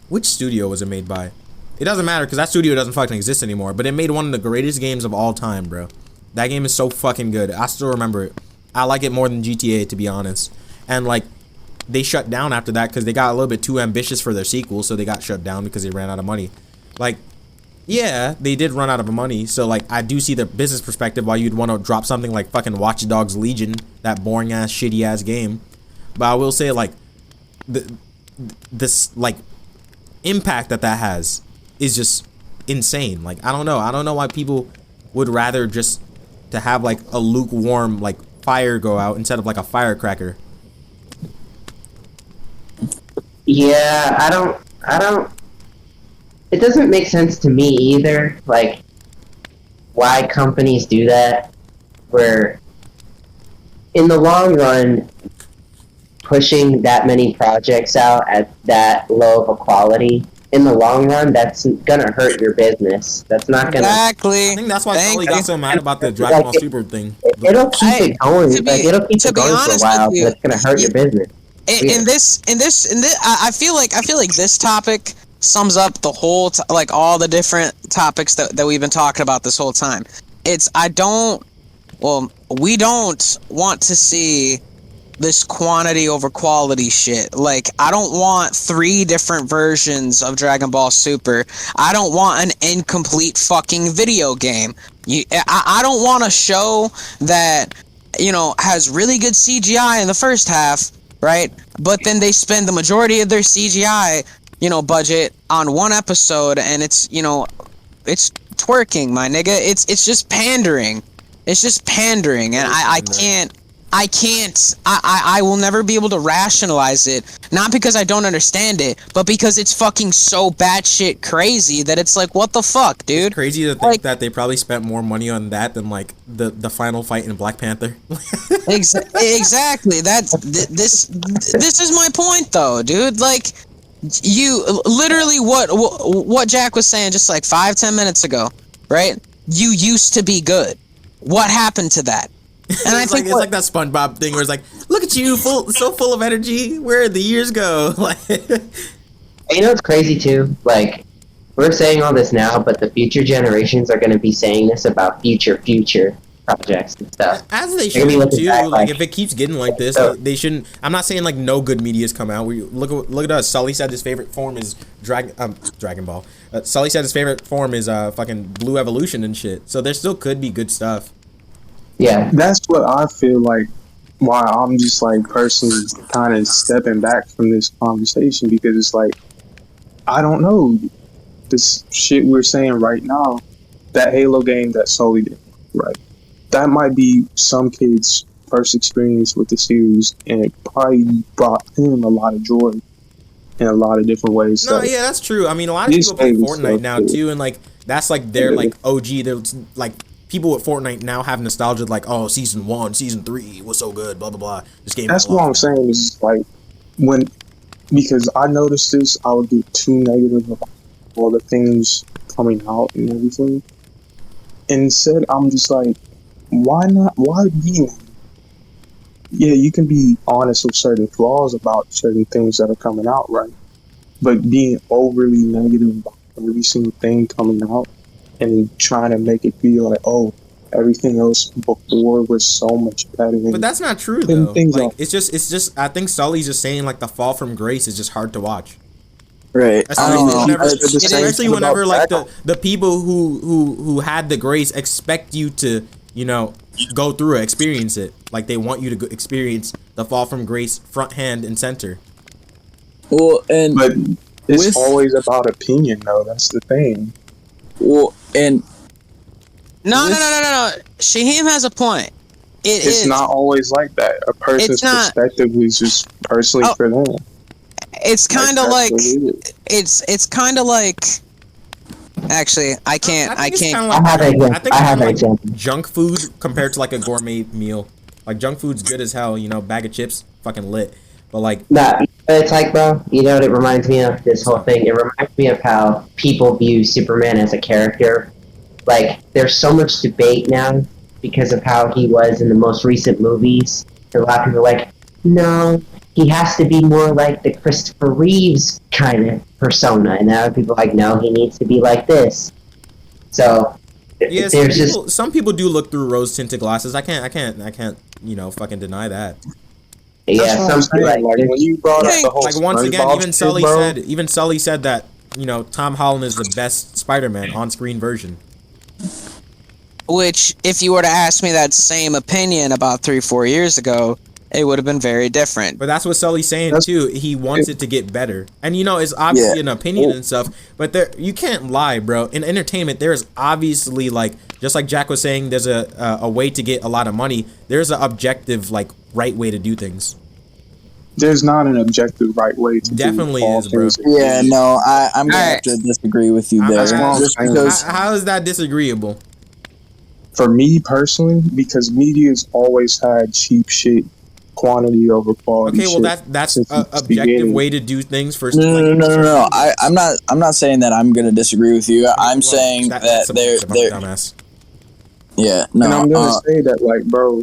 which studio was it made by? It doesn't matter because that studio doesn't fucking exist anymore. But it made one of the greatest games of all time, bro. That game is so fucking good. I still remember it. I like it more than GTA, to be honest. And like, they shut down after that because they got a little bit too ambitious for their sequel, so they got shut down because they ran out of money. Like, yeah, they did run out of money, so like I do see the business perspective why you'd want to drop something like fucking Watch Dogs Legion, that boring ass, shitty ass game. But I will say, like, this like impact that has is just insane. Like, I don't know why people would rather just to have like a lukewarm like fire go out instead of like a firecracker. Yeah, I don't. It doesn't make sense to me either, like, why companies do that, where, in the long run, pushing that many projects out at that low of a quality, in the long run, that's gonna hurt your business. That's not gonna... Exactly. I think that's why Sully got so mad about the Dragon Ball Super thing. It'll keep it going, it'll keep it going for a while, but it's gonna hurt your business. In this, I feel like this topic sums up the whole like all the different topics that we've been talking about this whole time. We don't want to see this quantity over quality shit. Like, I don't want 3 different versions of Dragon Ball Super. I don't want an incomplete fucking video game. I don't want a show that, you know, has really good CGI in the first half, right? But then they spend the majority of their CGI, you know, budget on one episode, and it's, you know, it's twerking, my nigga. It's just pandering. It's just pandering, and I will never be able to rationalize it. Not because I don't understand it, but because it's fucking so batshit crazy that it's like, what the fuck, dude? It's crazy to think that they probably spent more money on that than like the final fight in Black Panther. Exactly. This is my point, though, dude. Like, you literally what Jack was saying just like 5-10 minutes ago, right? You used to be good. What happened to that? And I think it's like that SpongeBob thing where it's like, look at you, so full of energy. Where'd the years go? Like, you know what's crazy too? Like, we're saying all this now, but the future generations are going to be saying this about future projects and stuff. As they should too. Like, if it keeps getting like this, they shouldn't. I'm not saying like no good media's come out. Look at us. Sully said his favorite form is Dragon Ball. Sully said his favorite form is fucking Blue Evolution and shit. So there still could be good stuff. Yeah, that's what I feel like. why I'm just like personally kind of stepping back from this conversation, because it's like, I don't know, this shit we're saying right now, that Halo game that Sully did, right? That might be some kid's first experience with the series, and it probably brought him a lot of joy in a lot of different ways. No, So yeah, that's true. I mean, a lot of this people play game is Fortnite so now cool. too, and like that's like their like OG. They're like people with Fortnite now have nostalgia, like, oh, season 1, season 3 was so good, blah blah blah. This game. That's fell what off I'm now. saying is like, when, because I noticed this, I would get too negative about all the things coming out and everything. And instead, I'm just like, why not? Why be negative? Yeah, you can be honest with certain flaws about certain things that are coming out, right? But being overly negative about every single thing coming out and trying to make it feel like, oh, everything else before was so much better. But that's not true Putting though. things Like on- it's just. I think Sully's just saying like the fall from grace is just hard to watch. Right. I don't know. Especially whenever like the people who had the grace expect you to, you know, go through it, experience it. Like they want you to experience the fall from grace front, hand, and center. Well, and But it's with- always about opinion, though. That's the thing. well, and No. Shaheem has a point. It's not always like that. A person's It's not- perspective is just personally Oh, for them. It's kind of like that's what it is. it's kind of like. Actually, I can't. I think it's can't. kinda I have an example. I think I it's have kinda an like example. junk food compared to like a gourmet meal. Like junk food's good as hell, you know, bag of chips, fucking lit. But like, Nah, it's like, bro, you know what it reminds me of? This whole thing. It reminds me of how people view Superman as a character. Like, there's so much debate now because of how he was in the most recent movies. And a lot of people are like, no, he has to be more like the Christopher Reeves kind of persona. And other people are like, no, he needs to be like this. So, yeah, there's some people do look through rose tinted glasses. I can't, you know, fucking deny that. yeah, That's what I'm some saying. Like, when you brought up the whole Like once again, SpongeBob even shit, Sully bro, said that, you know, Tom Holland is the best Spider-Man on-screen version. Which, if you were to ask me that same opinion about 3-4 years ago, it would have been very different. But that's what Sully's saying That's- too. He wants it to get better, and you know, it's obviously Yeah. an opinion and stuff. But there, you can't lie, bro. In entertainment, there is obviously like, just like Jack was saying, there's a way to get a lot of money. There's an objective, like, right way to do things. there's not an objective right way to Definitely do all is, bro. things. yeah, no, I'm gonna Alright. have to disagree with you I'm- there. I'm- Just I'm- because How is that disagreeable? For me personally, because media's always had cheap shit, quantity over quality. Okay, well shit that's since an the objective beginning. way to do things for. no. I'm not saying that I'm gonna disagree with you. I'm saying that that's they're dumbass. yeah, And I'm no. gonna say that, like, bro,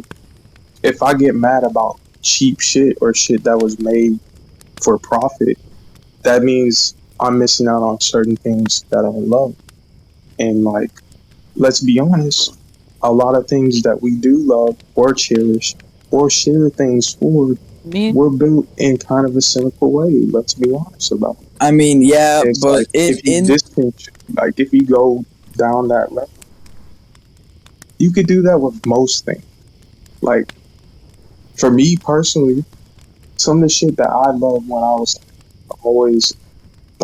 if I get mad about cheap shit or shit that was made for profit, that means I'm missing out on certain things that I love. And, like, let's be honest, a lot of things that we do love or cherish or share things for were built in kind of a cynical way. Let's be honest about it. I mean, yeah, It's but like, if you go down that route, you could do that with most things. Like, for me personally, some of the shit that I loved when I was always,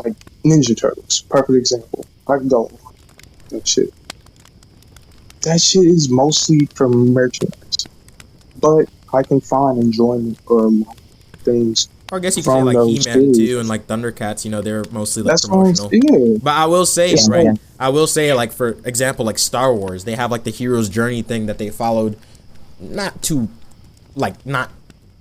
like, Ninja Turtles, perfect example. I can go on that shit. That shit is mostly from merchandise, but I can find enjoyment for a lot of things. Or I guess you could say From like those He-Man dudes. too, and like Thundercats. You know, they're mostly like That's what I'm promotional. saying. But I will say, Yeah. right? I will say, like, for example, like Star Wars, they have like the hero's journey thing that they followed, not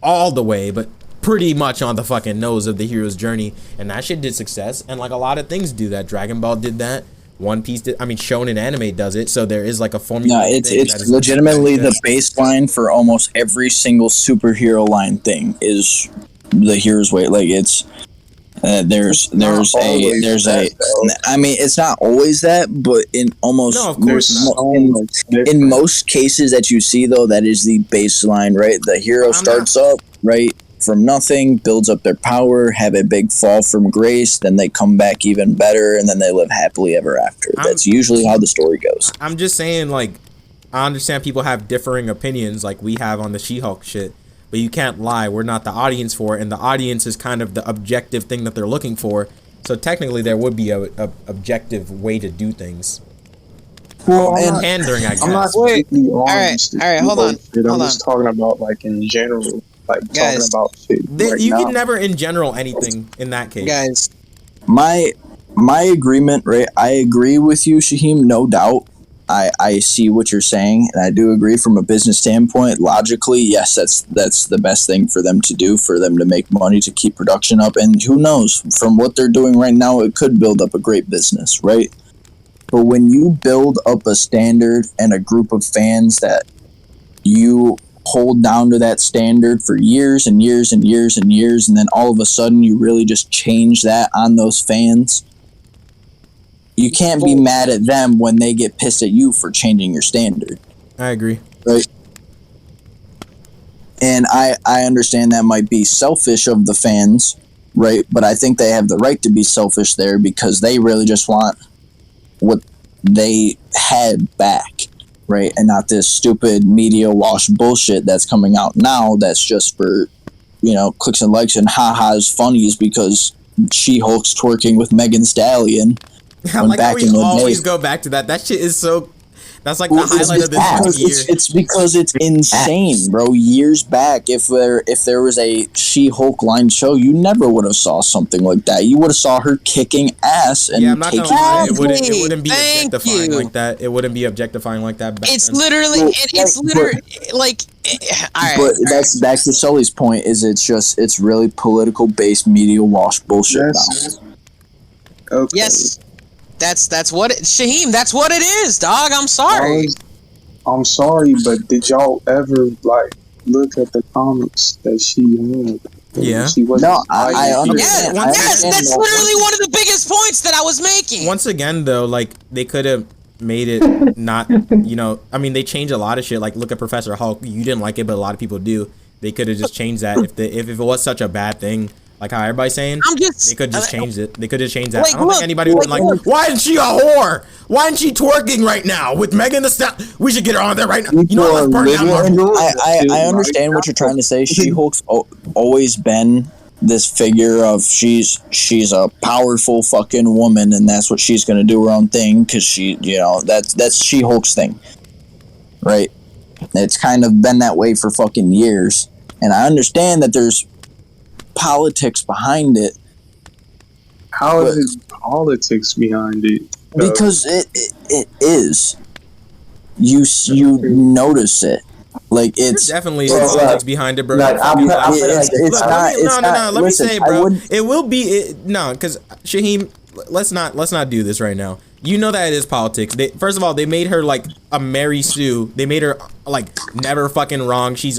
all the way, but pretty much on the fucking nose of the hero's journey, and that shit did success. And like a lot of things do that. Dragon Ball did that. One Piece did. I mean, Shonen anime does it. So there is like a formula. No, it's legitimately the baseline for almost every single superhero line thing is the hero's way. Like it's there's a I mean it's not always that, but in almost No, of course not. in most cases that you see though, that is the baseline, right? The hero starts up right from nothing, builds up their power, have a big fall from grace, then they come back even better, and then they live happily ever after. That's usually how the story goes. I'm just saying, like, I understand people have differing opinions, like we have on the She-Hulk shit, but you can't lie. We're not the audience for it, and the audience is kind of the objective thing that they're looking for. So technically, there would be a objective way to do things. Well, and pandering, I guess. I'm not Wait, completely all right, hold on, I'm just talking about like in general, like Guys, talking about shit. Right You now. can never in general anything in that case. guys. My agreement, right? I agree with you, Shaheem, no doubt. I see what you're saying, and I do agree from a business standpoint. Logically, yes, that's the best thing for them to do, for them to make money, to keep production up. And who knows, from what they're doing right now, it could build up a great business, right? But when you build up a standard and a group of fans that you hold down to that standard for years and years and years and years, and then all of a sudden you really just change that on those fans, you can't be mad at them when they get pissed at you for changing your standard. I agree. Right? And I understand that might be selfish of the fans, right? But I think they have the right to be selfish there because they really just want what they had back, right? And not this stupid media wash bullshit that's coming out now that's just for, clicks and likes and ha-has funnies because She-Hulk's twerking with Megan Stallion. I like how we always go back to that. That shit is so... That's like the highlight of this year. It's because it's insane, bro. Years back, if there was a She-Hulk line show, you never would have saw something like that. You would have saw her kicking ass and I'm not gonna lie. It wouldn't be Thank objectifying you. like that. It wouldn't be objectifying like that. Back It's then. literally, it's literally like. All right. But that's back to Sully's point. Is it's really political based media wash bullshit now. Okay. Yes. That's what Shaheem. That's what it is, dog. I'm sorry. I'm sorry, but did y'all ever like look at the comics that she had? Yeah. She wasn't No, I understand. Yes, that's literally one of the biggest points that I was making. Once again, though, like they could have made it not. I mean, they changed a lot of shit. Like, look at Professor Hulk. You didn't like it, but a lot of people do. They could have just changed that if it was such a bad thing. Like how everybody's saying, they could just change it. They could just change that. I don't think anybody would like, why isn't she a whore? Why isn't she twerking right now with Megan Thee Stallion? We should get her on there right now. Let's burn down Marvel. I understand what you're trying to say. She-Hulk's always been this figure of she's a powerful fucking woman, and that's what she's gonna do her own thing because she, that's She-Hulk's thing, right? It's kind of been that way for fucking years, and I understand that there's politics behind it. How is politics behind it? Because it is. You notice it. Like it's definitely politics behind it, bro. It's No. Let me say, bro. It will be because Shaheem. Let's not do this right now. You know that it is politics. First of all, they made her like a Mary Sue. They made her like never fucking wrong. She's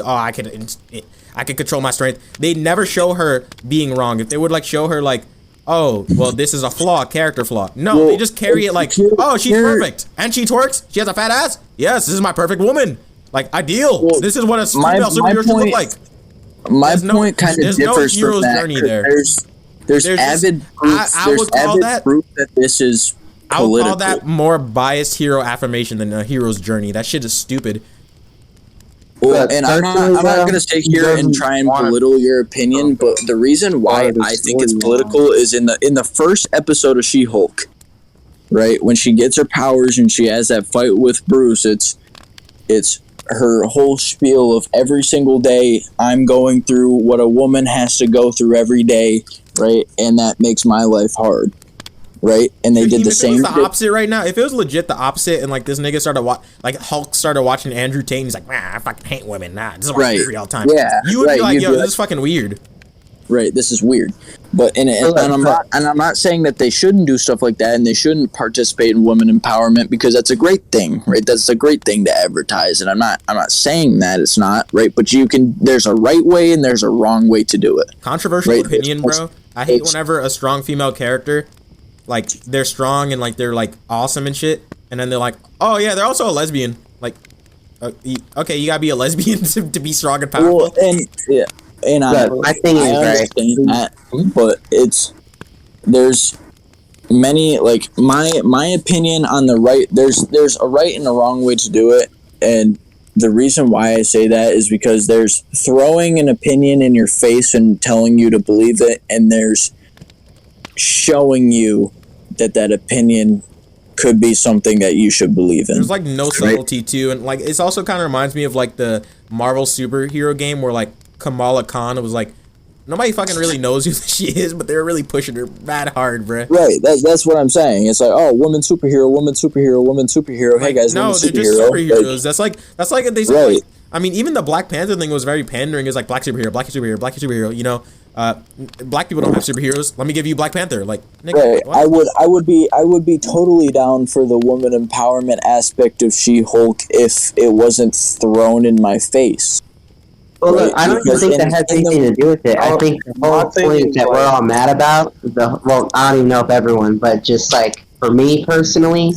I can control my strength. They never show her being wrong. If they would like show her like, oh, well, this is a flaw, character flaw. No, they just carry it like, oh, she's perfect. And she twerks. She has a fat ass. Yes, this is my perfect woman. Like, ideal. This is what a female superhero should look like. My point kind of differs from that. Journey there. There's avid proof. There's avid proof that this is political. I would call that more biased hero affirmation than a hero's journey. That shit is stupid. Well, and I'm not going to sit here and try and belittle your opinion, but the reason why I think it's political is in the first episode of She-Hulk, right? When she gets her powers and she has that fight with Bruce, it's her whole spiel of every single day I'm going through what a woman has to go through every day, right? And that makes my life hard. Right, and they did the same. If it was the opposite right now, if it was legit the opposite, and like this nigga started Hulk started watching Andrew Tate, and he's like, I fucking hate women. Nah, this is what I do all the time. Yeah, you would be like, yo, this is fucking weird. Right, this is weird. But and I'm not saying that they shouldn't do stuff like that, and they shouldn't participate in women empowerment because that's a great thing, right? That's a great thing to advertise, and I'm not saying that it's not right. But there's a right way and there's a wrong way to do it. Controversial opinion, bro. I hate whenever a strong female character. Like, they're strong and, like, they're, like, awesome and shit. And then they're like, oh, yeah, they're also a lesbian. Like, okay, you gotta be a lesbian to be strong and powerful. Well, and I think I understand that, but there's many, like, my opinion on the right, there's a right and a wrong way to do it. And the reason why I say that is because there's throwing an opinion in your face and telling you to believe it, and there's showing you that opinion could be something that you should believe in. There's like no subtlety too, and like it's also kind of reminds me of like the Marvel superhero game where like Kamala Khan was like, nobody fucking really knows who she is, but they're really pushing her mad hard, bruh. Right, that's what I'm saying. It's like, oh, woman superhero, woman superhero, woman superhero. Hey guys, no, woman they're superhero. just superheroes. That's like they said. Right. Like, I mean, even the Black Panther thing was very pandering. It's like black superhero, black superhero, black superhero. You know, black people don't have superheroes. Let me give you Black Panther. Like, nigga, right. what? I would be totally down for the woman empowerment aspect of She-Hulk if it wasn't thrown in my face. Well, Right, look, I don't even because think that has anything to do with it. I think the whole my thing point is that we're all mad about, I don't even know if everyone, but just like, for me personally,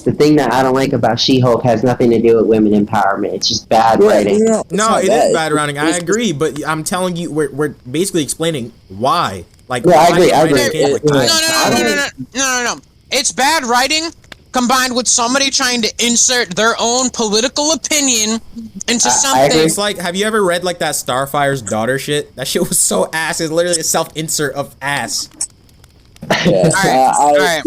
the thing that I don't like about She-Hulk has nothing to do with women empowerment. It's just bad writing. No, it is bad writing. I agree, but I'm telling you, we're basically explaining why. Like, Yeah, I why agree, the I writers agree. can't, like, No. It's bad writing combined with somebody trying to insert their own political opinion into something. It's like, have you ever read like that Starfire's daughter shit? That shit was so ass. It's literally a self-insert of ass. Yeah. All right.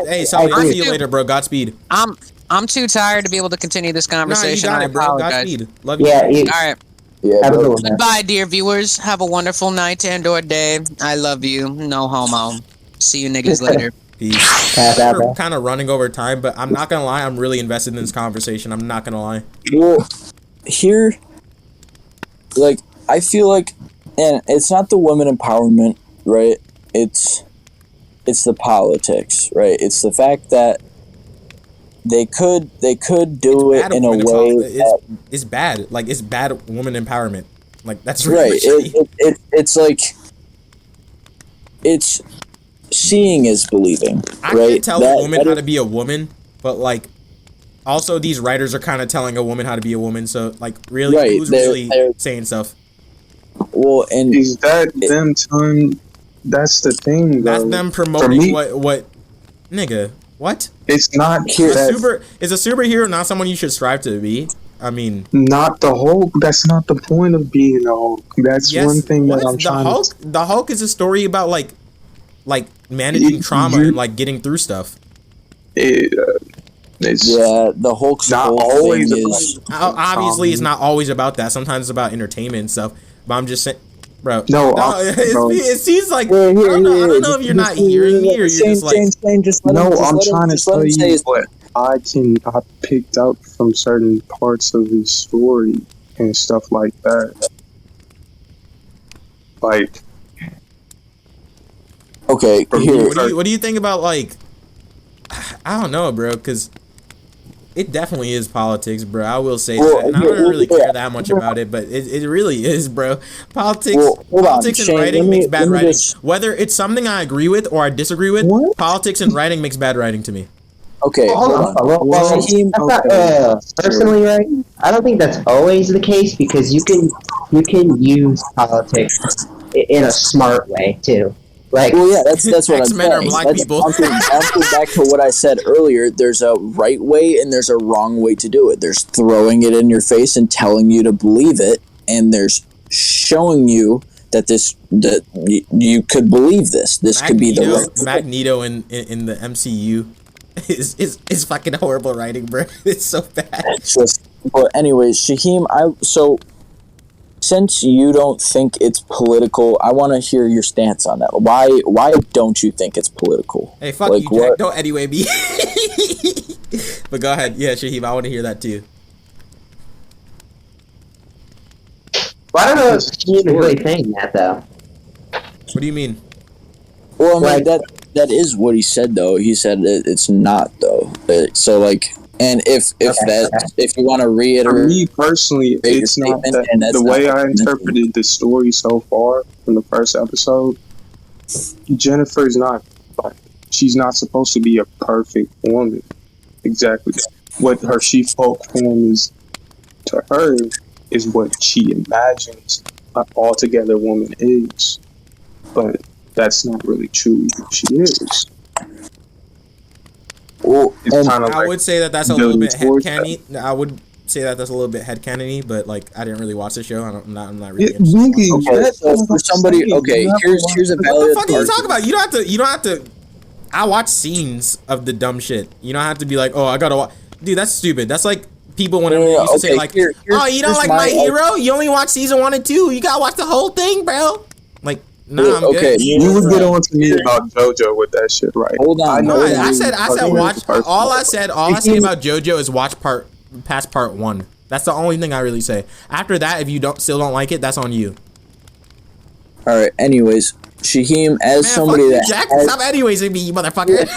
Hey, Sally, I'll see you later, bro. Godspeed. I'm too tired to be able to continue this Nah, you conversation. got I it, bro. apologize. Godspeed. Love you. Yeah, All right. Yeah, have a bro. good one, man. Goodbye, dear viewers. Have a wonderful night and or day. I love you. No homo. See you niggas later. Peace. We're kind of running over time, but I'm not gonna lie. I'm really invested in this conversation. I'm not gonna lie. Well, here, like, I feel like, and it's not the women empowerment, right? It's the politics, right? It's the fact that they could do it in a way that, it's bad. Like, it's bad woman empowerment. Like, that's right. really shitty. It's like, it's seeing is believing. I right? can tell a woman how to be a woman, but like, also these writers are kind of telling a woman how to be a woman. So like, really, Right, who's really saying stuff? Well, and Is that them telling? That's the thing, though. That's them For promoting me, what, nigga, what? It's not Is that, a superhero not someone you should strive to be? I mean, not the Hulk. That's not the point of being a Hulk. That's yes, one thing what that is I'm the trying Hulk? to. The Hulk is a story about like managing trauma and like getting through stuff. It's yeah, the Hulk's not whole always thing about is Obviously, it's not always about that. Sometimes it's about entertainment and stuff. But I'm just saying, bro. No, it seems like Here, I don't know if you're not hearing me or you're just like. I'm trying to tell you what I picked up from certain parts of his story and stuff like that. Like, okay. Here, What do you think about like? I don't know, bro, because it definitely is politics, bro. I will say that, and I don't really care that much about it, but it really is, bro. Politics, politics and writing makes bad writing. Whether it's something I agree with or I disagree with, politics and writing makes bad writing to me. okay, hold on. Well, that's not personally right. I don't think that's always the case because you can use politics in a smart way too. Like, well, yeah, that's what I'm X-Men are saying. black That's people. bouncing back to what I said earlier. There's a right way and there's a wrong way to do it. There's throwing it in your face and telling you to believe it, and there's showing you that you could believe this. This could be the right. Magneto in the MCU is fucking horrible writing, bro. It's so bad. But anyways, Shaheem, since you don't think it's political, I want to hear your stance on that. Why don't you think it's political? Hey, fuck like, you, Jack. Don't anyway me. But go ahead. Yeah, Shaheem, I want to hear that too. well, I don't know if he's really saying that though. What do you mean? Well, I mean, that is what he said though. He said it's not though. So like, and if you want to for reiterate, me personally, it's not that. The way I interpreted the story so far from the first episode, Jennifer's not like, she's not supposed to be a perfect woman. Exactly what her She-Hulk form is to her is what she imagines an altogether woman is, but that's not really true who she is. well, It's kind of I would say that that's a little bit headcanny. I would say that that's a little bit headcanon-y, but like I didn't really watch the show. I'm not really interested. Okay, so for somebody, okay, here's a What valid. the fuck are you talking about? You don't have to. I watch scenes of the dumb shit. You don't have to be like, oh, I gotta watch. Dude, that's stupid. That's like people when they used to say like, oh, you don't like My Hero? You only watch season 1 and 2. You gotta watch the whole thing, bro. Like, nah, I'm good. You would get on to me about JoJo with that shit, right? Hold on. No, I said watch. All I say about JoJo is watch past part 1. That's the only thing I really say. After that, if you still don't like it, that's on you. All right. Anyways, Shaheem, as somebody that Jack, stop anywaysing me, you motherfucker.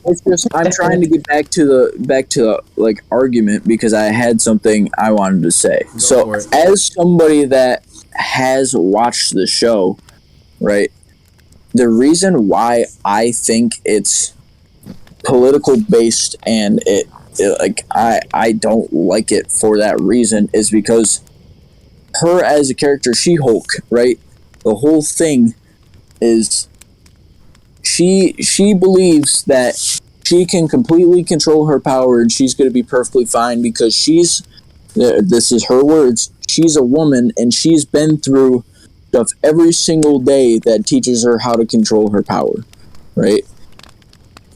It's just I'm trying to get back to the like argument because I had something I wanted to say. So, as somebody that has watched the show, right? The reason why I think it's political based and it like I don't like it for that reason is because her as a character, She-Hulk, right? The whole thing is she believes that she can completely control her power and she's going to be perfectly fine because this is her words, she's a woman and she's been through stuff every single day that teaches her how to control her power, right?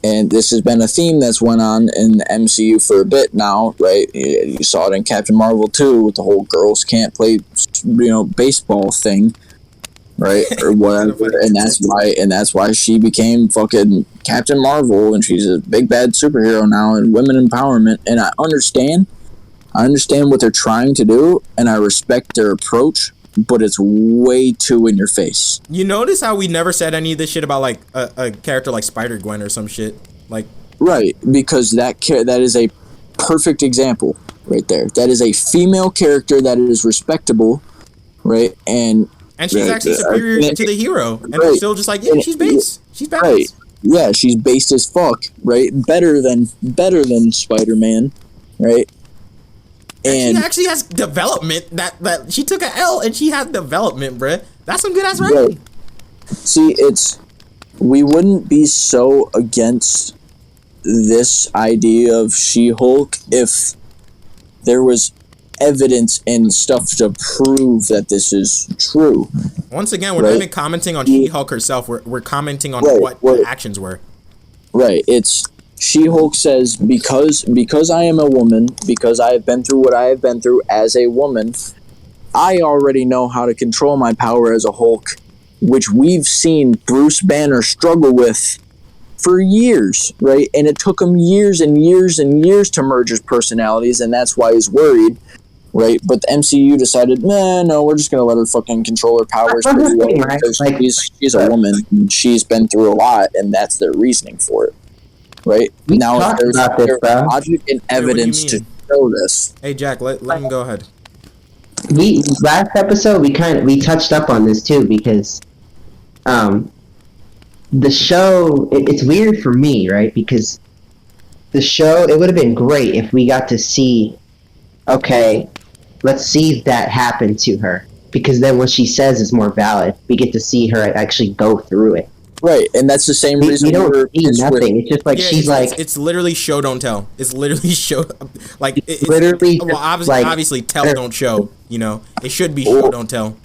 And this has been a theme that's went on in the MCU for a bit now, right? You saw it in Captain Marvel 2 with the whole girls can't play, baseball thing, right? Or whatever. and that's why she became fucking Captain Marvel and she's a big bad superhero now and women empowerment. And I understand what they're trying to do and I respect their approach, but it's way too in your face. You notice how we never said any of this shit about like a character like Spider-Gwen or some shit, like right? Because that is a perfect example right there. That is a female character that is respectable, right? And she's actually superior to the hero, and they're still just like, yeah, she's base, she's balanced. Right. Yeah, she's based as fuck, right? Better than Spider-Man, right? And she actually has development. That she took an L and she had development, bruh. That's some good ass writing. See, we wouldn't be so against this idea of She-Hulk if there was evidence and stuff to prove that this is true. Once again, we're not even commenting on She-Hulk herself. We're commenting on what the actions were. Right. It's She-Hulk says, because I am a woman, because I have been through what I have been through as a woman, I already know how to control my power as a Hulk, which we've seen Bruce Banner struggle with for years, right? And it took him years and years and years to merge his personalities, and that's why he's worried, right? But the MCU decided, no, we're just going to let her fucking control her powers pretty well because she's a woman, and she's been through a lot, and that's their reasoning for it. Right now, there's logic and evidence to show this. Hey, Jack, let him go ahead. Last episode we touched up on this too because, the show it's weird for me, right? Because the show it would have been great if we got to see, okay, let's see that happen to her because then what she says is more valid. We get to see her actually go through it. Right, and that's the same reason we don't see nothing. It's just like it's literally show don't tell. It's literally show like it's literally. Well, obviously tell don't show. It should be show don't tell.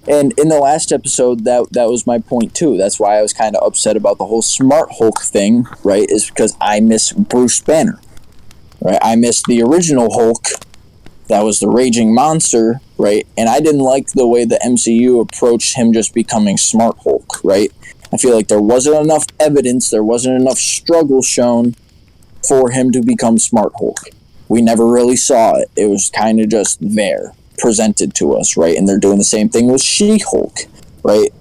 And in the last episode, that was my point too. That's why I was kind of upset about the whole Smart Hulk thing. Right, is because I miss Bruce Banner. Right, I miss the original Hulk. That was the raging monster. Right, and I didn't like the way the MCU approached him just becoming Smart Hulk. Right. I feel like there wasn't enough evidence, there wasn't enough struggle shown for him to become Smart Hulk. We never really saw it. It was kind of just there, presented to us, right? And they're doing the same thing with She-Hulk, right?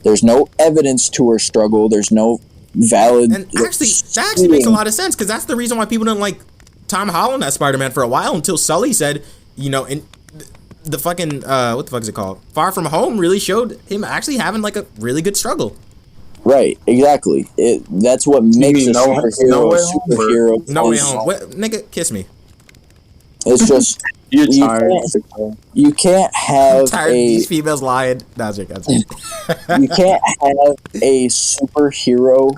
There's no evidence to her struggle. There's no valid... And actually, that actually makes a lot of sense, because that's the reason why people didn't like Tom Holland as Spider-Man for a while, until Sully said, in the fucking, what the fuck is it called? Far From Home really showed him actually having, like, a really good struggle. Right, exactly. That's what makes a superhero. No Way Home. Nigga, kiss me. It's just you can't have I'm tired of these females lying. That's it. You can't have a superhero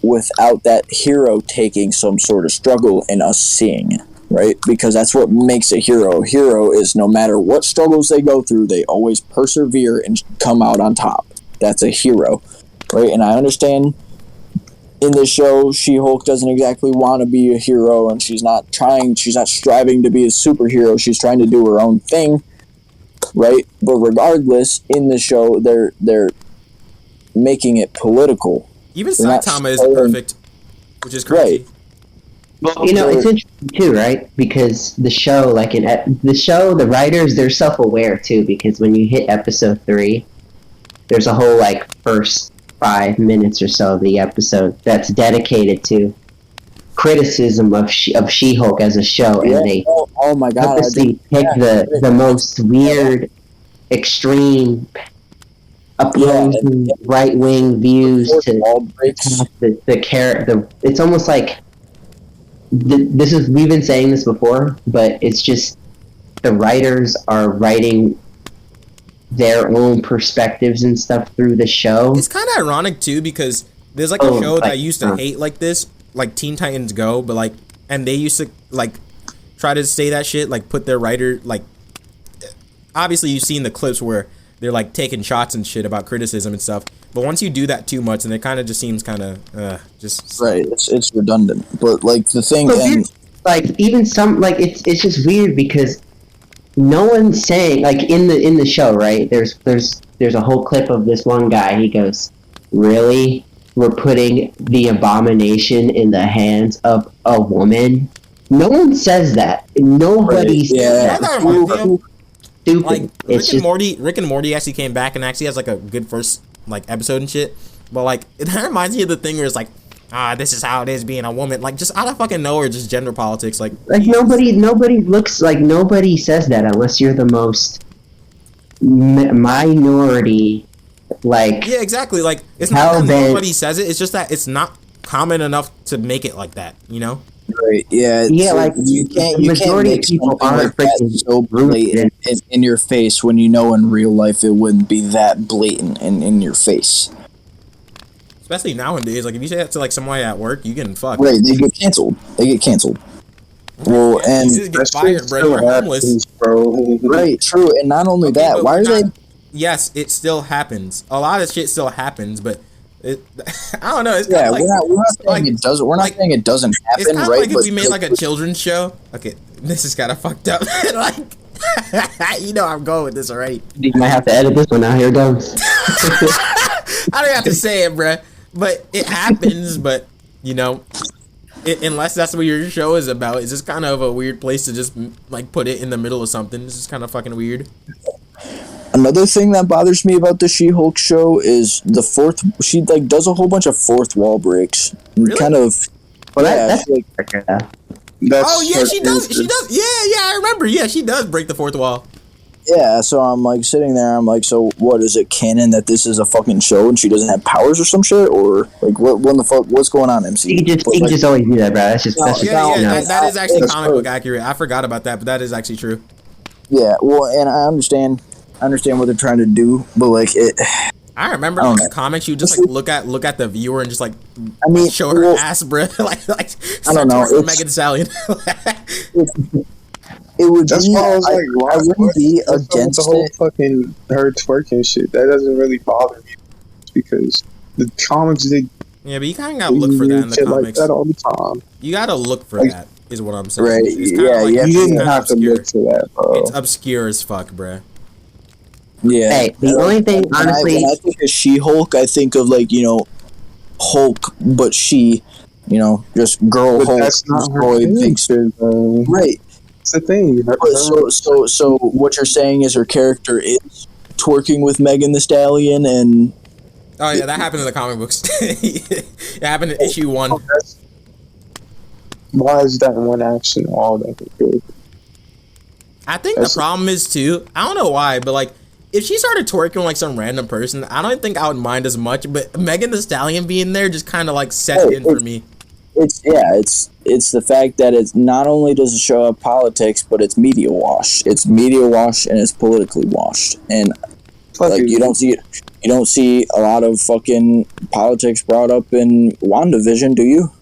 without that hero taking some sort of struggle and us seeing it. right? Because that's what makes a hero. Hero is no matter what struggles they go through, they always persevere and come out on top. That's a hero, right? And I understand in this show, She-Hulk doesn't exactly want to be a hero, and she's not striving to be a superhero. She's trying to do her own thing, right? But regardless, in the show, they're making it political. Even Saitama isn't perfect, which is crazy. Right. Well, it's interesting too, right? Because the show, the writers, they're self-aware too. Because when you hit episode 3, there's a whole first 5 minutes or so of the episode that's dedicated to criticism of She-Hulk as a show, and they oh my god, purposely pick the most weird, extreme, opposing right-wing views to the character. It's almost like we've been saying this before, but it's just the writers are writing their own perspectives and stuff through the show. It's kind of ironic too, because there's a show that I used to hate like this, like Teen Titans Go, but and they used to try to say that shit, put their writer, obviously you've seen the clips where they're taking shots and shit about criticism and stuff, but once you do that too much, then it kind of just seems kind of just right. It's redundant, but the thing, and even some it's just weird because no one's saying in the show, right? There's a whole clip of this one guy. He goes, "Really? We're putting the abomination in the hands of a woman?" No one says that. Nobody says that. Stupid. Rick and Morty actually came back and actually has a good first episode and shit. But that reminds me of the thing where it's this is how it is being a woman. Just out of fucking nowhere, just gender politics. Nobody looks nobody says that unless you're the most minority. Yeah, exactly. It's not that nobody says it. It's just that it's not common enough to make it like that. Right. Yeah. Yeah. You can't majority make of people something aren't that so blatant in your face when in real life it wouldn't be that blatant in your face. Especially nowadays, if you say that to somebody at work, you getting fucked. Right, they get canceled. Well, and you get fired, bro. You're homeless, bro. Right, true, and not only that, why are they? Yes, it still happens. A lot of shit still happens, but I don't know. It's we're not saying it doesn't. We're not saying it doesn't happen, it's kind of right? If we made a children's show. Okay, this is kind of fucked up. I'm going with this already. You might have to edit this one out. Here it goes. I don't have to say it, bruh. But it happens, but, unless that's what your show is about, it's just kind of a weird place to just, put it in the middle of something. It's just kind of fucking weird. Another thing that bothers me about the She-Hulk show is she, does a whole bunch of fourth wall breaks. Really? Kind of, that's she does. Yeah, I remember. Yeah, she does break the fourth wall. Yeah, so I'm sitting there, I'm so what is it canon that this is a fucking show and she doesn't have powers or some shit, or what the fuck, what's going on, MC? You can just always do that, bro. That's just that is actually comic book accurate. I forgot about that, but that is actually true. Yeah, well, and I understand what they're trying to do, but I remember in the comics, you just look at the viewer and just show her ass, bro. I don't know, Megan Thee Stallion. It would That's be. why I was I wouldn't be against the whole it. fucking her twerking shit. That doesn't really bother me because the comics Yeah, but you kind of gotta look for that in the comics. That all the time. You gotta look for that, is what I'm saying. Right? You didn't have to look for that, bro. It's obscure as fuck, bruh. Yeah. Hey, the only thing, honestly, when I think of She-Hulk, I think of Hulk, but she, just girl But Hulk. that's not her boy, thing, right. That's the thing. So what you're saying is her character is twerking with Megan Thee Stallion, and oh yeah, that happened in the comic books. It happened in issue 1. Why is that one action all that good? I think the problem is too, I don't know why, but if she started twerking with some random person, I don't think I would mind as much, but Megan Thee Stallion being there just kind of set it in for me. It's the fact that it's not only does it show up politics, but it's media wash. It's media wash and it's politically washed. And you don't see a lot of fucking politics brought up in WandaVision, do you?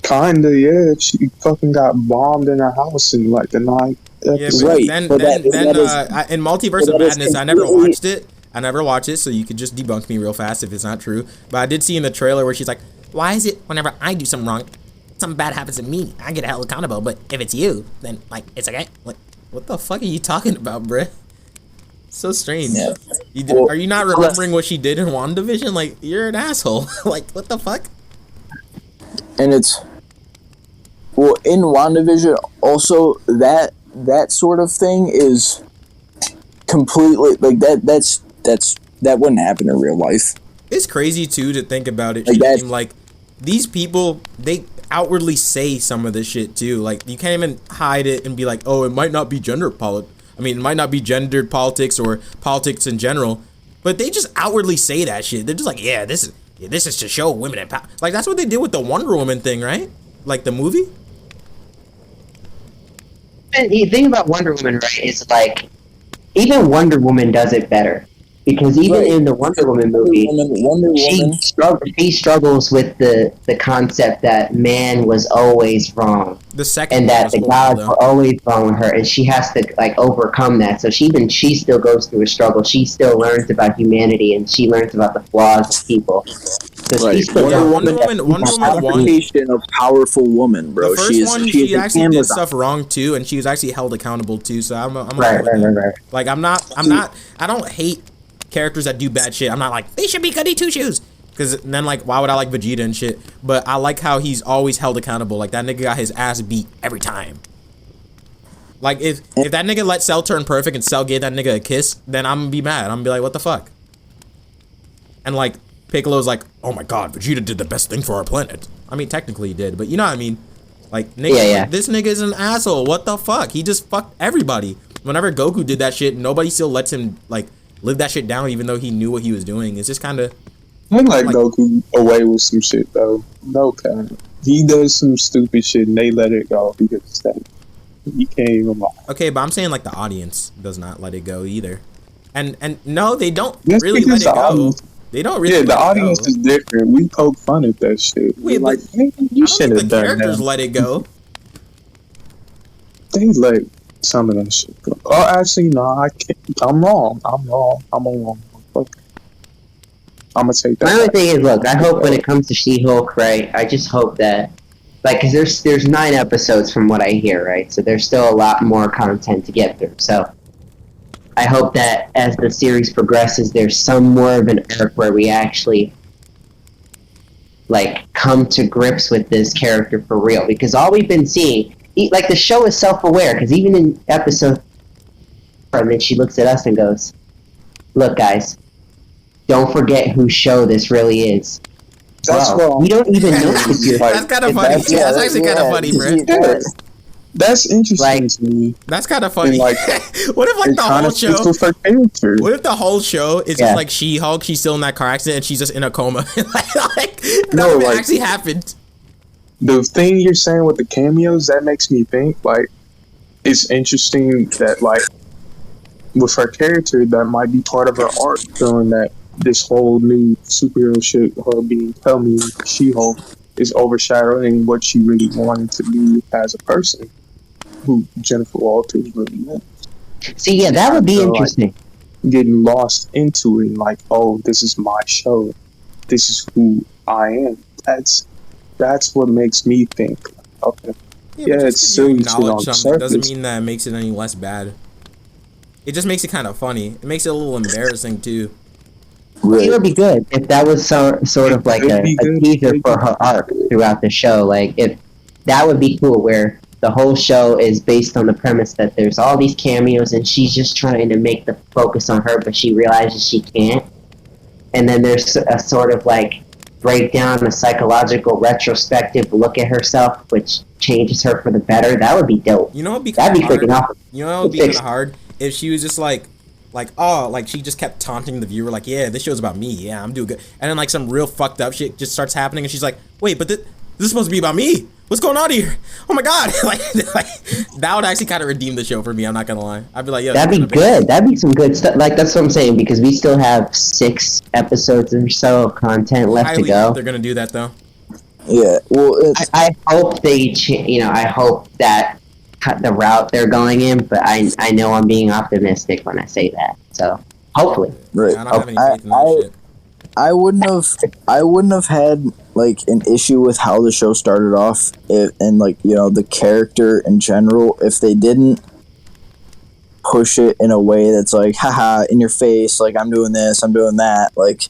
Kinda, yeah. She fucking got bombed in her house in like the ninth Yeah, episode. but Right, then but that- that is- in Multiverse but of that is Madness, I never completely- watched it. I never watched it, so you could just debunk me real fast if it's not true. But I did see in the trailer where she's like, "Why is it whenever I do something wrong, something bad happens to me, I get held accountable, but if it's you, then like it's okay." Like, what the fuck are you talking about, bruh? So strange. Yeah. Are you not remembering what she did in WandaVision? Like, you're an asshole. Like, what the fuck? And it's well in WandaVision also that sort of thing is completely like that wouldn't happen in real life. It's crazy too to think about it. Like that- Like these people, they outwardly say some of this shit too. Like you can't even hide it and be like, oh, it might not be it might not be gendered politics or politics in general. But they just outwardly say that shit. They're just like, yeah, this is to show women in power. Like that's what they did with the Wonder Woman thing, right? Like the movie. And the thing about Wonder Woman, right, is like even Wonder Woman does it better because even Right. in the Wonder Woman movie, Wonder Woman. she struggles with the concept that man was always wrong The second and one that was the horrible, gods though. were always wrong with her, and she has to like overcome that. So she still goes through a struggle. She still learns about humanity and she learns about the flaws of people. So Right. she's still Yeah, got Wonder that- Woman 1. Representation of powerful woman, bro. The first She is. one, She is she an actually did Amazon. stuff wrong too, and she was actually held accountable too. So I'm okay Right, with that. right. Like I don't hate characters that do bad shit. I'm not like they should be goody two shoes. Because then like why would I like Vegeta and shit? But I like how he's always held accountable. Like that nigga got his ass beat every time. Like if that nigga let Cell turn perfect and Cell gave that nigga a kiss, then I'm gonna be mad. I'm gonna be like, what the fuck? And like Piccolo's like, oh my god, Vegeta did the best thing for our planet. I mean technically he did, but you know what I mean? Like nigga, Yeah. this nigga is an asshole. What the fuck? He just fucked everybody. Whenever Goku did that shit, nobody still lets him like live that shit down, even though he knew what he was doing. It's just kind of. I like Goku away with some shit though. No cap. He does some stupid shit and they let it go because that you can't even lie. Okay, but I'm saying like the audience does not let it go either. And no, they don't That's really let because it the go. audience- They don't really Yeah, let the it audience go. is different. We poke fun at that shit. Wait, We're like, but man, you I don't should think have the done characters that. let it go. They let some of that shit go. Oh, actually, no, I can't. I'm wrong. I'm wrong. Fuck. I'm gonna take that. My only back. thing is, look, I hope when it comes to She-Hulk, right, I just hope that, like, because there's 9 episodes from what I hear, right, so there's still a lot more content to get through, so I hope that as the series progresses, there's some more of an arc where we actually, like, come to grips with this character for real, because all we've been seeing, like, the show is self-aware, because even in episode 4, and then she looks at us and goes, look, guys, don't forget whose show this really is. That's Bro, wrong. we don't even know if you're That's kind of funny. That's actually kind of funny, bro. Yeah, that's interesting Like- to me. That's kind of funny. And, like, what if like It the kind whole of fits show? with her character. What if the whole show is Yeah. just like She-Hulk? She's still in that car accident and she's just in a coma. like No, that like- actually happened. The thing you're saying with the cameos, that makes me think, like, it's interesting that, like, with her character, that might be part of her arc, showing that this whole new superhero shit, her being She-Hulk, is overshadowing what she really wanted to be as a person, who Jennifer Walters really was. See, yeah, that would be So, like, interesting. Getting lost into it, like, oh, this is my show, this is who I am. That's what makes me think, okay, yeah, but it's just 'cause silly you shit on acknowledge the something doesn't surface. mean that it makes it any less bad. It just makes it kind of funny. It makes it a little embarrassing too. It would be good if that was sort of like It'd a be good. teaser for her arc throughout the show. Like, if that would be cool, where the whole show is based on the premise that there's all these cameos and she's just trying to make the focus on her, but she realizes she can't. And then there's a sort of like breakdown, a psychological retrospective look at herself, which changes her for the better. That would be dope. You know what'd be That'd kind be of freaking hard? awesome. You know what would be kind of hard if she was just like oh, like she just kept taunting the viewer, like, yeah, this show's about me, yeah, I'm doing good, and then like some real fucked up shit just starts happening, and she's like, wait, but this is supposed to be about me. What's going on here? Oh my god! like that would actually kind of redeem the show for me. I'm not gonna lie. I'd be like, yo, That'd be good. That'd be some good stuff. Like, that's what I'm saying, because we still have 6 episodes or so of content left to Highly go. they're gonna do that though. Yeah. Well, I hope I hope that the route they're going in, but I know I'm being optimistic when I say that. So hopefully, right. Yeah, I don't have any faith in that shit. I wouldn't have had like an issue with how the show started off and like the character in general if they didn't push it in a way that's like haha in your face, like I'm doing this, I'm doing that, like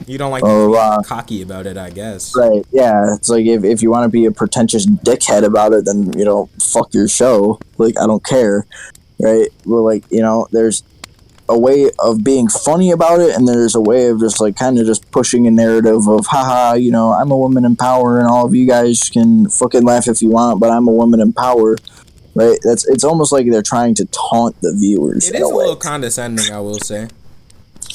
You don't like being cocky about it, I guess. right. Yeah, it's like if you want to be a pretentious dickhead about it, then fuck your show, like I don't care, right? Well, like there's a way of being funny about it, and there's a way of just like kind of just pushing a narrative of haha, I'm a woman in power and all of you guys can fucking laugh if you want, but I'm a woman in power, right? It's almost like they're trying to taunt the viewers. It is a little condescending, I will say.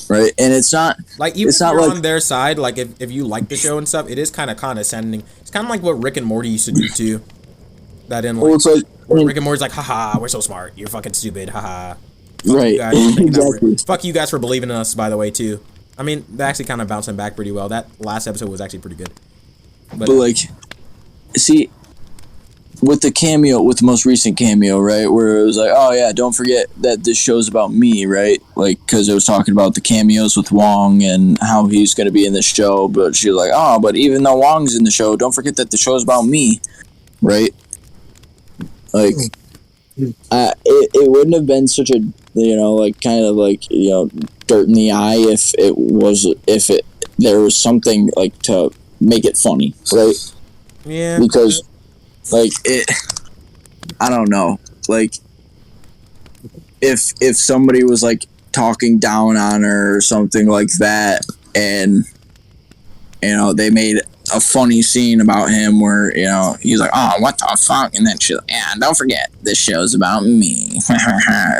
Right, and it's not like even it's if not you're like, on their side, like if you like the show and stuff, it is kind of condescending. It's kind of like what Rick and Morty used to do too. That in like, well, it's like Rick and Morty's like, haha, we're so smart, you're fucking stupid, haha. Right, exactly. Fuck you guys for believing in us, by the way, too. I mean, they actually kind of bouncing back pretty well. That last episode was actually pretty good. But like, see, with the most recent cameo, right, where it was like, oh yeah, don't forget that this show's about me, right? Like, because it was talking about the cameos with Wong and how he's going to be in the show, but she was like, oh, but even though Wong's in the show, don't forget that the show's about me, right? Like, it wouldn't have been such a like kind of like dirt in the eye if there was something like to make it funny, right? Yeah, because like I don't know, like if somebody was like talking down on her or something like that, and they made a funny scene about him where he's like, oh, what the fuck, and then she's like, yeah, don't forget this show's about me.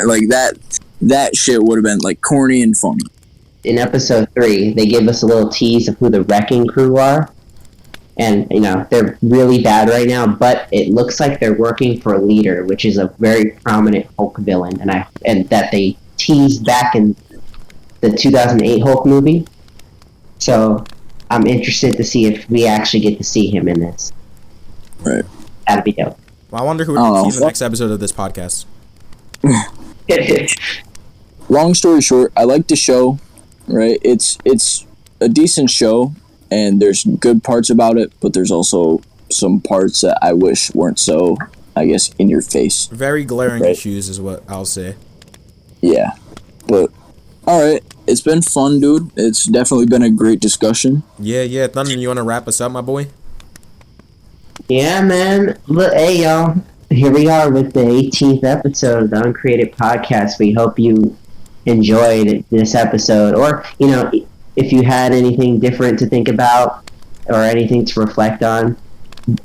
Like that shit would have been like corny and funny. In episode 3, they give us a little tease of who the Wrecking Crew are, and they're really bad right now, but it looks like they're working for a leader, which is a very prominent Hulk villain, and that they teased back in the 2008 Hulk movie. So I'm interested to see if we actually get to see him in this. Right. That'd be dope. Well, I wonder who we're going to see in the next episode of this podcast. Long story short, I like the show, right? It's a decent show, and there's good parts about it, but there's also some parts that I wish weren't so, I guess, in your face. Very glaring issues is what I'll say. Yeah. But, alright. It's been fun, dude. It's definitely been a great discussion. Yeah. Thunder, you want to wrap us up, my boy? Yeah, man. Look, hey, y'all. Here we are with the 18th episode of the Uncreative podcast. We hope you enjoyed this episode. Or, if you had anything different to think about or anything to reflect on,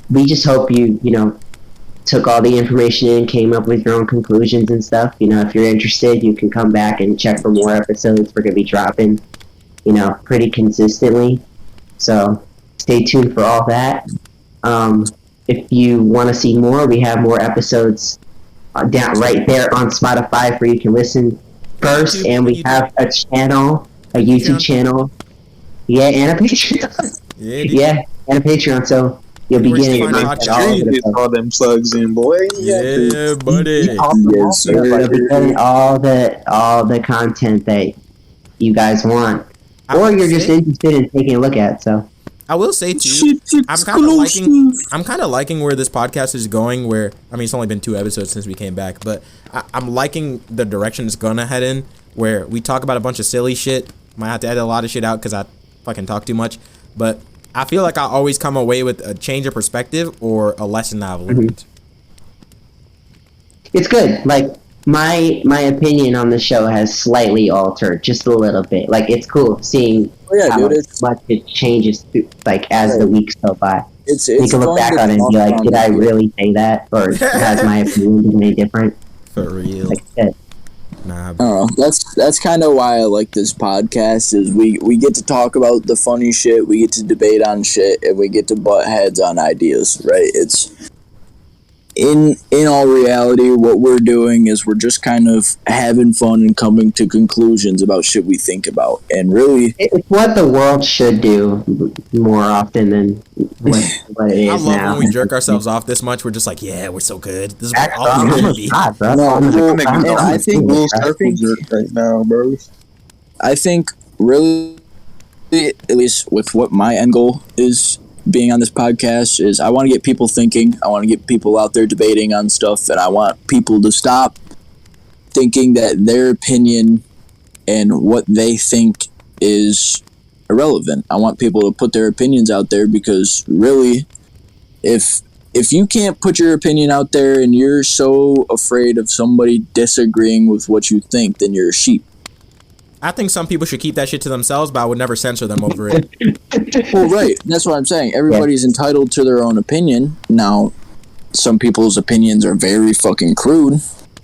we just hope you, took all the information in, came up with your own conclusions and stuff. If you're interested, you can come back and check for more episodes. We're going to be dropping, pretty consistently. So stay tuned for all that. If you want to see more, we have more episodes down right there on Spotify where you can listen first. And we have a channel, a YouTube channel. Yeah, and a Patreon. Yeah, and a Patreon. So you'll be getting all them plugs in, boy. Yeah, buddy. Yes, sir. You'll be getting all the content that you guys want, or you're just interested in taking a look at. So I will say too, I'm kind of liking where this podcast is going. Where it's only been 2 episodes since we came back, but I'm liking the direction it's gonna head in. Where we talk about a bunch of silly shit. Might have to edit a lot of shit out because I fucking talk too much, but I feel like I always come away with a change of perspective or a lesson that I've learned. It's good. Like my opinion on the show has slightly altered just a little bit. Like it's cool seeing how much it changes as the weeks go by. You can look back on it and be like, did I really say that, or has my opinion been any different? For real. Nah, I don't know. That's kind of why I like this podcast. Is we get to talk about the funny shit, we get to debate on shit, and we get to butt heads on ideas. Right? in all reality, what we're doing is we're just kind of having fun and coming to conclusions about shit we think about. And really, It's what the world should do more often than what it is I love now. when we jerk ourselves off this much. We're just like, yeah, we're so good. This is what That's all we should be. God, bro. No, well, Nigga, and I think right now, bro. I think really, at least with what my end goal is being on this podcast, is I want to get people thinking. I want to get people out there debating on stuff, and I want people to stop thinking that their opinion and what they think is irrelevant. I want people to put their opinions out there, because really, if you can't put your opinion out there and you're so afraid of somebody disagreeing with what you think, then you're a sheep. I think some people should keep that shit to themselves, but I would never censor them over it. Well, right. That's what I'm saying. Everybody's entitled to their own opinion. Now, some people's opinions are very fucking crude,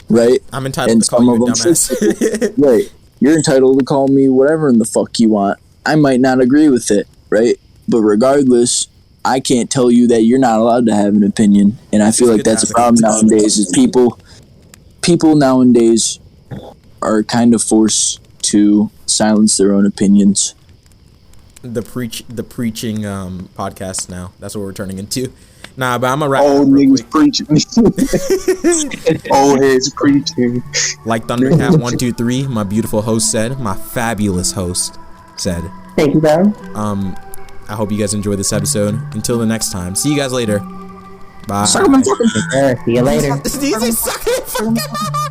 right? I'm entitled And to call some you a of them dumbass. Right. You're entitled to call me whatever in the fuck you want. I might not agree with it, right? But regardless, I can't tell you that you're not allowed to have an opinion. And I feel like that's a problem nowadays, is people nowadays are kind of forced to silence their own opinions. the preaching podcast now. That's what we're turning into. Nah, but I'm gonna wrap Old up real niggas quick. preaching. Old heads preaching. Like Thundercat123, my beautiful host said, my fabulous host said. Thank you, bro. I hope you guys enjoyed this episode. Until the next time, see you guys later. Bye. See you later. Did you say suck it?